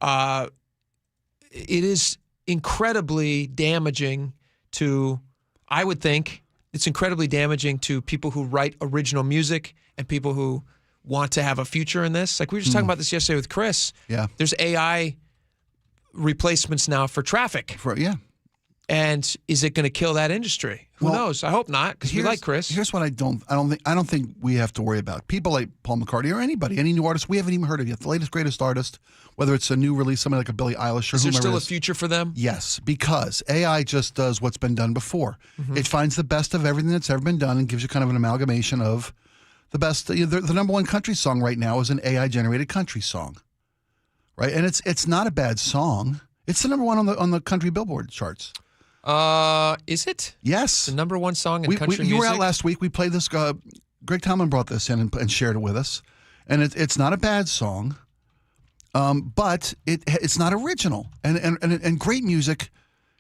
It is incredibly damaging to, I would think, it's incredibly damaging to people who write original music and people who want to have a future in this. Like we were just talking about this yesterday with Chris. Yeah. There's AI replacements now for traffic. And is it going to kill that industry? Who knows? I hope not, because we like Chris. Here's what I don't think we have to worry about. People like Paul McCartney or anybody, any new artist we haven't even heard of yet. The latest greatest artist, whether it's a new release, somebody like a Billie Eilish or is there whomever still it a is. future for them? Yes, because AI just does what's been done before. Mm-hmm. It finds the best of everything that's ever been done and gives you kind of an amalgamation of the best. The number one country song right now is an AI generated country song, right? And it's not a bad song. It's the number one on the country Billboard charts. Is it? Yes. The number one song in country music? You were out last week. We played this. Greg Tomlin brought this in and shared it with us. And it's not a bad song, but it's not original. And great music.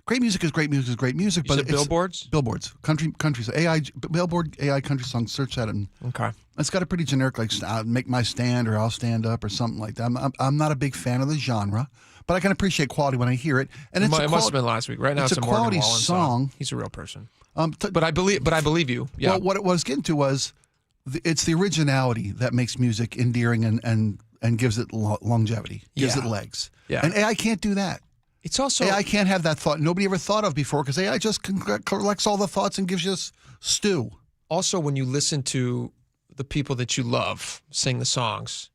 Great music is great music is great music. But billboards? Billboards. Countries. AI, Billboard AI country song. Search that. And okay. It's got a pretty generic, like, make my stand or I'll stand up or something like that. I'm not a big fan of the genre. But I can appreciate quality when I hear it, and it must have been last week. Right now, it's a quality Morgan Wallen song. He's a real person. But I believe you. Yeah. Well, what I was getting to was, it's the originality that makes music endearing and gives it longevity, gives it legs. Yeah. And AI can't do that. It's also AI can't have that thought nobody ever thought of before, because AI just collects all the thoughts and gives you stew. Also, when you listen to the people that you love sing the songs,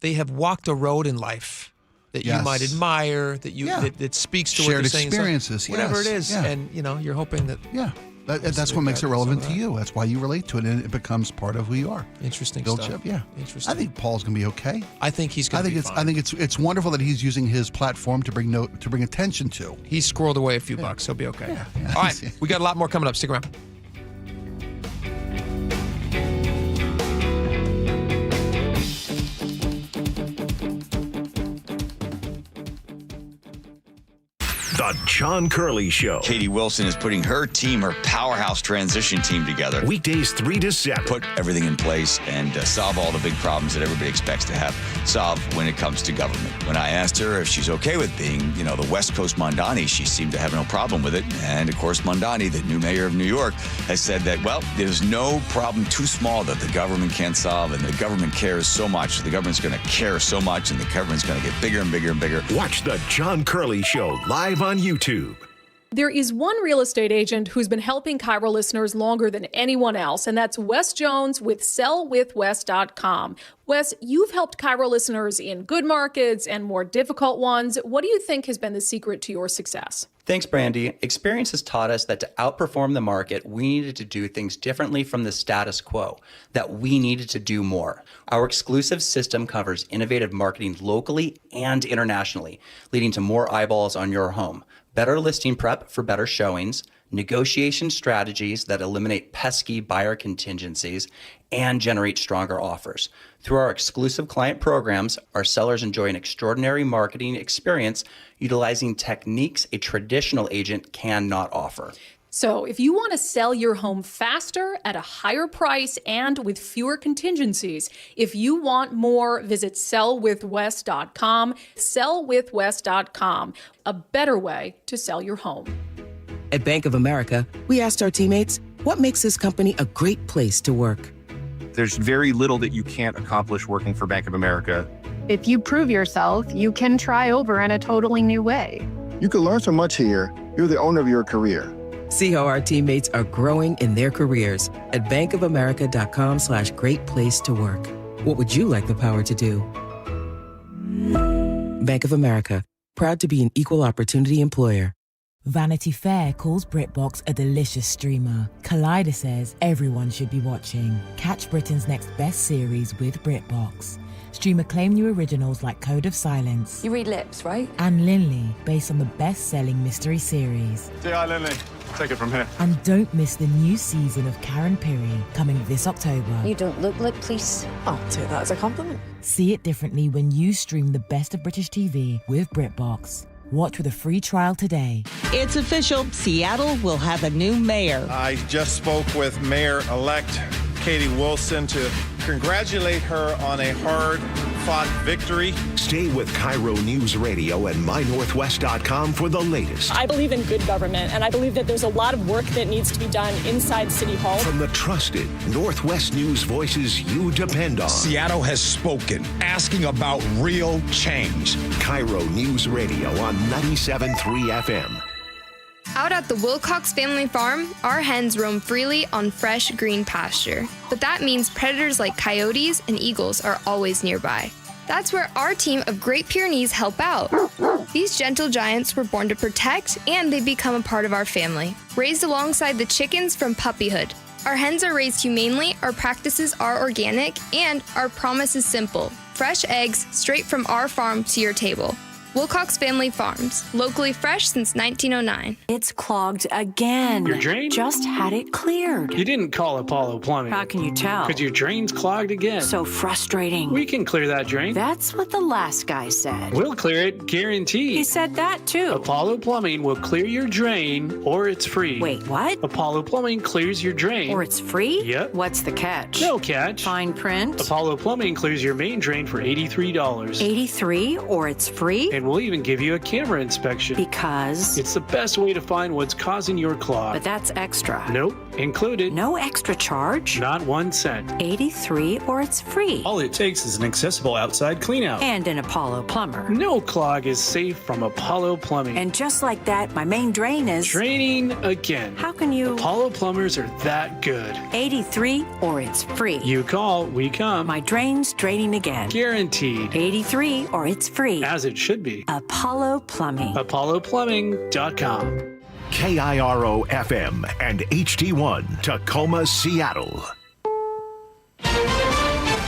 they have walked a road in life that you might admire, that speaks to shared what they're saying. Experiences, whatever it is. Yeah. And, you're hoping that... Yeah. That's what makes it relevant to you. That's why you relate to it, and it becomes part of who you are. Interesting Build stuff. Yeah. Interesting. I think Paul's going to be okay. I think he's going to be fine. I think it's wonderful that he's using his platform to bring attention to. He squirreled away a few bucks. He'll be okay. Yeah. All right. We got a lot more coming up. Stick around. The John Curley Show. Katie Wilson is putting her powerhouse transition team together. Weekdays 3 to 7. Put everything in place and solve all the big problems that everybody expects to have solved when it comes to government. When I asked her if she's okay with being, the West Coast Mondani, she seemed to have no problem with it. And of course, Mondani, the new mayor of New York, has said that, there's no problem too small that the government can't solve, and the government cares so much. The government's going to care so much, and the government's going to get bigger and bigger and bigger. Watch the John Curley Show live on YouTube. There is one real estate agent who's been helping KIRO listeners longer than anyone else, and that's Wes Jones with sellwithwes.com. Wes, you've helped KIRO listeners in good markets and more difficult ones. What do you think has been the secret to your success? Thanks, Brandy. Experience has taught us that to outperform the market, we needed to do things differently from the status quo, that we needed to do more. Our exclusive system covers innovative marketing locally and internationally, leading to more eyeballs on your home, better listing prep for better showings, negotiation strategies that eliminate pesky buyer contingencies, and generate stronger offers. Through our exclusive client programs, our sellers enjoy an extraordinary marketing experience utilizing techniques a traditional agent cannot offer. So if you want to sell your home faster, at a higher price, and with fewer contingencies, if you want more, visit sellwithwes.com. Sellwithwes.com, a better way to sell your home. At Bank of America, we asked our teammates, what makes this company a great place to work? There's very little that you can't accomplish working for Bank of America. If you prove yourself, you can try over in a totally new way. You can learn so much here. You're the owner of your career. See how our teammates are growing in their careers at bankofamerica.com/great place to work. What would you like the power to do? Bank of America, proud to be an equal opportunity employer. Vanity Fair calls BritBox a delicious streamer. Collider says everyone should be watching. Catch Britain's next best series with BritBox. Stream acclaimed new originals like Code of Silence. You read lips, right? And Linley, based on the best-selling mystery series. Say hi, Linley. Take it from here. And don't miss the new season of Karen Piri, coming this October. You don't look like police. I'll take that as a compliment. See it differently when you stream the best of British TV with BritBox. Watch with a free trial today. It's official. Seattle will have a new mayor. I just spoke with Mayor-elect Katie Wilson to congratulate her on a hard-fought victory. Stay with KIRO Newsradio and mynorthwest.com for the latest. I believe in good government, and I believe that there's a lot of work that needs to be done inside City Hall. From the trusted Northwest News voices you depend on. Seattle has spoken, asking about real change. KIRO Newsradio on 97.3 FM. Out at the Wilcox family farm, our hens roam freely on fresh green pasture. But that means predators like coyotes and eagles are always nearby. That's where our team of Great Pyrenees help out. These gentle giants were born to protect, and they become a part of our family. Raised alongside the chickens from puppyhood. Our hens are raised humanely, our practices are organic, and our promise is simple. Fresh eggs straight from our farm to your table. Wilcox Family Farms, locally fresh since 1909. It's clogged again. Your drain? Just had it cleared. You didn't call Apollo Plumbing. How can you tell? Because your drain's clogged again. So frustrating. We can clear that drain. That's what the last guy said. We'll clear it, guaranteed. He said that too. Apollo Plumbing will clear your drain, or it's free. Wait, what? Apollo Plumbing clears your drain. Or it's free? Yep. What's the catch? No catch. Fine print? Apollo Plumbing clears your main drain for $83. $83, or it's free? And we'll even give you a camera inspection. Because? It's the best way to find what's causing your clog. But that's extra. Nope. Included. No extra charge? Not 1 cent. $83, or it's free. All it takes is an accessible outside cleanout. And an Apollo plumber. No clog is safe from Apollo Plumbing. And just like that, my main drain is... Draining again. How can you... Apollo plumbers are that good. $83, or it's free. You call, we come. My drain's draining again. Guaranteed. $83, or it's free. As it should be. Apollo Plumbing. ApolloPlumbing.com. KIRO FM and HD1 Tacoma, Seattle.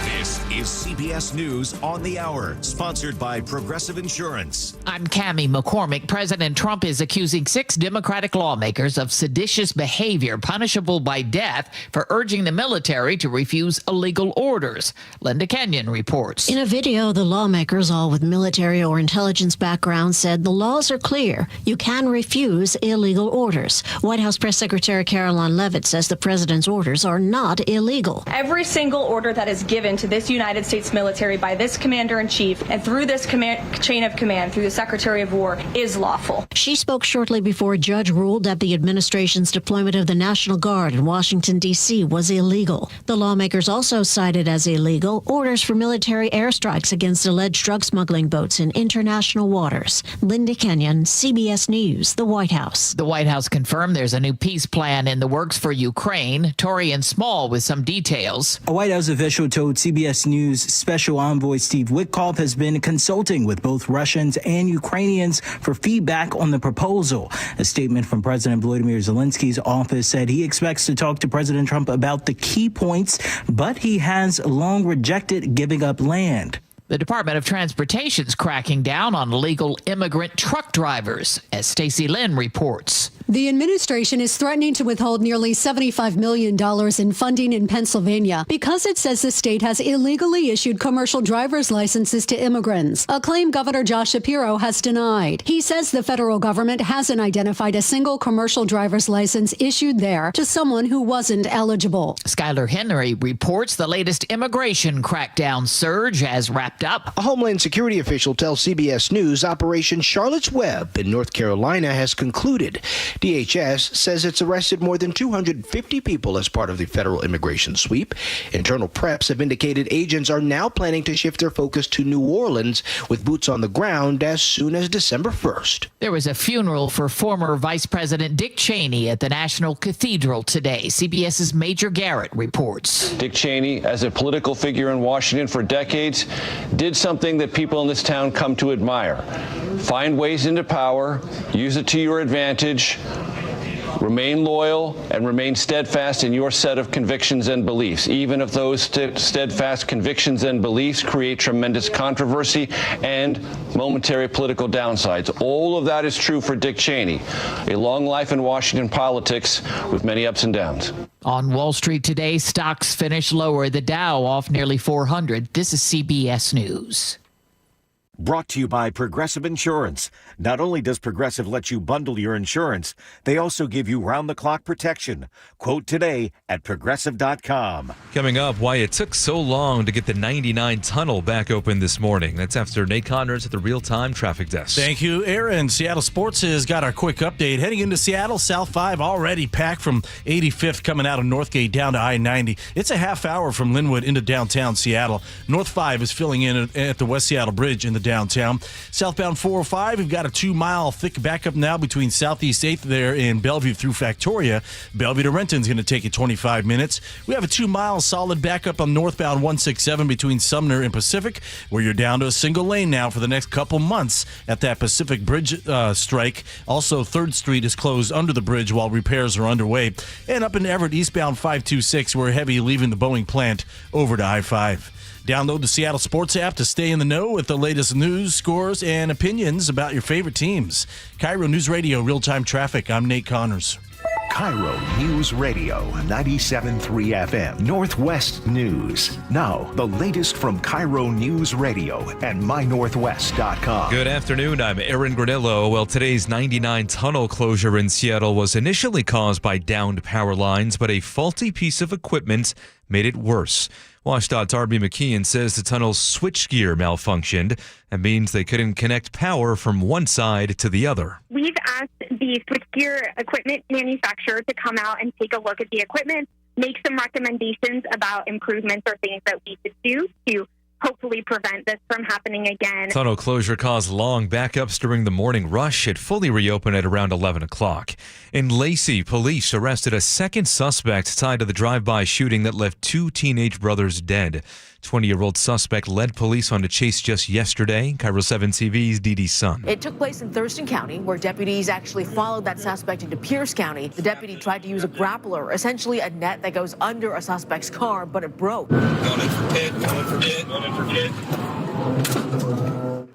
This is CBS News on the Hour, sponsored by Progressive Insurance. I'm Cammie McCormick. President Trump is accusing 6 Democratic lawmakers of seditious behavior punishable by death for urging the military to refuse illegal orders. Linda Kenyon reports. In a video, the lawmakers, all with military or intelligence backgrounds, said the laws are clear. You can refuse illegal orders. White House Press Secretary Caroline Leavitt says the president's orders are not illegal. Every single order that is given to this United States military by this commander-in-chief and through this chain of command, through the Secretary of War, is lawful. She spoke shortly before a judge ruled that the administration's deployment of the National Guard in Washington, D.C. was illegal. The lawmakers also cited as illegal orders for military airstrikes against alleged drug smuggling boats in international waters. Linda Kenyon, CBS News, the White House. The White House confirmed there's a new peace plan in the works for Ukraine. Torian Small with some details. A White House official told CBS News Special Envoy Steve Witkoff has been consulting with both Russians and Ukrainians for feedback on the proposal. A statement from President Volodymyr Zelensky's office said he expects to talk to President Trump about the key points, but he has long rejected giving up land. The Department of Transportation's cracking down on illegal immigrant truck drivers, as Stacey Lynn reports. The administration is threatening to withhold nearly $75 million in funding in Pennsylvania because it says the state has illegally issued commercial driver's licenses to immigrants, a claim Governor Josh Shapiro has denied. He says the federal government hasn't identified a single commercial driver's license issued there to someone who wasn't eligible. Skylar Henry reports the latest immigration crackdown surge has wrapped up. A Homeland Security official tells CBS News Operation Charlotte's Web in North Carolina has concluded. DHS says it's arrested more than 250 people as part of the federal immigration sweep. Internal preps have indicated agents are now planning to shift their focus to New Orleans with boots on the ground as soon as December 1st. There was a funeral for former Vice President Dick Cheney at the National Cathedral today. CBS's Major Garrett reports. Dick Cheney, as a political figure in Washington for decades, did something that people in this town come to admire. Find ways into power, use it to your advantage, remain loyal, and remain steadfast in your set of convictions and beliefs, even if those steadfast convictions and beliefs create tremendous controversy and momentary political downsides. All of that is true for Dick Cheney. A long life in Washington politics with many ups and downs. On Wall Street today, stocks finished lower. The Dow off nearly 400. This is CBS News. Brought to you by Progressive Insurance. Not only does Progressive let you bundle your insurance, they also give you round-the-clock protection. Quote today at Progressive.com. Coming up, why it took so long to get the 99 tunnel back open this morning. That's after Nate Connors at the real-time traffic desk. Thank you, Aaron. Seattle Sports has got our quick update. Heading into Seattle, South 5 already packed from 85th coming out of Northgate down to I-90. It's a half hour from Linwood into downtown Seattle. North 5 is filling in at the West Seattle Bridge in the downtown. Southbound 405, we've got a 2-mile thick backup now between Southeast 8th there in Bellevue through Factoria. Bellevue to Renton's going to take you 25 minutes. We have a 2-mile solid backup on northbound 167 between Sumner and Pacific, where you're down to a single lane now for the next couple months at that Pacific Bridge strike. Also, 3rd Street is closed under the bridge while repairs are underway. And up in Everett, eastbound 526, we're heavy leaving the Boeing plant over to I-5. Download the Seattle Sports app to stay in the know with the latest news, scores, and opinions about your favorite teams. KIRO News Radio, real-time traffic. I'm Nate Connors. KIRO News Radio, 97.3 FM, Northwest News. Now, the latest from KIRO News Radio and mynorthwest.com. Good afternoon, I'm Aaron Granillo. Well, today's 99 tunnel closure in Seattle was initially caused by downed power lines, but a faulty piece of equipment made it worse. WashDOT's R.B. McKeon says the tunnel's switchgear malfunctioned. That means they couldn't connect power from one side to the other. We've asked the switchgear equipment manufacturer to come out and take a look at the equipment, make some recommendations about improvements or things that we could do to hopefully prevent this from happening again. Tunnel closure caused long backups during the morning rush. It fully reopened at around 11 o'clock. In Lacey, police arrested a second suspect tied to the drive-by shooting that left 2 teenage brothers dead. 20-year-old suspect led police on a chase just yesterday. KIRO 7 TV's Dee Sun. It took place in Thurston County, where deputies actually followed that suspect into Pierce County. The deputy tried to use a grappler, essentially a net that goes under a suspect's car, but it broke. Going in for pit, going for pit, going in for pit.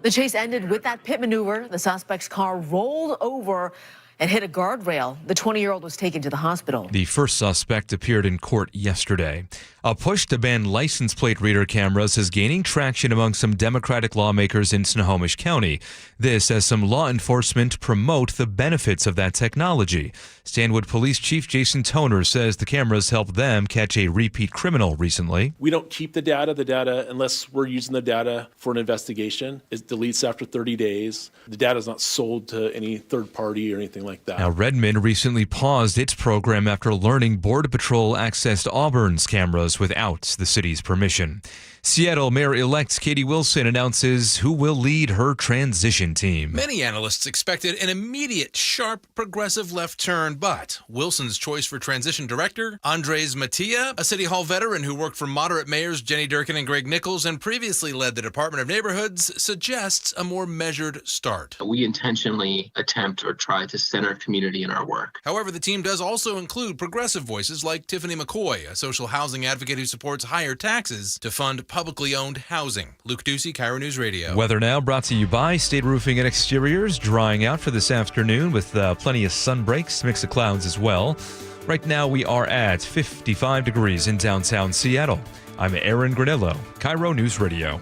The chase ended with that pit maneuver. The suspect's car rolled over and hit a guardrail. The 20-year-old was taken to the hospital. The first suspect appeared in court yesterday. A push to ban license plate reader cameras is gaining traction among some Democratic lawmakers in Snohomish County. This as some law enforcement promote the benefits of that technology. Stanwood Police Chief Jason Toner says the cameras helped them catch a repeat criminal recently. We don't keep the data, unless we're using the data for an investigation, it deletes after 30 days. The data is not sold to any third party or anything like that. Now, Redmond recently paused its program after learning Border Patrol accessed Auburn's cameras without the city's permission. Seattle Mayor-elect Katie Wilson announces who will lead her transition team. Many analysts expected an immediate, sharp, progressive left turn, but Wilson's choice for transition director, Andres Mattia, a City Hall veteran who worked for moderate mayors Jenny Durkin and Greg Nichols and previously led the Department of Neighborhoods, suggests a more measured start. We intentionally attempt or try to center community in our work. However, the team does also include progressive voices like Tiffany McCoy, a social housing advocate who supports higher taxes to fund publicly owned housing. Luke Ducey, KIRO News Radio. Weather now brought to you by State Roofing and Exteriors. Drying out for this afternoon with plenty of sun breaks, mix of clouds as well. Right now we are at 55 degrees in downtown Seattle. I'm Aaron Granillo, KIRO News Radio.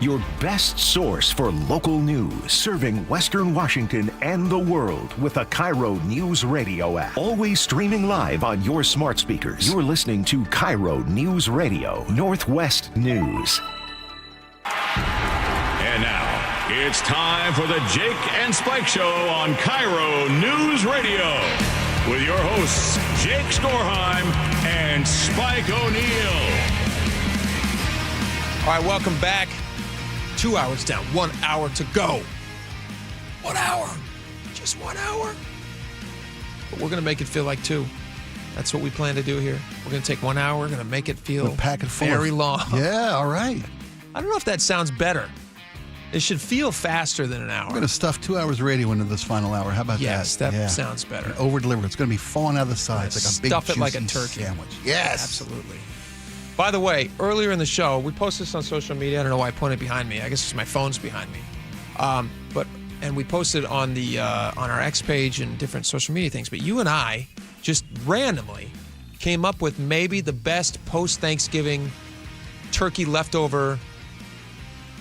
Your best source for local news, serving Western Washington and the world with the KIRO News Radio app. Always streaming live on your smart speakers. You're listening to KIRO News Radio, Northwest News. And now, it's time for the Jake and Spike Show on KIRO News Radio. With your hosts, Jake Skorheim and Spike O'Neill. All right, welcome back. 2 hours down, 1 hour to go. 1 hour. Just 1 hour. But we're going to make it feel like 2. That's what we plan to do here. We're going to take 1 hour. We're going to make it feel very long. Yeah, all right. I don't know if that sounds better. It should feel faster than an hour. We're going to stuff 2 hours radio into this final hour. How about that? Yes, that sounds better. Over-deliver. It's going to be falling out of the sides like a big stuff it like a juicy turkey sandwich. Yes. Absolutely. By the way, earlier in the show, we posted this on social media. I don't know why I pointed behind me. I guess it's my phone's behind me. And we posted on the on our X page and different social media things. But you and I just randomly came up with maybe the best post-Thanksgiving turkey leftover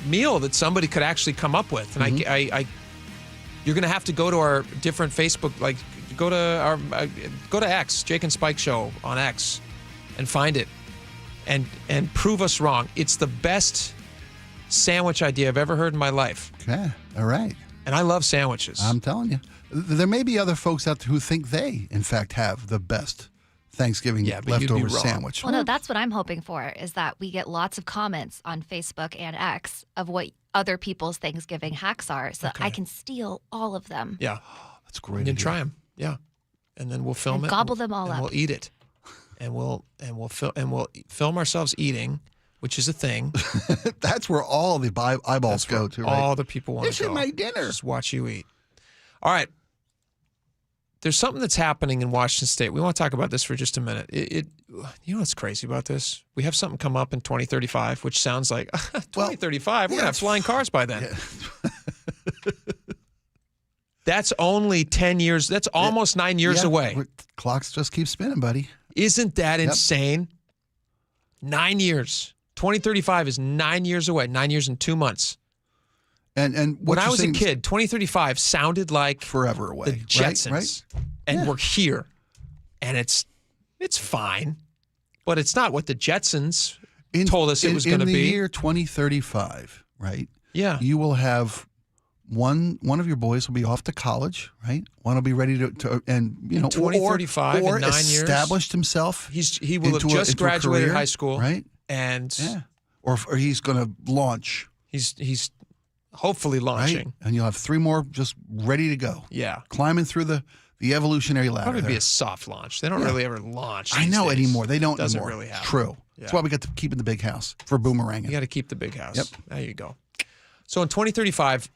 meal that somebody could actually come up with. And you're going to have to go to our different Facebook, like go to X, Jake and Spike Show on X, and find it, and prove us wrong. It's the best sandwich idea I've ever heard in my life. Okay, all right. And I love sandwiches. I'm telling you, there may be other folks out there who think they, in fact, have the best Thanksgiving leftover sandwich. Well, no, that's what I'm hoping for, is that we get lots of comments on Facebook and X of what other people's Thanksgiving hacks are, so that I can steal all of them. Yeah. That's great. And then try them. Yeah. And then we'll film and it. Gobble them all and up. We'll eat it. And we'll film ourselves eating, which is a thing. That's where all the eyeballs go to, right? All the people want to go. This is my dinner. Just watch you eat. All right. There's something that's happening in Washington State. We want to talk about this for just a minute. You know what's crazy about this? We have something come up in 2035, which sounds like 2035. We're going to have flying cars by then. Yeah. That's only 10 years. That's almost 9 years away. Clocks just keep spinning, buddy. Isn't that insane? 9 years. 2035 is 9 years away. 9 years and 2 months. And when I was a kid, 2035 sounded like forever away. The Jetsons, right? And we're here, and it's fine, but it's not what the Jetsons told us it was going to be. In the year 2035, right? Yeah, you will have one of your boys will be off to college, right? One will be ready to and you know, 2035 or in 9 years, established himself. He will have just graduated high school, right? And or he's going to launch. He's hopefully launching. Right? And you'll have 3 more just ready to go. Yeah. Climbing through the evolutionary ladder. Probably be a soft launch. They don't really ever launch. I know days. anymore. They don't Doesn't anymore. really happen. True. Yeah. That's why we got to keep in the big house for boomeranging. You got to keep the big house. Yep. There you go. So in 2035,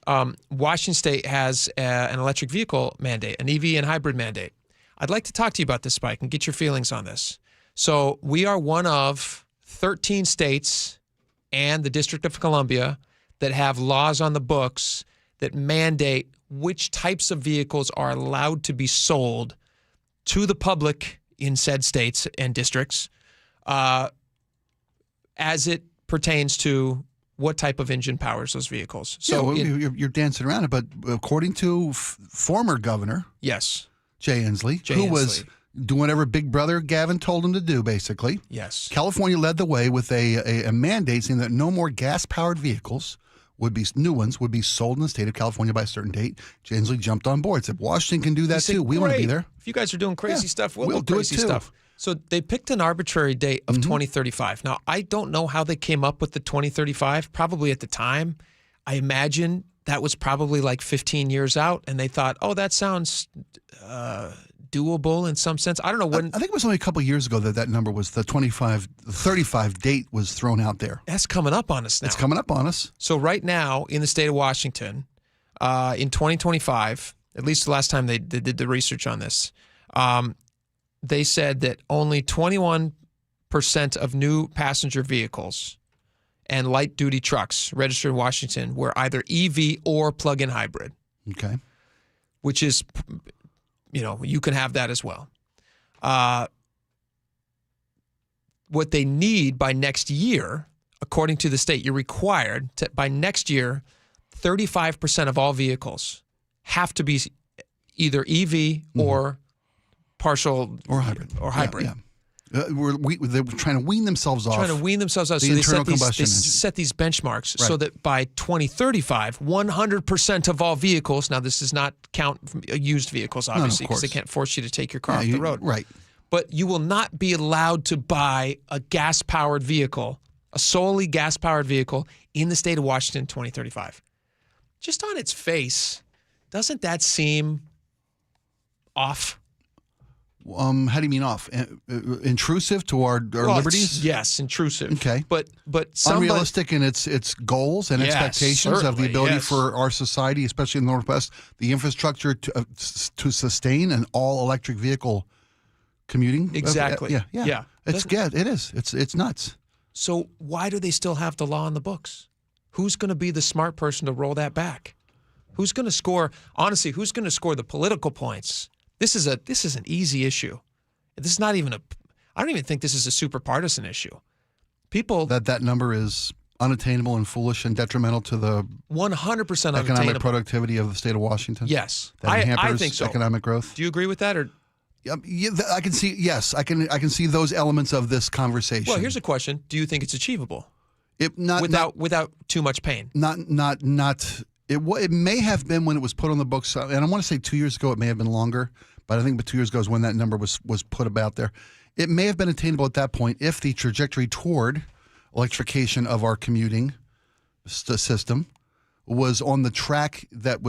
Washington State has an electric vehicle mandate, an EV and hybrid mandate. I'd like to talk to you about this, Spike, and get your feelings on this. So we are one of 13 states and the District of Columbia that have laws on the books that mandate which types of vehicles are allowed to be sold to the public in said states and districts as it pertains to what type of engine powers those vehicles. So you're dancing around it, but according to former governor Jay Inslee, who was doing whatever Big Brother Gavin told him to do, basically. Yes. California led the way with a mandate saying that no more gas-powered vehicles new ones would be sold in the state of California by a certain date. Jay Inslee jumped on board, said Washington can do that too. We want to be there. If you guys are doing crazy stuff, we'll do crazy it too. Stuff. So they picked an arbitrary date of 2035. Now, I don't know how they came up with the 2035. Probably at the time, I imagine that was probably like 15 years out, and they thought, oh, that sounds doable in some sense. I don't know when. I think it was only a couple of years ago that number was the 35 date was thrown out there. That's coming up on us now. It's coming up on us. So right now in the state of Washington, in 2025, at least the last time they did the research on this, they said that only 21% of new passenger vehicles and light-duty trucks registered in Washington were either EV or plug-in hybrid. Okay. Which is, you can have that as well. What they need by next year, according to the state, you're required to, by next year, 35% of all vehicles have to be either EV or partial or hybrid. Yeah. They're trying to wean themselves off. So they set these benchmarks so that by 2035, 100% of all vehicles, now this does not count used vehicles, obviously, because they can't force you to take your car off the road. Right. But you will not be allowed to buy a gas-powered vehicle, a solely gas-powered vehicle in the state of Washington in 2035. Just on its face, doesn't that seem off? How do you mean off? Intrusive to our liberties? Yes, intrusive. Okay, but unrealistic in its goals and expectations of the ability for our society, especially in the Northwest, the infrastructure to sustain an all electric vehicle commuting. Exactly. Yeah. It is. It's nuts. So why do they still have the law in the books? Who's going to be the smart person to roll that back? Who's going to score? Honestly, who's going to score the political points? This is an easy issue. This is not even I don't even think this is a super partisan issue. People that number is unattainable and foolish and detrimental to the 100% economic unattainable. productivity of the state of Washington? Yes. That hampers I think so. economic growth? Do you agree with that? Or I can see, yes, I can see those elements of this conversation. Well, here's a question. Do you think it's achievable? Without too much pain? It may have been when it was put on the books, and I want to say 2 years ago, it may have been longer, but I think 2 years ago is when that number was put about there. It may have been attainable at that point if the trajectory toward electrification of our commuting system was on the track that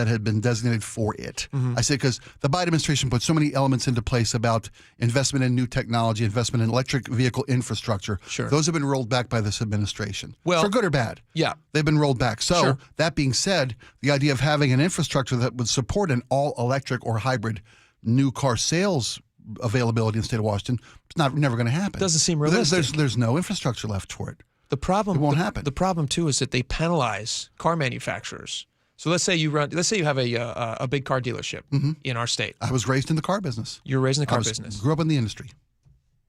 had been designated for it. Mm-hmm. I say because the Biden administration put so many elements into place about investment in new technology, investment in electric vehicle infrastructure. Sure. Those have been rolled back by this administration. Well, for good or bad. Yeah. They've been rolled back. So Sure. that being said, the idea of having an infrastructure that would support an all-electric or hybrid new car sales availability in the state of Washington, it's never going to happen. Doesn't seem realistic. There's no infrastructure left for it. The problem It won't happen. The problem too is that they penalize car manufacturers. So let's say you have a big car dealership in our state. I was raised in the car business. You're raised in the car business. Grew up in the industry.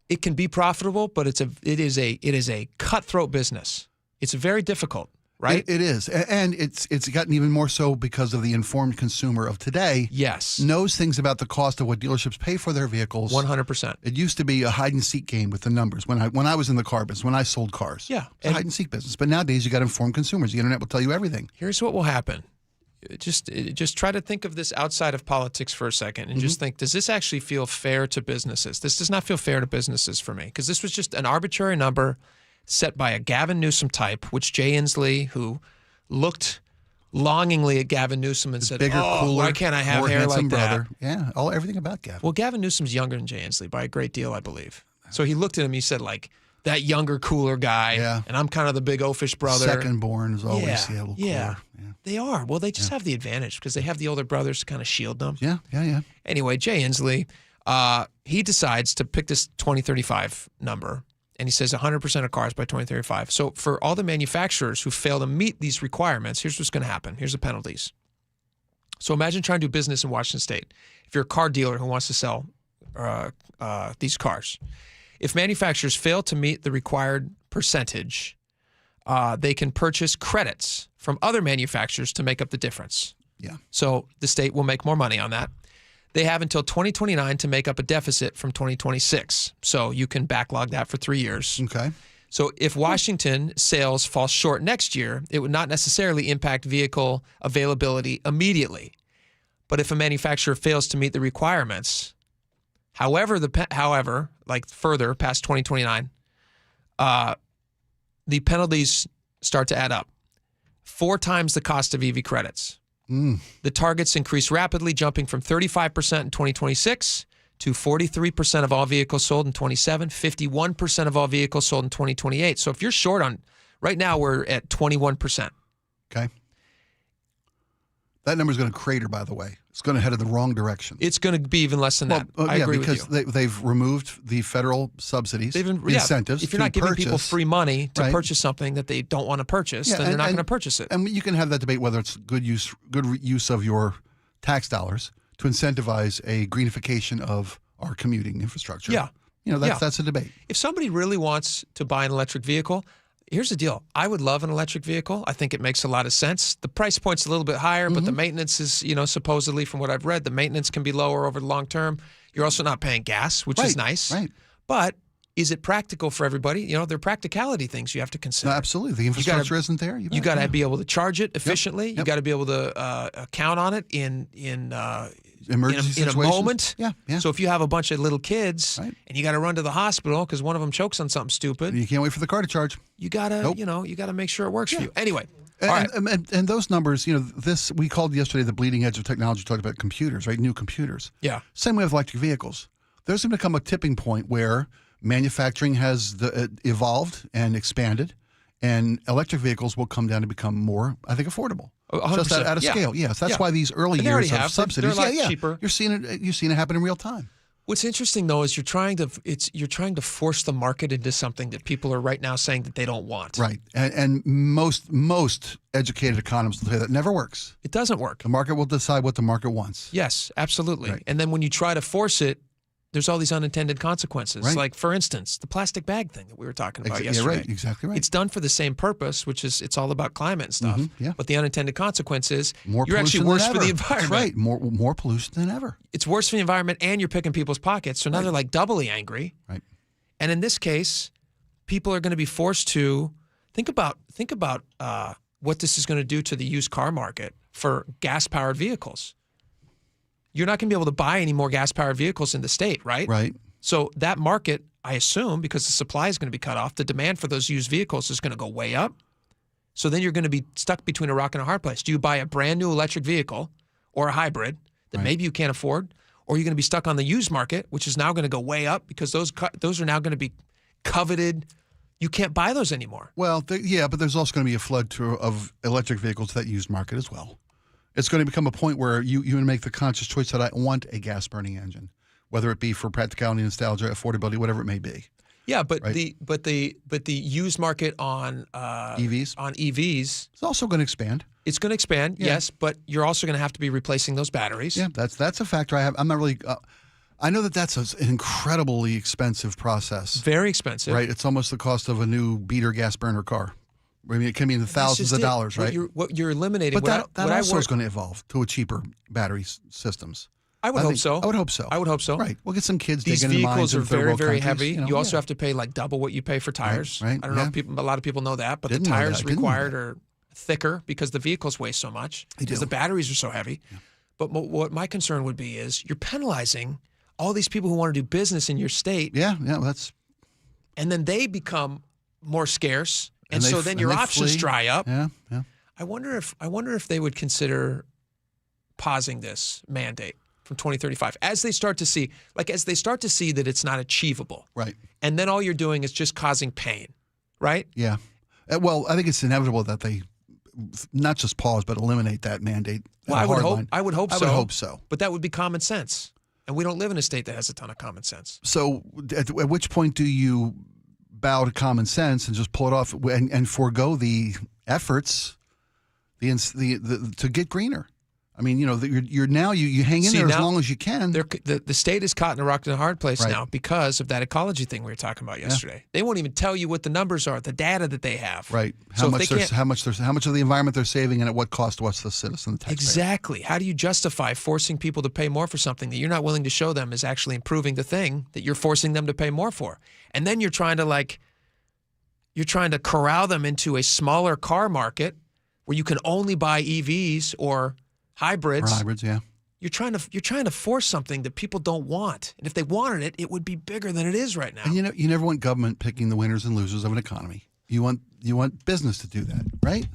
It can be profitable, but it is a cutthroat business. It's very difficult, right? It is, and it's gotten even more so because of the informed consumer of today. Yes, knows things about the cost of what dealerships pay for their vehicles. 100%. It used to be a hide and seek game with the numbers when I was in the car business, when I sold cars. Yeah, it's a hide and seek business. But nowadays you got informed consumers. The internet will tell you everything. Here's what will happen. Just try to think of this outside of politics for a second and just think, does this actually feel fair to businesses? This does not feel fair to businesses for me because this was just an arbitrary number set by a Gavin Newsom type, which Jay Inslee, who looked longingly at Gavin Newsom and said, bigger, cooler, why can't I have more hair handsome like that? brother. Yeah, everything about Gavin. Well, Gavin Newsom's younger than Jay Inslee by a great deal, I believe. So he looked at him, he said, like, that younger, cooler guy, and I'm kind of the big oafish brother. Second born is always a little cooler. Yeah, they are. Well, they just have the advantage because they have the older brothers to kind of shield them. Yeah. Anyway, Jay Inslee, he decides to pick this 2035 number, and he says 100% of cars by 2035. So for all the manufacturers who fail to meet these requirements, here's what's going to happen. Here's the penalties. So imagine trying to do business in Washington State. If you're a car dealer who wants to sell these cars, if manufacturers fail to meet the required percentage, they can purchase credits from other manufacturers to make up the difference. Yeah. So the state will make more money on that. They have until 2029 to make up a deficit from 2026. So you can backlog that for 3 years. Okay. So if Washington sales fall short next year, it would not necessarily impact vehicle availability immediately. But if a manufacturer fails to meet the requirements, however, further past 2029, the penalties start to add up. 4 times the cost of EV credits. The targets increase rapidly, jumping from 35% in 2026 to 43% of all vehicles sold in 27, 51% of all vehicles sold in 2028. So if you're short on, right now we're at 21%. Okay. That number's going to crater, by the way. It's going to head in the wrong direction. It's going to be even less than that. I agree with you. Because they've removed the federal subsidies, incentives. If you're not giving people free money to right. purchase something that they don't want to purchase, then they're not going to purchase it. And you can have that debate whether it's good use of your tax dollars to incentivize a greenification of our commuting infrastructure. Yeah. That's a debate. If somebody really wants to buy an electric vehicle, here's the deal. I would love an electric vehicle. I think it makes a lot of sense. The price point's a little bit higher, but the maintenance is, supposedly from what I've read, the maintenance can be lower over the long term. You're also not paying gas, which is nice. Right. But is it practical for everybody? There are practicality things you have to consider. No, absolutely. The infrastructure isn't there. You got to be able to charge it efficiently. You got to be able to count on it in emergency in a moment. Yeah. So if you have a bunch of little kids and you got to run to the hospital because one of them chokes on something stupid, you can't wait for the car to charge. You gotta, you gotta make sure it works for you. Anyway, and those numbers, this we called yesterday the bleeding edge of technology. Talked about computers, right? New computers. Yeah. Same way with electric vehicles. There's going to come a tipping point where manufacturing has evolved and expanded, and electric vehicles will come down to become more, I think, affordable. 100%. Just at a scale. Yes, that's why these early years of subsidies. They're a lot cheaper. You're seeing it happen in real time. What's interesting though is you're trying to force the market into something that people are right now saying that they don't want. Right, and most educated economists will say that never works. It doesn't work. The market will decide what the market wants. Yes, absolutely. Right. And then when you try to force it, there's all these unintended consequences. Right. Like, for instance, the plastic bag thing that we were talking about yesterday. Yeah, right. Exactly right. It's done for the same purpose, which is it's all about climate and stuff. Yeah. But the unintended consequence is More you're actually pollution worse than for the ever. environment. That's right. More pollution than ever. It's worse for the environment, and you're picking people's pockets. So now they're like doubly angry. Right. And in this case, people are going to be forced to think about what this is going to do to the used car market for gas-powered vehicles. You're not going to be able to buy any more gas-powered vehicles in the state, right? Right. So that market, I assume, because the supply is going to be cut off, the demand for those used vehicles is going to go way up. So then you're going to be stuck between a rock and a hard place. Do you buy a brand new electric vehicle or a hybrid that maybe you can't afford, or you're going to be stuck on the used market, which is now going to go way up because those are now going to be coveted. You can't buy those anymore. Well, but there's also going to be a flood of electric vehicles to that used market as well. It's going to become a point where you make the conscious choice that I want a gas-burning engine, whether it be for practicality, nostalgia, affordability, whatever it may be. Yeah, but the used market on EVs it's also going to expand. It's going to expand, yes, but you're also going to have to be replacing those batteries. Yeah, that's a factor I have. I'm not really. I know that's an incredibly expensive process. Very expensive. Right. It's almost the cost of a new beater gas burner car. I mean, it can be in the thousands of dollars, right? What you're eliminating. But that also is going to evolve to a cheaper battery systems. I would hope so. I would hope so. I would hope so. Right. We'll get some kids These digging in mines vehicles are in third very, world very countries, heavy. You also have to pay like double what you pay for tires. Right. I don't know if a lot of people know that, but Didn't the know tires that. Didn't know required that. are thicker because the vehicles weigh so much. Because do. the batteries are so heavy. Yeah. But what my concern would be is you're penalizing all these people who want to do business in your state. Yeah, and then they become more scarce, and so then your options dry up. Yeah. I wonder if they would consider pausing this mandate from 2035 as they start to see that it's not achievable. Right. And then all you're doing is just causing pain, right? Yeah. Well, I think it's inevitable that they not just pause but eliminate that mandate. Well, I would hope so. But that would be common sense. And we don't live in a state that has a ton of common sense. So at which point do you bow to common sense and just pull it off and forego the efforts to get greener? I mean, you hang in there as long as you can. The state is caught in a rock and a hard place now because of that ecology thing we were talking about yesterday. They won't even tell you what the numbers are, the data that they have. Right. How much of the environment they're saving and at what cost to us, the citizen, the taxpayer. Exactly. How do you justify forcing people to pay more for something that you're not willing to show them is actually improving the thing that you're forcing them to pay more for? And then you're trying to corral them into a smaller car market where you can only buy EVs or hybrids. Yeah. You're trying to force something that people don't want. And if they wanted it, it would be bigger than it is right now. And you never want government picking the winners and losers of an economy. You want business to do that, right?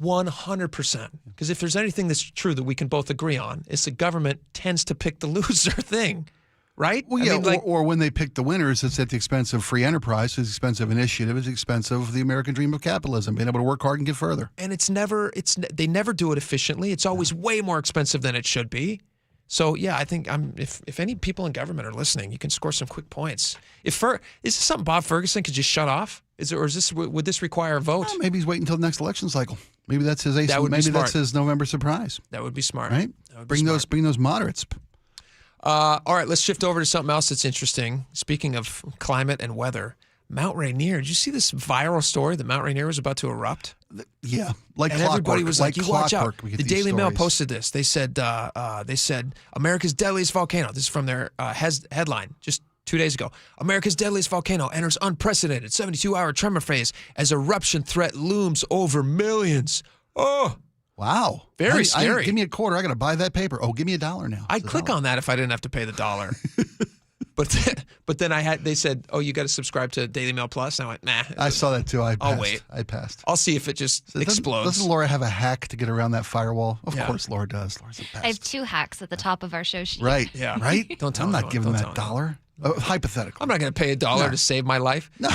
100%. Because if there's anything that's true that we can both agree on, it's the government tends to pick the loser thing. Right? Well, yeah, or when they pick the winners, it's at the expense of free enterprise, it's the expense of initiative, it's the expense of the American dream of capitalism, being able to work hard and get further. And they never do it efficiently. It's always way more expensive than it should be. So yeah, I think if any people in government are listening, you can score some quick points. Is this something Bob Ferguson could just shut off? Would this require a vote? Well, maybe he's waiting until the next election cycle. Maybe that's his that's his November surprise. That would be smart. Right? Bring those moderates. All right, let's shift over to something else that's interesting. Speaking of climate and weather, Mount Rainier. Did you see this viral story that Mount Rainier was about to erupt? Yeah, and everybody was like, "You watch out!" The Daily Mail posted this. They said America's deadliest volcano. This is from their headline just 2 days ago. America's deadliest volcano enters unprecedented 72-hour tremor phase as eruption threat looms over millions. Oh. Wow. Very scary. Give me a quarter. I got to buy that paper. Oh, give me $1 now. I'd click on that if I didn't have to pay the $1. But then they said, "Oh, you got to subscribe to Daily Mail Plus." And I went, "Nah." I saw that too. I'll wait. I passed. I'll see if it just explodes. Doesn't Laura have a hack to get around that firewall? Of course Laura does. Laura's the best. I have 2 hacks at the top of our show sheet. Right. Yeah. Right? Don't tell I'm me. not giving that $1. Hypothetical. I'm not going to pay $1 to save my life. No.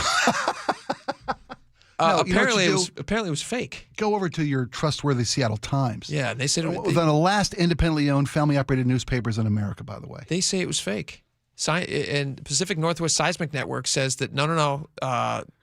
Apparently it was fake. Go over to your trustworthy Seattle Times. Yeah, they said it was one of the last independently owned, family-operated newspapers in America, by the way. They say it was fake. And Pacific Northwest Seismic Network says that no.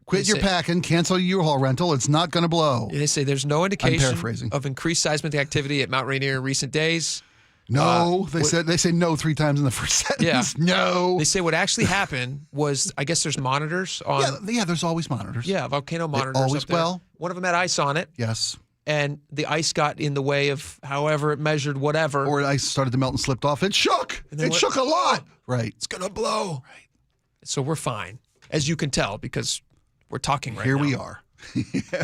Quit your packing, cancel your U-Haul rental. It's not going to blow. They say there's no indication I'm paraphrasing. of increased seismic activity at Mount Rainier in recent days. No, they say no 3 times in the first sentence. Yeah. No. They say what actually happened was, I guess there's monitors on. Yeah, there's always monitors. Yeah, volcano monitors. Always up there. well. One of them had ice on it. Yes. And the ice got in the way of however it measured whatever. Or the ice started to melt and slipped off. It shook. It shook a lot. Right. It's going to blow. Right. So we're fine, as you can tell, because we're talking right now. Here we are.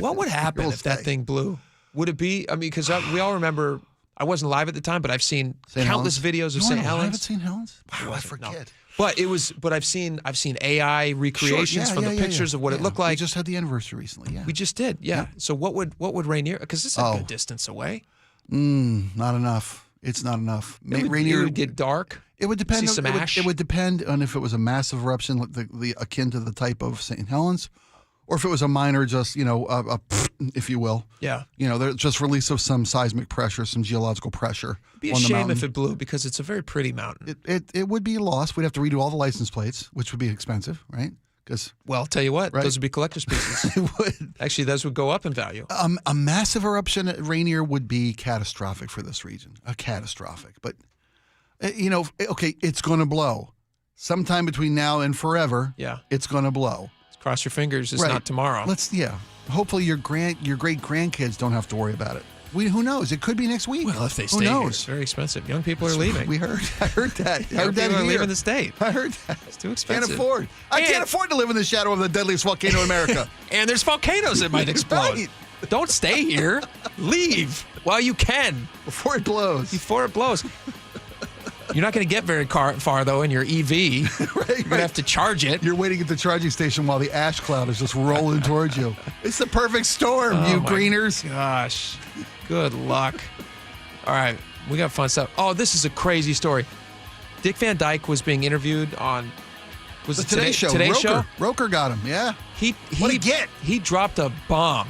What would happen if that thing blew? Would it be, I mean, because we all remember, I wasn't live at the time, but I've seen countless videos of St. Helens. I haven't seen Helens? Wow, I forget. No. But I've seen AI recreations from the pictures of what it looked like. We just had the anniversary recently. Yeah, we just did. Yeah. So what would Rainier? Because it's a good distance away. Not enough. It's not enough. Rainier would get dark. It would depend. See some ash. It would depend on if it was a massive eruption, the akin to the type of St. Helens, or if it was a minor, just if you will. Yeah. There's just release of some seismic pressure, some geological pressure. It'd be a shame if it blew because it's a very pretty mountain. It would be a loss. We'd have to redo all the license plates, which would be expensive, right? Well, I'll tell you what, right? Those would be collector's pieces. It would. Actually, those would go up in value. A massive eruption at Rainier would be catastrophic for this region. Catastrophic. But, okay, it's going to blow. Sometime between now and forever, it's going to blow. Cross your fingers, it's not tomorrow. Hopefully your great grandkids don't have to worry about it. Who knows? It could be next week. Well, if they stay here, it's very expensive. Young people are leaving. I heard that. Young people are leaving the state. I heard that. It's too expensive. Can't afford. I can't afford to live in the shadow of the deadliest volcano in America. And there's volcanoes that might explode. Right. Don't stay here. Leave while you can. Before it blows. You're not going to get very far, though, in your EV. You're going to have to charge it. You're waiting at the charging station while the ash cloud is just rolling towards you. It's the perfect storm, you greeners. Gosh. Good luck. All right. We got fun stuff. Oh, this is a crazy story. Dick Van Dyke was being interviewed on... Was the it Today Show? Today Show? Roker got him, yeah. What'd he get? He dropped a bomb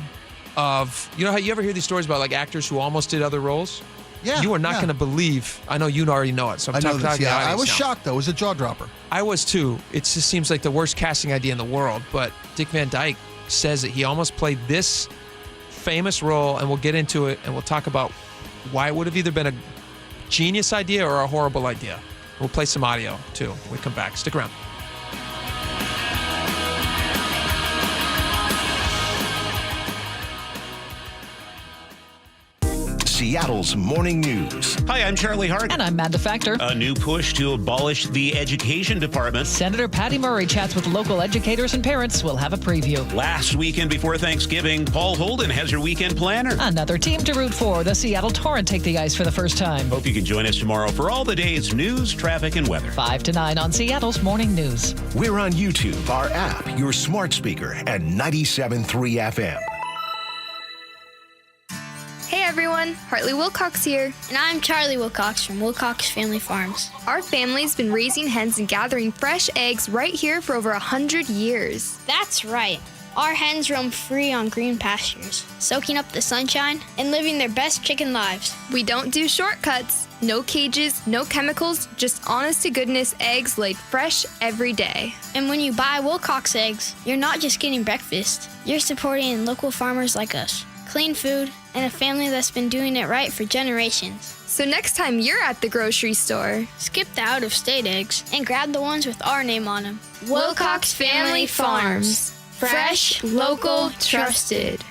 of... You know how you ever hear these stories about like actors who almost did other roles? Yeah, you are not going to believe. I know you already know it. So I'm talking to the audience I was now. shocked, though. It was a jaw dropper. I was, too. It just seems like the worst casting idea in the world. But Dick Van Dyke says that he almost played this famous role, and we'll get into it, and we'll talk about why it would have either been a genius idea or a horrible idea. We'll play some audio, too, when we come back. Stick around. Seattle's morning news. Hi, I'm Charlie Hart. And I'm Amanda Factor. A new push to abolish the education department. Senator Patty Murray chats with local educators and parents. We'll have a preview. Last weekend before Thanksgiving, Paul Holden has your weekend planner. Another team to root for. The Seattle Torrent take the ice for the first time. Hope you can join us tomorrow for all the day's news, traffic, and weather. 5 to 9 on Seattle's Morning News. We're on YouTube, our app, your smart speaker, and 97.3 FM. Hey everyone, Hartley Wilcox here. And I'm Charlie Wilcox from Wilcox Family Farms. Our family's been raising hens and gathering fresh eggs right here for over 100 years. That's right. Our hens roam free on green pastures, soaking up the sunshine and living their best chicken lives. We don't do shortcuts. No cages, no chemicals, just honest-to-goodness eggs laid fresh every day. And when you buy Wilcox eggs, you're not just getting breakfast. You're supporting local farmers like us. Clean food, and a family that's been doing it right for generations. So next time you're at the grocery store, skip the out-of-state eggs and grab the ones with our name on them. Wilcox Family Farms. Fresh, local, trusted.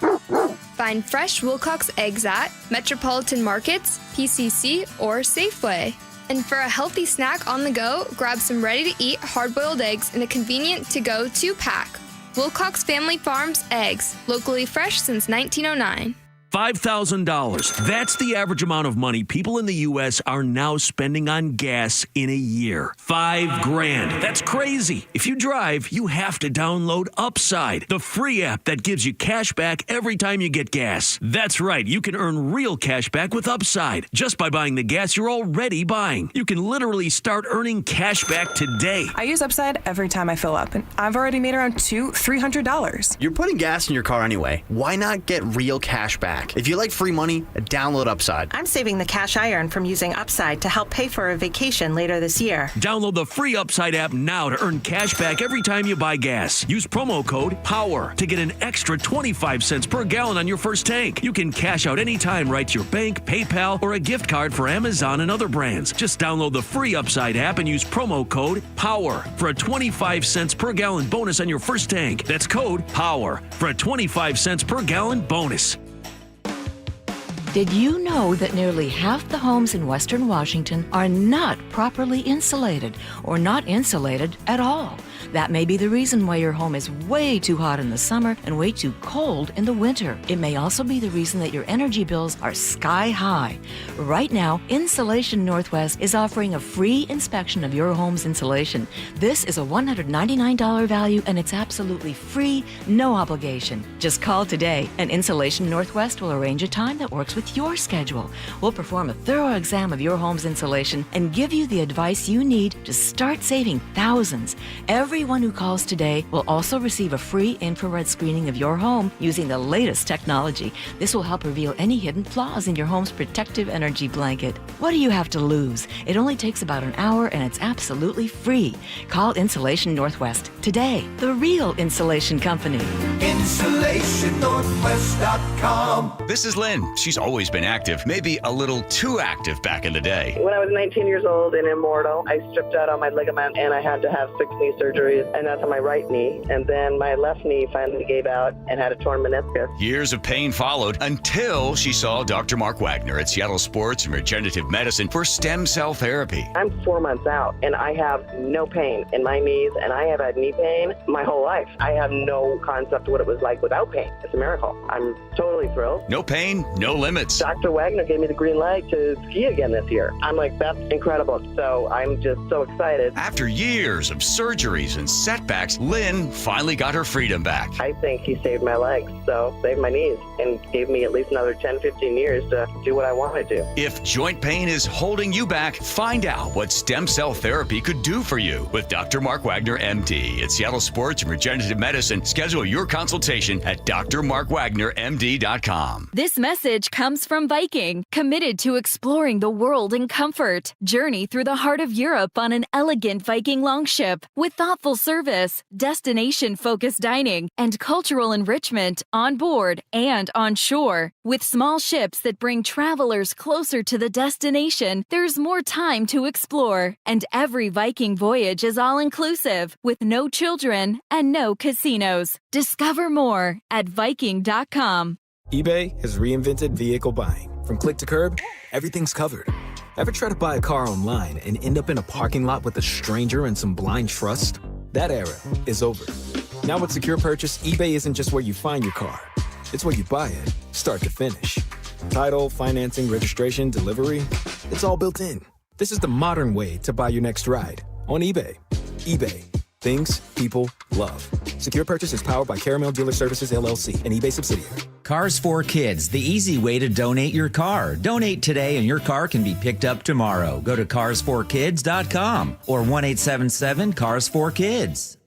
Find fresh Wilcox eggs at Metropolitan Markets, PCC, or Safeway. And for a healthy snack on the go, grab some ready-to-eat hard-boiled eggs in a convenient to-go 2-pack. Wilcox Family Farms eggs, locally fresh since 1909. $5,000. That's the average amount of money people in the U.S. are now spending on gas in a year. $5,000. That's crazy. If you drive, you have to download Upside, the free app that gives you cash back every time you get gas. That's right. You can earn real cash back with Upside just by buying the gas you're already buying. You can literally start earning cash back today. I use Upside every time I fill up, and I've already made around $300. You're putting gas in your car anyway. Why not get real cash back? back. If you like free money, download Upside. I'm saving the cash I earn from using Upside to help pay for a vacation later this year. Download the free Upside app now to earn cash back every time you buy gas. Use promo code POWER to get an extra 25 cents per gallon on your first tank. You can cash out anytime right to your bank, PayPal, or a gift card for Amazon and other brands. Just download the free Upside app and use promo code POWER for a 25 cents per gallon bonus on your first tank. That's code POWER for a 25 cents per gallon bonus. Did you know that nearly half the homes in Western Washington are not properly insulated or not insulated at all? That may be the reason why your home is way too hot in the summer and way too cold in the winter. It may also be the reason that your energy bills are sky high. Right now, Insulation Northwest is offering a free inspection of your home's insulation. This is a $199 value and it's absolutely free, no obligation. Just call today and Insulation Northwest will arrange a time that works with your schedule. We'll perform a thorough exam of your home's insulation and give you the advice you need to start saving thousands. Everyone who calls today will also receive a free infrared screening of your home using the latest technology. This will help reveal any hidden flaws in your home's protective energy blanket. What do you have to lose? It only takes about an hour and it's absolutely free. Call Insulation Northwest today, the real insulation company. InsulationNorthwest.com. This is Lynn. She's always been active, maybe a little too active back in the day. When I was 19 years old and immortal, I stripped out all my ligament and I had to have 6 knee surgeries, and that's on my right knee. And then my left knee finally gave out and had a torn meniscus. Years of pain followed until she saw Dr. Mark Wagner at Seattle Sports and Regenerative Medicine for stem cell therapy. I'm 4 months out and I have no pain in my knees, and I have had knee pain my whole life. I have no concept of what it was like without pain. It's a miracle. I'm totally thrilled. No pain, no limits. Dr. Wagner gave me the green light to ski again this year. I'm like, that's incredible. So I'm just so excited. After years of surgeries and setbacks, Lynn finally got her freedom back. I think he saved my legs, so saved my knees, and gave me at least another 10, 15 years to do what I want to do. If joint pain is holding you back, find out what stem cell therapy could do for you with Dr. Mark Wagner, MD at Seattle Sports and Regenerative Medicine. Schedule your consultation at drmarkwagnermd.com. This message comes from Viking, committed to exploring the world in comfort. Journey through the heart of Europe on an elegant Viking longship with thoughtful service, destination-focused dining, and cultural enrichment on board and on shore. With small ships that bring travelers closer to the destination, there's more time to explore. And every Viking voyage is all-inclusive, with no children and no casinos. Discover more at Viking.com. eBay has reinvented vehicle buying. From click to curb, everything's covered. Ever try to buy a car online and end up in a parking lot with a stranger and some blind trust? That era is over. Now with Secure Purchase, eBay isn't just where you find your car. It's where you buy it, start to finish. Title, financing, registration, delivery, it's all built in. This is the modern way to buy your next ride on eBay. eBay. Things people love. Secure Purchase is powered by Caramel Dealer Services, LLC, an eBay subsidiary. Cars for Kids, the easy way to donate your car. Donate today and your car can be picked up tomorrow. Go to carsforkids.com or 1-877-CARS4KIDS.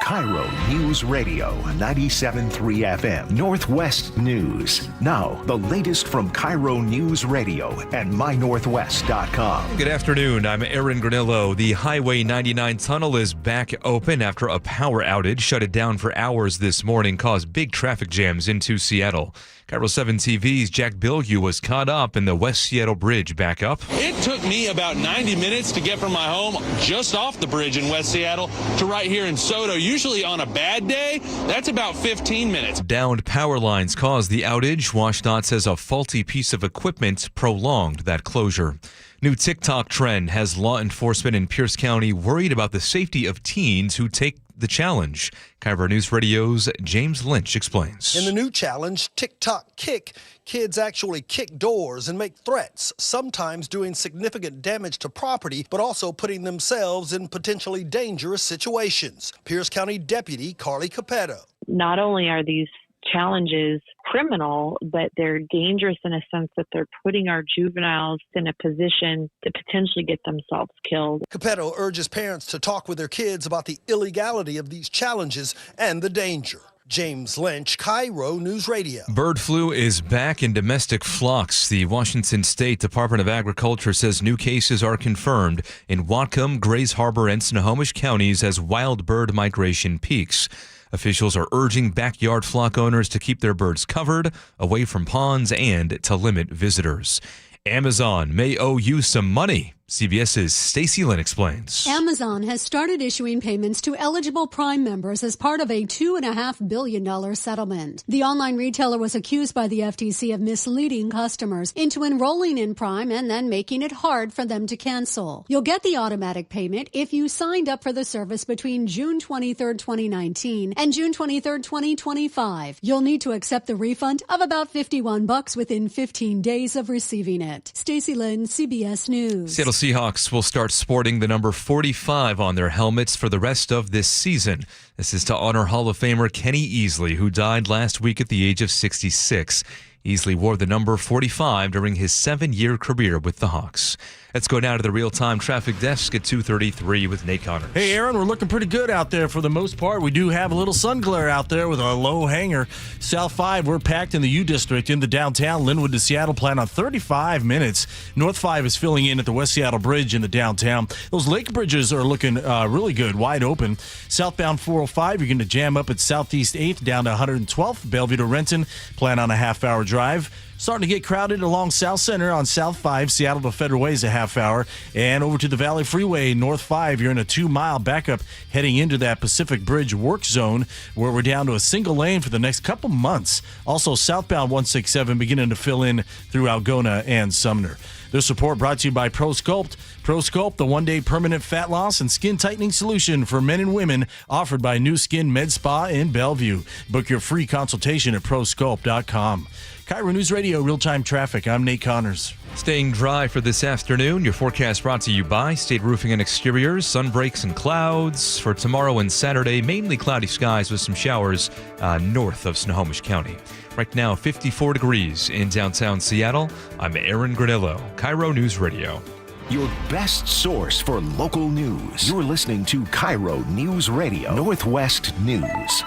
KIRO News Radio 97.3 FM Northwest News. Now, the latest from KIRO News Radio and mynorthwest.com. Good afternoon. I'm Aaron Granillo. The Highway 99 tunnel is back open after a power outage shut it down for hours this morning, caused big traffic jams into Seattle. KIRO 7 TV's Jack Bilgu was caught up in the West Seattle Bridge back up. It took me about 90 minutes to get from my home just off the bridge in West Seattle to right here in Soto. Usually on a bad day, that's about 15 minutes. Downed power lines caused the outage. WashDOT says a faulty piece of equipment prolonged that closure. New TikTok trend has law enforcement in Pierce County worried about the safety of teens who take the challenge. KIRO News Radio's James Lynch explains. In the new challenge, TikTok Kick, kids actually kick doors and make threats, sometimes doing significant damage to property, but also putting themselves in potentially dangerous situations. Pierce County Deputy Carly Capetto. Not only are these challenges criminal, but they're dangerous in a sense that they're putting our juveniles in a position to potentially get themselves killed. Capetto urges parents to talk with their kids about the illegality of these challenges and the danger. James Lynch, KIRO News Radio. Bird flu is back in domestic flocks. The Washington State Department of Agriculture says new cases are confirmed in Whatcom, Grays Harbor, and Snohomish counties as wild bird migration peaks. Officials are urging backyard flock owners to keep their birds covered, away from ponds, and to limit visitors. Amazon may owe you some money. CBS's Stacey Lynn explains. Amazon has started issuing payments to eligible Prime members as part of a $2.5 billion settlement. The online retailer was accused by the FTC of misleading customers into enrolling in Prime and then making it hard for them to cancel. You'll get the automatic payment if you signed up for the service between June 23, 2019 and June 23, 2025. You'll need to accept the refund of about $51 within 15 days of receiving it. Stacey Lynn, CBS News. Seattle Seahawks will start sporting the number 45 on their helmets for the rest of this season. This is to honor Hall of Famer Kenny Easley, who died last week at the age of 66. Easley wore the number 45 during his 7-year career with the Hawks. Let's go now to the real-time traffic desk at 2:33 with Nate Connors. Hey, Aaron, we're looking pretty good out there for the most part. We do have a little sun glare out there with a low hanger. South 5, we're packed in the U District into downtown. Linwood to Seattle plan on 35 minutes. North 5 is filling in at the West Seattle Bridge in the downtown. Those lake bridges are looking really good, wide open. Southbound 405, you're going to jam up at Southeast 8th down to 112th. Bellevue to Renton, plan on a half-hour drive. Starting to get crowded along South Center on South 5, Seattle to Federal Way is a half hour. And over to the Valley Freeway, North 5, you're in a 2-mile backup heading into that Pacific Bridge work zone where we're down to a single lane for the next couple months. Also, southbound 167 beginning to fill in through Algona and Sumner. This report brought to you by ProSculpt. ProSculpt, the one-day permanent fat loss and skin tightening solution for men and women, offered by New Skin Med Spa in Bellevue. Book your free consultation at ProSculpt.com. KIRO News Radio, real-time traffic. I'm Nate Connors. Staying dry for this afternoon. Your forecast brought to you by State Roofing and Exteriors. Sun breaks and clouds. For tomorrow and Saturday, mainly cloudy skies with some showers north of Snohomish County. Right now, 54 degrees in downtown Seattle. I'm Aaron Granillo, KIRO News Radio. Your best source for local news. You're listening to KIRO News Radio, Northwest News.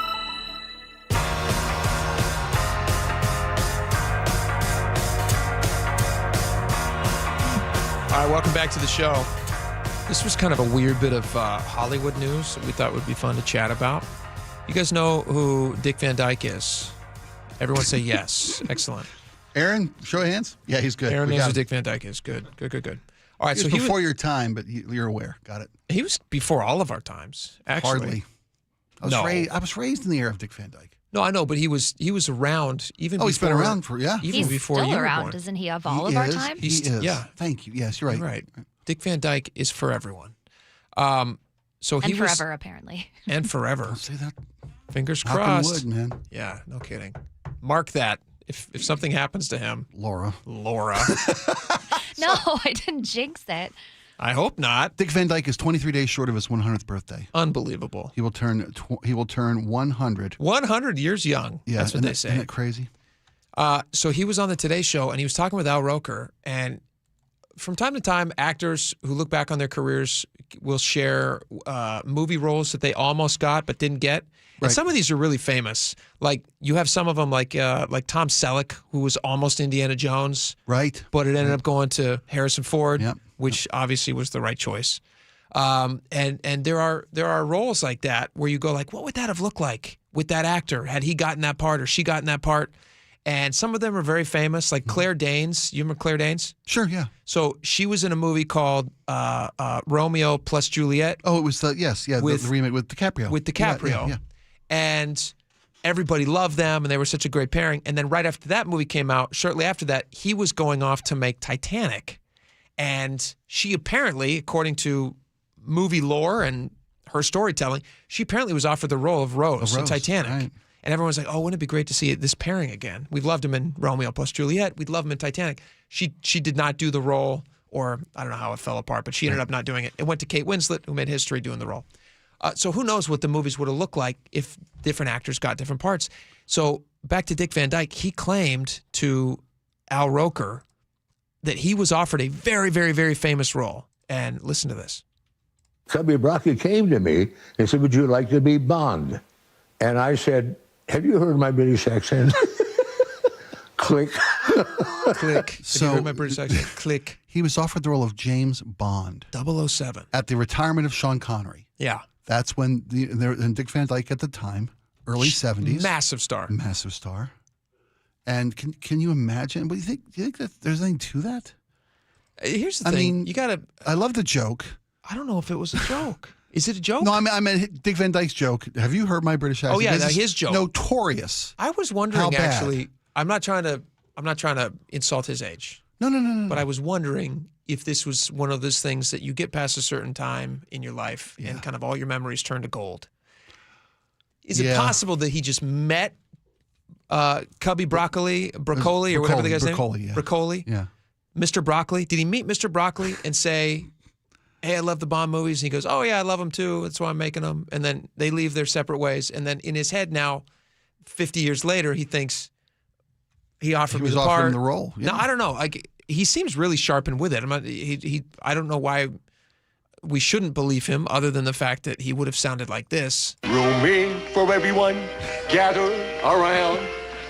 All right, welcome back to the show. This was kind of a weird bit of Hollywood news that we thought would be fun to chat about. You guys know who Dick Van Dyke is? Everyone say yes. Excellent. Aaron, show of hands. Yeah, he's good. Aaron knows who Dick Van Dyke is. Good. All right, he was before your time, but you're aware. Got it. He was before all of our times, actually. Hardly. I was raised in the era of Dick Van Dyke. No, I know, but he was around even before. He's been around for, even he's before still you were around, born. isn't he, of all of our times? He is. Yeah. Thank you. Yes, you're right. You're right. Dick Van Dyke is for everyone. So and he forever, apparently. And forever. Don't say that. Fingers Knock on crossed. wood, man. Yeah, no kidding. Mark that. If something happens to him. Laura. No, I didn't jinx it. I hope not. Dick Van Dyke is 23 days short of his 100th birthday. Unbelievable. He will turn 100. 100 years young. Yeah, that's what they say. Isn't that crazy? So he was on the Today Show, and he was talking with Al Roker. And from time to time, actors who look back on their careers will share movie roles that they almost got but didn't get. And some of these are really famous. Like you have some of them, like Tom Selleck, who was almost Indiana Jones, right? But it ended up going to Harrison Ford, which obviously was the right choice. And there are roles like that where you go like, what would that have looked like with that actor had he gotten that part or she gotten that part? And some of them are very famous, like Claire Danes. You remember Claire Danes? Sure, yeah. So she was in a movie called Romeo plus Juliet. Oh, it was the remake with DiCaprio. With DiCaprio. Yeah. And everybody loved them, and they were such a great pairing. And then right after that movie came out, shortly after that, he was going off to make Titanic. And she apparently, according to movie lore and her storytelling, she apparently was offered the role of Rose in Titanic. Right. And everyone's like, oh, wouldn't it be great to see this pairing again? We've loved him in Romeo plus Juliet. We'd love him in Titanic. She did not do the role, or I don't know how it fell apart, but she ended up not doing it. It went to Kate Winslet, who made history doing the role. So who knows what the movies would have looked like if different actors got different parts. So back to Dick Van Dyke, he claimed to Al Roker that he was offered a very, very, very famous role. And listen to this. Cubby Brockett came to me and said, would you like to be Bond? And I said, Have you heard my British accent? Click. Click. Have you heard my British accent? Click. He was offered the role of James Bond. 007. At the retirement of Sean Connery. Yeah. That's when and Dick Van Dyke at the time, early 70s. Massive star. Massive star. And can you imagine? Do you think that there's anything to that? Here's the thing. You got to. I love the joke. I don't know if it was a joke. Is it a joke? No, I meant Dick Van Dyke's joke. Have you heard my British accent? Oh yeah, his joke. Notorious. I was wondering actually. I'm not trying to insult his age. No. But I was wondering if this was one of those things that you get past a certain time in your life and kind of all your memories turn to gold. Is it possible that he just met Cubby Broccoli or whatever the guy's name? Broccoli. Yeah. Mr. Broccoli. Did he meet Mr. Broccoli and say, "Hey, I love the Bond movies"? And he goes, "Oh yeah, I love them too. That's why I'm making them." And then they leave their separate ways. And then in his head now, 50 years later, he thinks he offered me the part. Offering the role. Yeah. No, I don't know. Like he seems really sharp and with it. I don't know why we shouldn't believe him, other than the fact that he would have sounded like this. Room for everyone, gather around.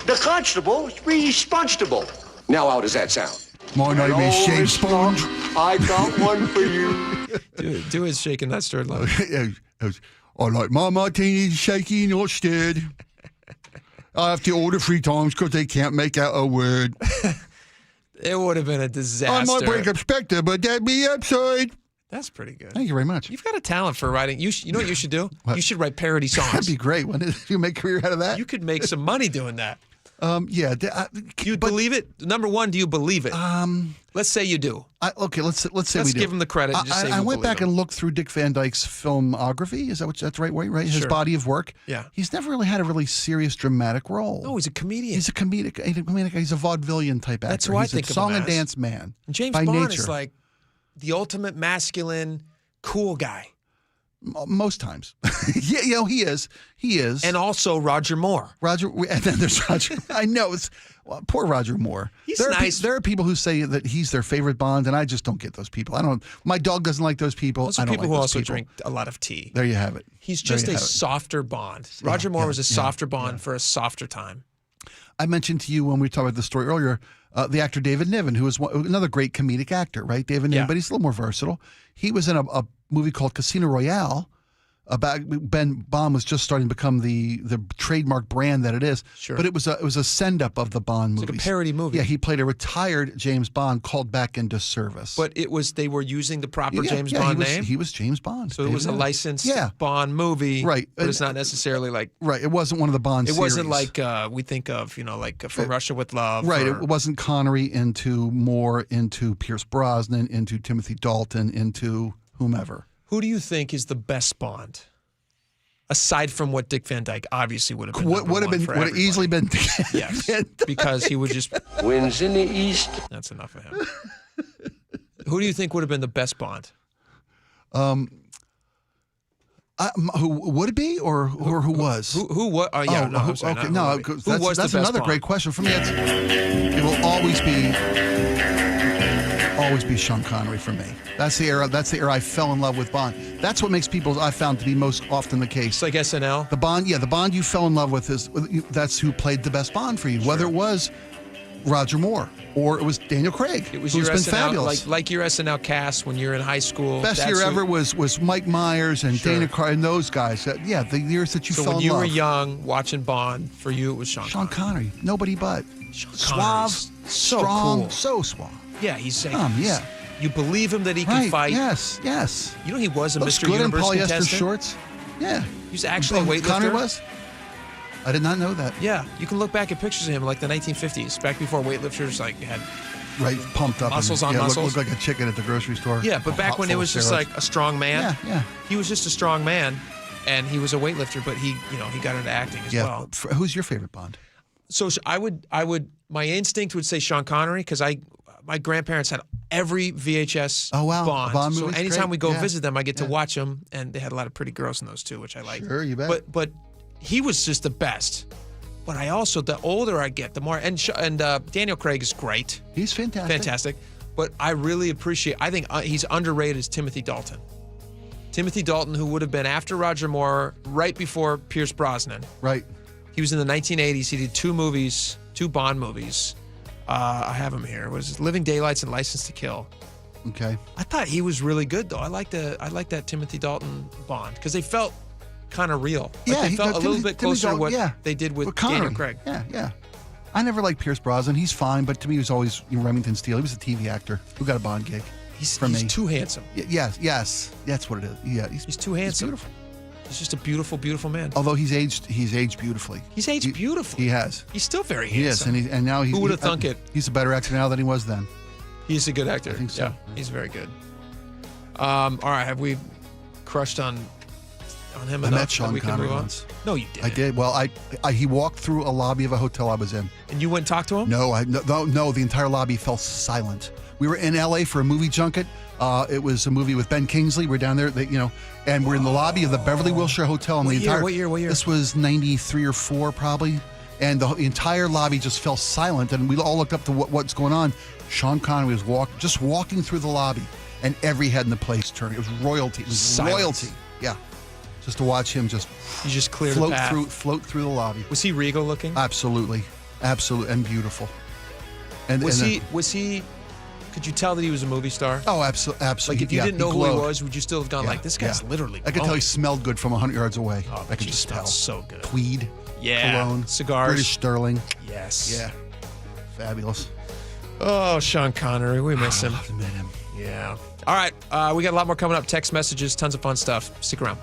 The constable's responsible. Now how does that sound? My name is Shane Sponge. I got one for you. Do his shaking that stirred line. I like my martinis shaky, not stirred. I have to order 3 times because they can't make out a word. It would have been a disaster. I might break up Spectre, but that'd be upside. That's pretty good. Thank you very much. You've got a talent for writing. You know what you should do? What? You should write parody songs. That'd be great. Wouldn't it? You make a career out of that? You could make some money doing that. Yeah. Do you believe it? Number one, do you believe it? Let's say you do. Okay, let's say let's we do. give him the credit. And just say I went back and looked through Dick Van Dyke's filmography. Is that's the right way? Right, his body of work. Yeah. He's never really had a really serious dramatic role. No, he's a comedian. He's a comedic. He's a vaudevillian type actor. That's who I think of him song as. and dance man. And James by Bond nature. is like the ultimate masculine, cool guy. Most times. Yeah, he is. He is. And also Roger Moore. And then there's Roger. I know. Poor Roger Moore. He's there nice. There are people who say that he's their favorite Bond, and I just don't get those people. My dog doesn't like those people. Those are I don't people like who those also people. drink a lot of tea. There you have it. He's just a softer Bond. Roger Moore was a softer Bond for a softer time. I mentioned to you when we talked about the story earlier, the actor David Niven, who is another great comedic actor, right? David Niven, but he's a little more versatile. He was in a movie called Casino Royale. Ben Bond was just starting to become the trademark brand that it is. Sure. But it was a send up of the Bond movies. It's like a parody movie. Yeah, he played a retired James Bond called back into service. But they were using the proper James Bond name. He was James Bond. So it was a licensed Bond movie. Right. But it's not necessarily like it wasn't one of the Bond series. It wasn't like we think of, like From Russia with Love. Right. It wasn't Connery into Pierce Brosnan, into Timothy Dalton, into whomever. Who do you think is the best Bond? Aside from what Dick Van Dyke obviously would have been. Would have easily been. Yes. Because he would just. Wins in the East. That's enough of him. Who do you think would have been the best Bond? Who would it be, or who was? Who what? Yeah, no, I'm sorry, okay, no. That's another great question for me. It will always be Sean Connery for me. That's the era. That's the era I fell in love with Bond. That's what makes people I found to be most often the case. It's like SNL. The Bond you fell in love with that's who played the best Bond for you. Sure. Whether it was Roger Moore or it was Daniel Craig. It was who's your been SNL, fabulous. like your SNL cast when you're in high school. Best year ever was Mike Myers and Dana Carvey and those guys. The years that you fell in love. So when you were young watching Bond, for you it was Sean Connery. Nobody but. Suave, so strong, cool. so suave. Yeah, he's saying. You believe him that he right, can fight. Yes. You know he was a Looks Mr. good Universe in polyester contestant. shorts. Yeah. He's actually a weightlifter. Connery was? I did not know that. Yeah, you can look back at pictures of him like the 1950s, back before weightlifters had pumped up muscles and, on muscles. Looked like a chicken at the grocery store. Yeah, but back when it was just like a strong man. Yeah. He was just a strong man, and he was a weightlifter, but he got into acting as well. Who's your favorite Bond? So I would my instinct would say Sean Connery because my grandparents had every VHS Bond. So anytime we go visit them, I get to watch them, and they had a lot of pretty girls in those too, which I like. Sure, you bet. But he was just the best. But I also, the older I get, the more and Daniel Craig is great. He's fantastic. But I really appreciate. I think he's underrated as Timothy Dalton. Timothy Dalton, who would have been after Roger Moore, right before Pierce Brosnan. Right. He was in the 1980s. He did 2 Bond movies. I have him here. It was Living Daylights and License to Kill. Okay. I thought he was really good, though. I like that Timothy Dalton Bond because they felt kind of real. They felt a little bit closer to what they did with Daniel Craig. Yeah. I never liked Pierce Brosnan. He's fine, but to me, he was always Remington Steele. He was a TV actor who got a Bond gig. He's too handsome. Yes, that's what it is. Yeah, he's too handsome. He's beautiful. He's just a beautiful, beautiful man. Although he's aged beautifully. He's aged beautifully. He has. He's still very handsome. He is, and now who would have thunk it? He's a better actor now than he was then. He's a good actor. I think so. Yeah, he's very good. All right, have we crushed on him enough? I met Sean Connery once. No, you didn't. I did. Well, he walked through a lobby of a hotel I was in. And you went and talked to him? No, the entire lobby fell silent. We were in LA for a movie junket. It was a movie with Ben Kingsley. We're down there, and we're in the lobby of the Beverly Wilshire Hotel. And What year? This was 93 or 4 probably. And the entire lobby just fell silent. And we all looked up to what's going on. Sean Connery was walking through the lobby, and every head in the place turned. It was royalty. It was Silence. royalty. Yeah. Just to watch him clear the path. float through the lobby. Was he regal looking? Absolutely, and beautiful. And was he? Could you tell that he was a movie star? Oh, absolutely. Like if you didn't know who he was, would you still have gone like, this guy's literally? I could tell he smelled good from 100 yards away. Oh, I could just tell. So good. Tweed. Yeah. Cologne. Cigars. British Sterling. Yes. Yeah. Fabulous. Oh, Sean Connery, we miss him. I met him. Yeah. All right, we got a lot more coming up. Text messages, tons of fun stuff. Stick around.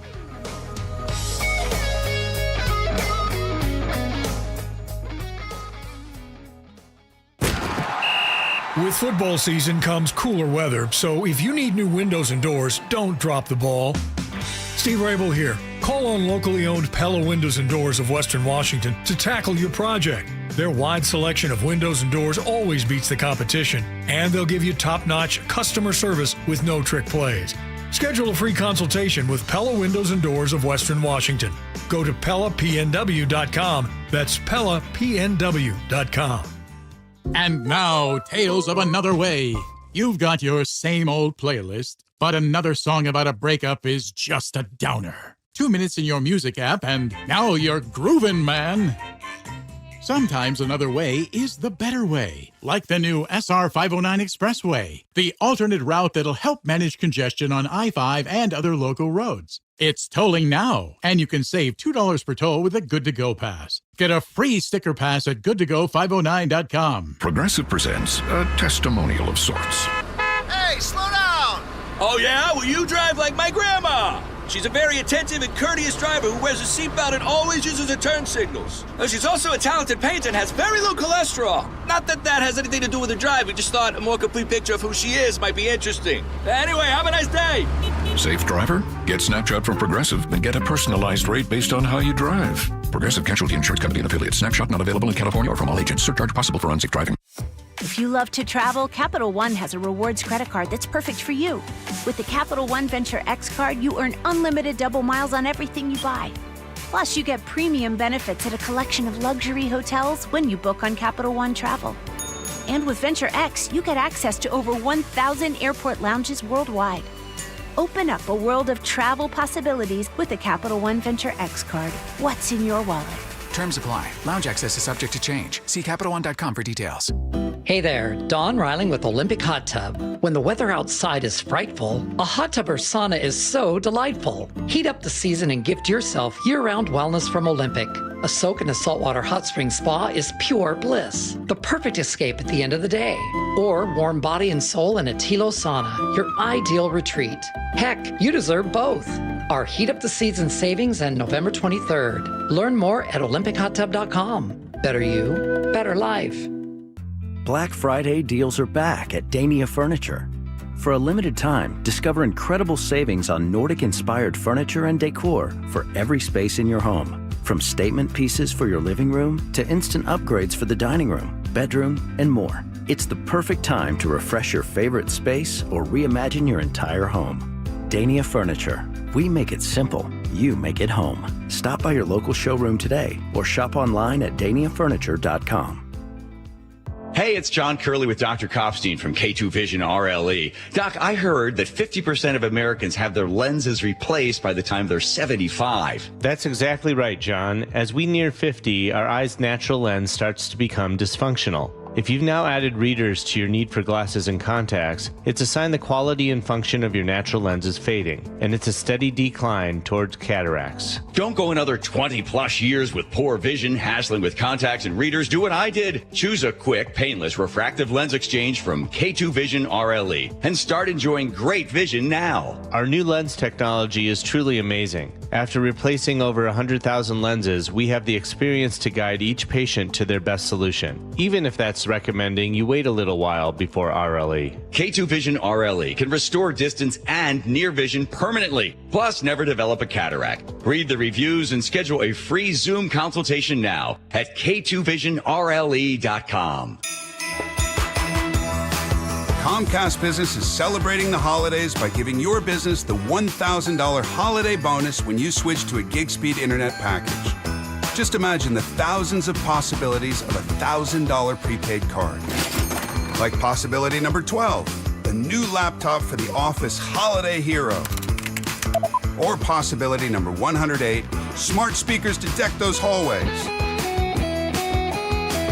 With football season comes cooler weather, so if you need new windows and doors, don't drop the ball. Steve Rabel here. Call on locally owned Pella Windows and Doors of Western Washington to tackle your project. Their wide selection of windows and doors always beats the competition, and they'll give you top-notch customer service with no trick plays. Schedule a free consultation with Pella Windows and Doors of Western Washington. Go to PellaPNW.com. That's PellaPNW.com. And now, Tales of Another Way. You've got your same old playlist, but another song about a breakup is just a downer. 2 minutes in your music app, and now you're groovin', man. Sometimes another way is the better way, like the new SR 509 Expressway, the alternate route that'll help manage congestion on I-5 and other local roads. It's tolling now, and you can save $2 per toll with a Good to Go pass. Get a free sticker pass at goodtogo509.com. Progressive presents a testimonial of sorts. Hey, slow down! Oh, yeah? Well, you drive like my grandma. She's a very attentive and courteous driver who wears a seatbelt and always uses her turn signals. She's also a talented painter and has very low cholesterol. Not that that has anything to do with her drive. We just thought a more complete picture of who she is might be interesting. Anyway, have a nice day. Safe driver? Get Snapshot from Progressive and get a personalized rate based on how you drive. Progressive Casualty Insurance Company and affiliates. Snapshot not available in California or from all agents. Surcharge possible for unsafe driving. If you love to travel, Capital One has a rewards credit card that's perfect for you. With the Capital One Venture X card, you earn unlimited double miles on everything you buy. Plus, you get premium benefits at a collection of luxury hotels when you book on Capital One Travel. And with Venture X, you get access to over 1,000 airport lounges worldwide. Open up a world of travel possibilities with the Capital One Venture X card. What's in your wallet? Terms apply. Lounge access is subject to change. See CapitalOne.com for details. Hey there, Don Riling with Olympic Hot Tub. When the weather outside is frightful, a hot tub or sauna is so delightful. Heat up the season and gift yourself year-round wellness from Olympic. A soak in a saltwater hot spring spa is pure bliss, the perfect escape at the end of the day. Or warm body and soul in a Tilo sauna, your ideal retreat. Heck, you deserve both. Our Heat Up the Season savings on November 23rd. Learn more at OlympicHotTub.com. Better you, better life. Black Friday deals are back at Dania Furniture. For a limited time, discover incredible savings on Nordic-inspired furniture and decor for every space in your home. From statement pieces for your living room to instant upgrades for the dining room, bedroom, and more. It's the perfect time to refresh your favorite space or reimagine your entire home. Dania Furniture. We make it simple. You make it home. Stop by your local showroom today or shop online at DaniaFurniture.com. Hey, it's John Curley with Dr. Kopstein from K2 Vision RLE. Doc, I heard that 50% of Americans have their lenses replaced by the time they're 75. That's exactly right, John. As we near 50, our eye's natural lens starts to become dysfunctional. If you've now added readers to your need for glasses and contacts, it's a sign the quality and function of your natural lens is fading, and it's a steady decline towards cataracts. Don't go another 20 plus years with poor vision, hassling with contacts and readers. Do what I did. Choose a quick, painless refractive lens exchange from K2 Vision RLE and start enjoying great vision now. Our new lens technology is truly amazing. After replacing over 100,000 lenses, we have the experience to guide each patient to their best solution, even if that's recommending you wait a little while before RLE. K2 Vision RLE can restore distance and near vision permanently, plus never develop a cataract. Read the reviews and schedule a free Zoom consultation now at k2visionrle.com. Comcast Business is celebrating the holidays by giving your business the $1,000 holiday bonus when you switch to a gig speed internet package. Just imagine the thousands of possibilities of a $1,000 prepaid card. Like possibility number 12, a new laptop for the office holiday hero. Or possibility number 108, smart speakers to deck those hallways.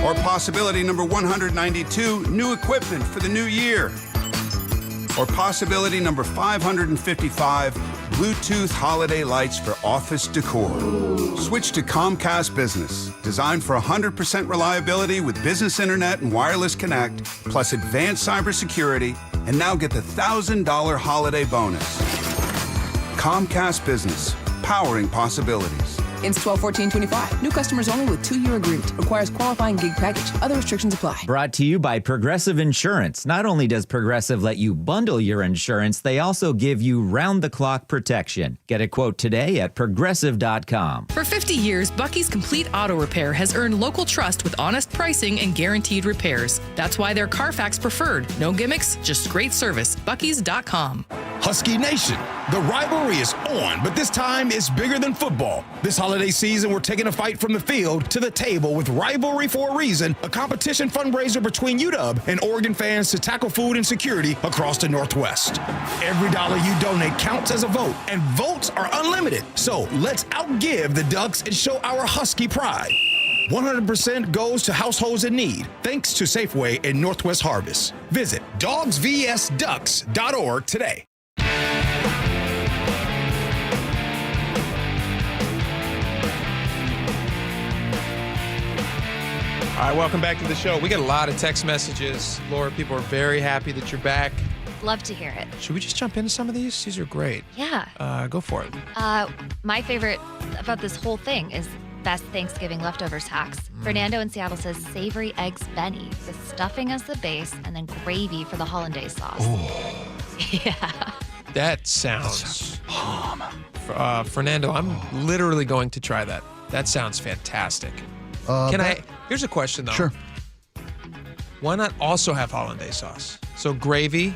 Or possibility number 192, new equipment for the new year. Or possibility number 555, Bluetooth holiday lights for office decor. Switch to Comcast Business, designed for 100% reliability with business internet and wireless connect, plus advanced cybersecurity, and now get the $1,000 holiday bonus. Comcast Business, powering possibilities. Ends 12/14/25. New customers only with 2-year agreement. Requires qualifying gig package. Other restrictions apply. Brought to you by Progressive Insurance. Not only does Progressive let you bundle your insurance, they also give you round-the-clock protection. Get a quote today at Progressive.com. For 50 years, Bucky's Complete Auto Repair has earned local trust with honest pricing and guaranteed repairs. That's why they're Carfax preferred. No gimmicks, just great service. Bucky's.com. Husky Nation, the rivalry is on, but this time it's bigger than football. This holiday season, we're taking a fight from the field to the table with Rivalry for a Reason, a competition fundraiser between UW and Oregon fans to tackle food insecurity across the Northwest. Every dollar you donate counts as a vote, and votes are unlimited. So let's outgive the Ducks and show our Husky pride. 100% goes to households in need, thanks to Safeway and Northwest Harvest. Visit dogsvsducks.org today. All right, welcome back to the show. We got a lot of text messages. Laura, people are very happy that you're back. Love to hear it. Should we just jump into some of these? These are great. Yeah. Go for it. My favorite about this whole thing is best Thanksgiving leftovers hacks. Fernando in Seattle says savory eggs Benny with stuffing as the base and then gravy for the hollandaise sauce. Oh. Yeah. That sounds bomb. Fernando, I'm literally going to try that. That sounds fantastic. Here's a question, though. Sure. Why not also have hollandaise sauce? So gravy,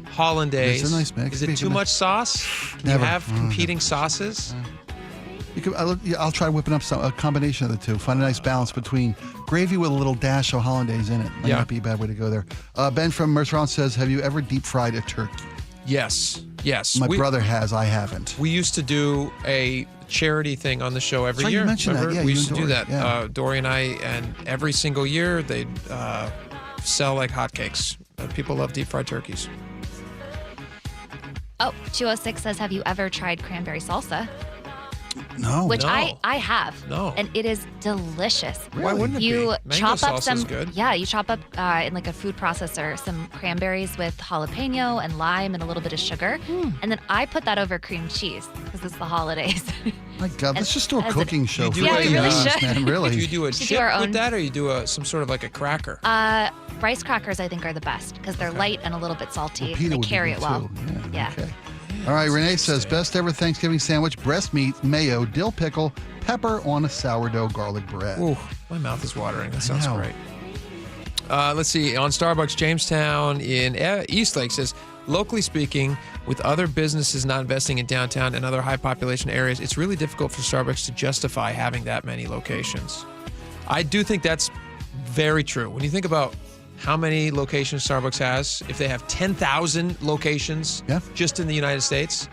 hollandaise. It's a nice mix. Is it too much sauce? Can you have competing sauces? I'll try whipping up a combination of the two. Find a nice balance between gravy with a little dash of hollandaise in it. Might not be a bad way to go there. Ben from Mercer says, have you ever deep fried a turkey? Yes. My brother has. I haven't. We used to do a charity thing on the show every year. You mentioned Remember? that. Yeah, we used to do that. Yeah. Dory and I, and every single year they'd sell like hotcakes. People love deep fried turkeys. Oh, 206 says, have you ever tried cranberry salsa? No. Which I have. No. And it is delicious. Why wouldn't it you be? Mango chop up salsa some. is good. Yeah, you chop up in like a food processor some cranberries with jalapeno and lime and a little bit of sugar, and then I put that over cream cheese because it's the holidays. My God, let's just do a cooking show. we really should. Man, really. Do you do a chip with that, or you do some sort of like a cracker? Rice crackers, I think, are the best because they're light and a little bit salty, and they would carry be it good well. too. Yeah. Okay. All right, Renee says, best ever Thanksgiving sandwich, breast meat, mayo, dill pickle, pepper on a sourdough garlic bread. Ooh, my mouth is watering. That sounds great. Let's see. On Starbucks Jamestown in Eastlake says, locally speaking, with other businesses not investing in downtown and other high population areas, it's really difficult for Starbucks to justify having that many locations. I do think that's very true. When you think about how many locations Starbucks has, if they have 10,000 locations just in the United States,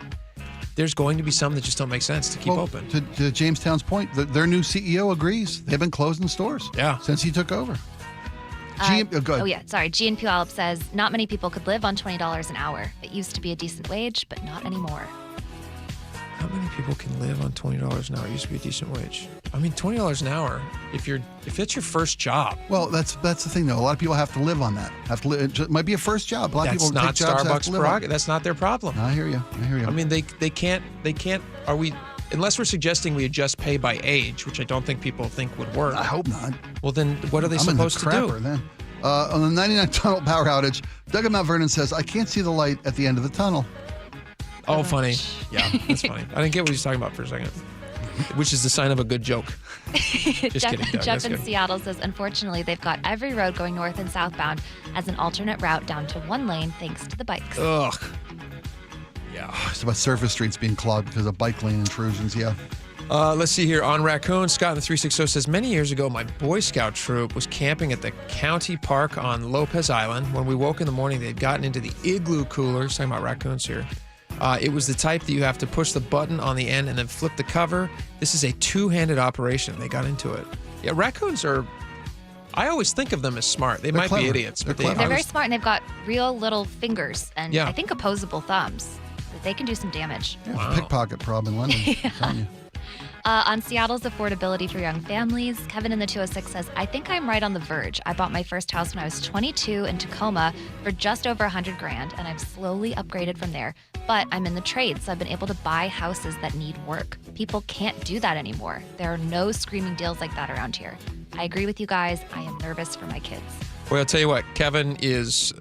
there's going to be some that just don't make sense to keep open. To Jamestown's point, their new CEO agrees. They've been closing stores since he took over. Go ahead. Gian Puyallup says, not many people could live on $20 an hour. It used to be a decent wage, but not anymore. How many people can live on $20 an hour? It used to be a decent wage. I mean, $20 an hour, if it's your first job. Well, that's the thing, though. A lot of people have to live on that. It might be a first job. A lot of people not take jobs Starbucks' prerogative. That's not their problem. I hear you. I mean, they can't. Are we? Unless we're suggesting we adjust pay by age, which I don't think people think would work. I hope not. Well, then what are they supposed to do? Then. On the 99 tunnel power outage, Doug in Mount Vernon says, I can't see the light at the end of the tunnel. Oh, funny. Yeah, that's funny. I didn't get what he's talking about for a second, which is the sign of a good joke. Just kidding, Doug. Jeff in Seattle says, unfortunately, they've got every road going north and southbound as an alternate route down to one lane thanks to the bikes. Ugh. Yeah. It's about surface streets being clogged because of bike lane intrusions, Let's see here. On Raccoon, Scott in the 360 says, many years ago, my Boy Scout troop was camping at the county park on Lopez Island. When we woke in the morning, they'd gotten into the igloo coolers. Talking about raccoons here. It was the type that you have to push the button on the end and then flip the cover. This is a two-handed operation. They got into it. Yeah, raccoons are... I always think of them as smart. They're might clever. Be idiots, but they're very smart, and they've got real little fingers and I think opposable thumbs. They can do some damage. Yeah, wow. Pickpocket problem in London. On Seattle's affordability for young families, Kevin in the 206 says, I think I'm right on the verge. I bought my first house when I was 22 in Tacoma for just over $100,000, and I've slowly upgraded from there. But I'm in the trade, so I've been able to buy houses that need work. People can't do that anymore. There are no screaming deals like that around here. I agree with you guys. I am nervous for my kids. Well, I'll tell you what, Kevin is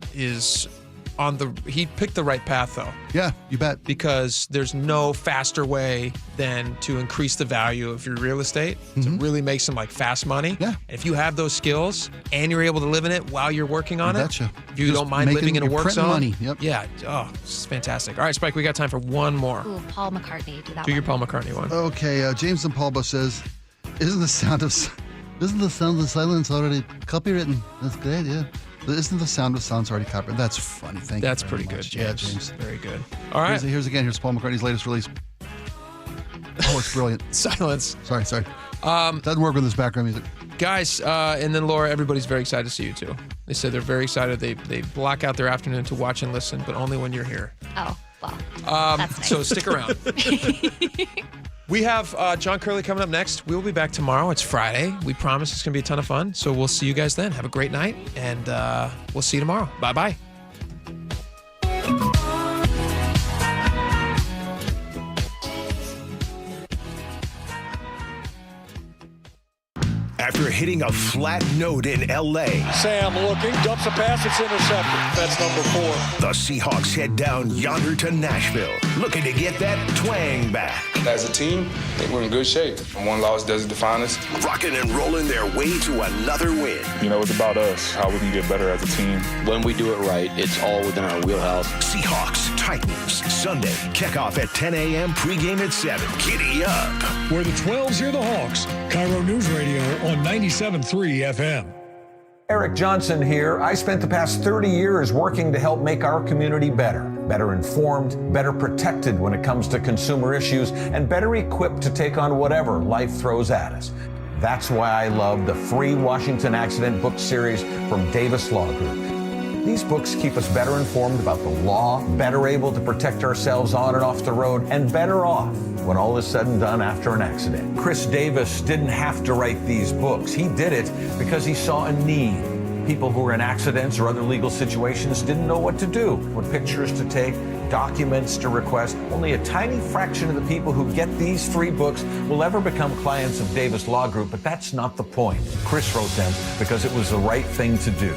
he picked the right path, though. Yeah, you bet. Because there's no faster way than to increase the value of your real estate to really make some fast money. Yeah. If you have those skills and you're able to live in it while you're working on it, if you just don't mind living in a work zone, money. Yep. Yeah. Oh, it's fantastic. All right, Spike, we got time for one more. Ooh, Paul McCartney. Do your Paul McCartney one. Okay, James and Paulbo says, isn't the sound of silence already copywritten? That's great, yeah. Isn't the sound of silence already copyrighted? That's funny. Thank you. That's pretty good, James. Yeah, James. Very good. All right. Here's Paul McCartney's latest release. Oh, it's brilliant. Silence. Sorry. Doesn't work with this background music. Guys, and then Laura, everybody's very excited to see you too. They said they're very excited. They block out their afternoon to watch and listen, but only when you're here. Oh, well. That's nice. So stick around. We have John Curley coming up next. We'll be back tomorrow. It's Friday. We promise it's going to be a ton of fun. So we'll see you guys then. Have a great night, and we'll see you tomorrow. Bye-bye. After hitting a flat note in L.A. Sam looking, dumps a pass, it's intercepted. That's number 4. The Seahawks head down yonder to Nashville, looking to get that twang back. As a team, I think we're in good shape. One loss doesn't define us. Rocking and rolling their way to another win. You know, it's about us, how we can get better as a team. When we do it right, it's all within our wheelhouse. Seahawks, Titans, Sunday, kickoff at 10 a.m., pregame at 7. Giddy up. Where the 12s hear the Hawks, KIRO Newsradio on 97.3 FM. Eric Johnson here. I spent the past 30 years working to help make our community better informed, better protected when it comes to consumer issues, and better equipped to take on whatever life throws at us. That's why I love the free Washington Accident book series from Davis Law Group. These books keep us better informed about the law, better able to protect ourselves on and off the road, and better off when all is said and done after an accident. Chris Davis didn't have to write these books. He did it because he saw a need. People who were in accidents or other legal situations didn't know what to do, what pictures to take, documents to request. Only a tiny fraction of the people who get these free books will ever become clients of Davis Law Group, but that's not the point. Chris wrote them because it was the right thing to do.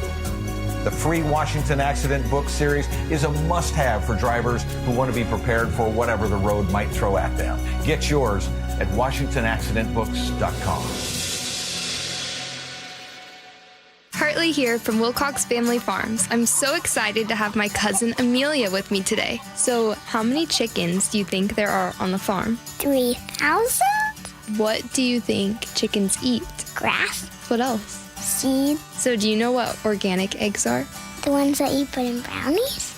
The free Washington Accident book series is a must-have for drivers who want to be prepared for whatever the road might throw at them. Get yours at WashingtonAccidentBooks.com. Hartley here from Wilcox Family Farms. I'm so excited to have my cousin Amelia with me today. So, how many chickens do you think there are on the farm? 3,000? What do you think chickens eat? Grass. What else? seed. So do you know what organic eggs are? The ones that you put in brownies?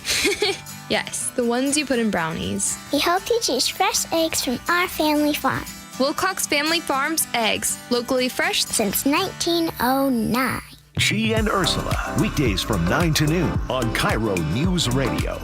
Yes, the ones you put in brownies. We hope you choose fresh eggs from our family farm. Wilcox Family Farms eggs, locally fresh since 1909. She and Ursula, weekdays from 9 to noon on KIRO News Radio.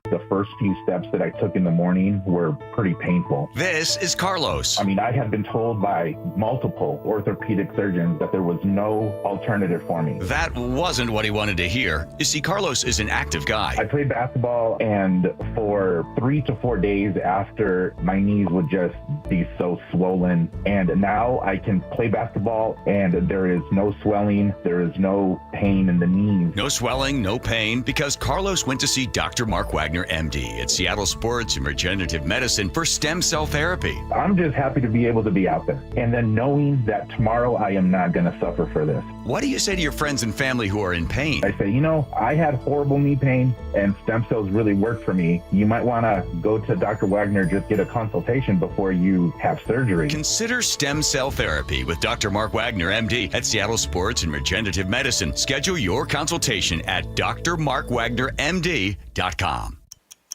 The first few steps that I took in the morning were pretty painful. This is Carlos. I mean, I had been told by multiple orthopedic surgeons that there was no alternative for me. That wasn't what he wanted to hear. You see, Carlos is an active guy. I played basketball, and for 3 to 4 days after, my knees would just be so swollen. And now I can play basketball, and there is no swelling. There is no pain in the knees. No swelling, no pain, because Carlos went to see Dr. Mark Wagner, MD, at Seattle Sports and Regenerative Medicine for stem cell therapy. I'm just happy to be able to be out there. And then knowing that tomorrow I am not going to suffer for this. What do you say to your friends and family who are in pain? I say, I had horrible knee pain and stem cells really worked for me. You might want to go to Dr. Wagner, just get a consultation before you have surgery. Consider stem cell therapy with Dr. Mark Wagner, MD, at Seattle Sports and Regenerative Medicine. Schedule your consultation at drmarkwagnermd.com.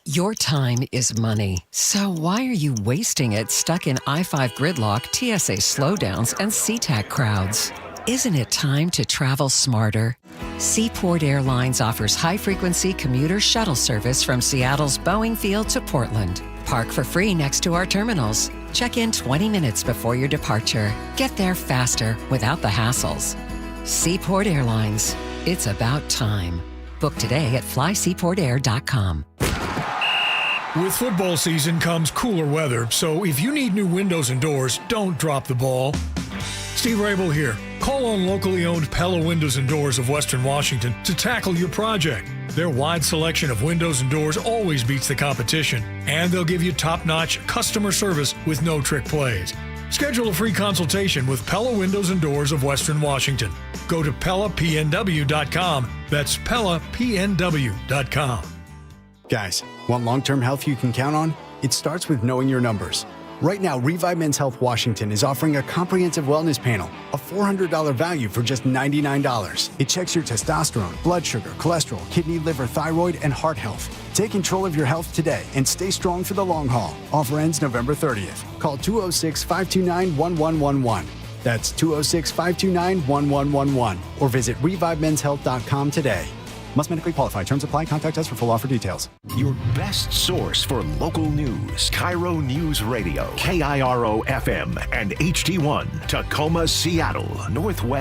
Your time is money, so why are you wasting it stuck in I-5 gridlock, TSA slowdowns, and SeaTac crowds? Isn't it time to travel smarter? Seaport Airlines offers high-frequency commuter shuttle service from Seattle's Boeing Field to Portland. Park for free next to our terminals. Check in 20 minutes before your departure. Get there faster without the hassles. Seaport Airlines. It's about time. Book today at flyseaportair.com. With football season comes cooler weather, so if you need new windows and doors, don't drop the ball. Steve Rabel here. Call on locally owned Pella Windows and Doors of Western Washington to tackle your project. Their wide selection of windows and doors always beats the competition, and they'll give you top-notch customer service with no trick plays. Schedule a free consultation with Pella Windows and Doors of Western Washington. Go to PellaPNW.com. That's PellaPNW.com. Guys, want long-term health you can count on? It starts with knowing your numbers. Right now, Revive Men's Health Washington is offering a comprehensive wellness panel, a $400 value for just $99. It checks your testosterone, blood sugar, cholesterol, kidney, liver, thyroid, and heart health. Take control of your health today and stay strong for the long haul. Offer ends November 30th. Call 206-529-1111. That's 206-529-1111. Or visit ReviveMen'sHealth.com today. Must medically qualify. Terms apply. Contact us for full offer details. Your best source for local news. KIRO News Radio. KIRO FM and HD1. Tacoma, Seattle. Northwest.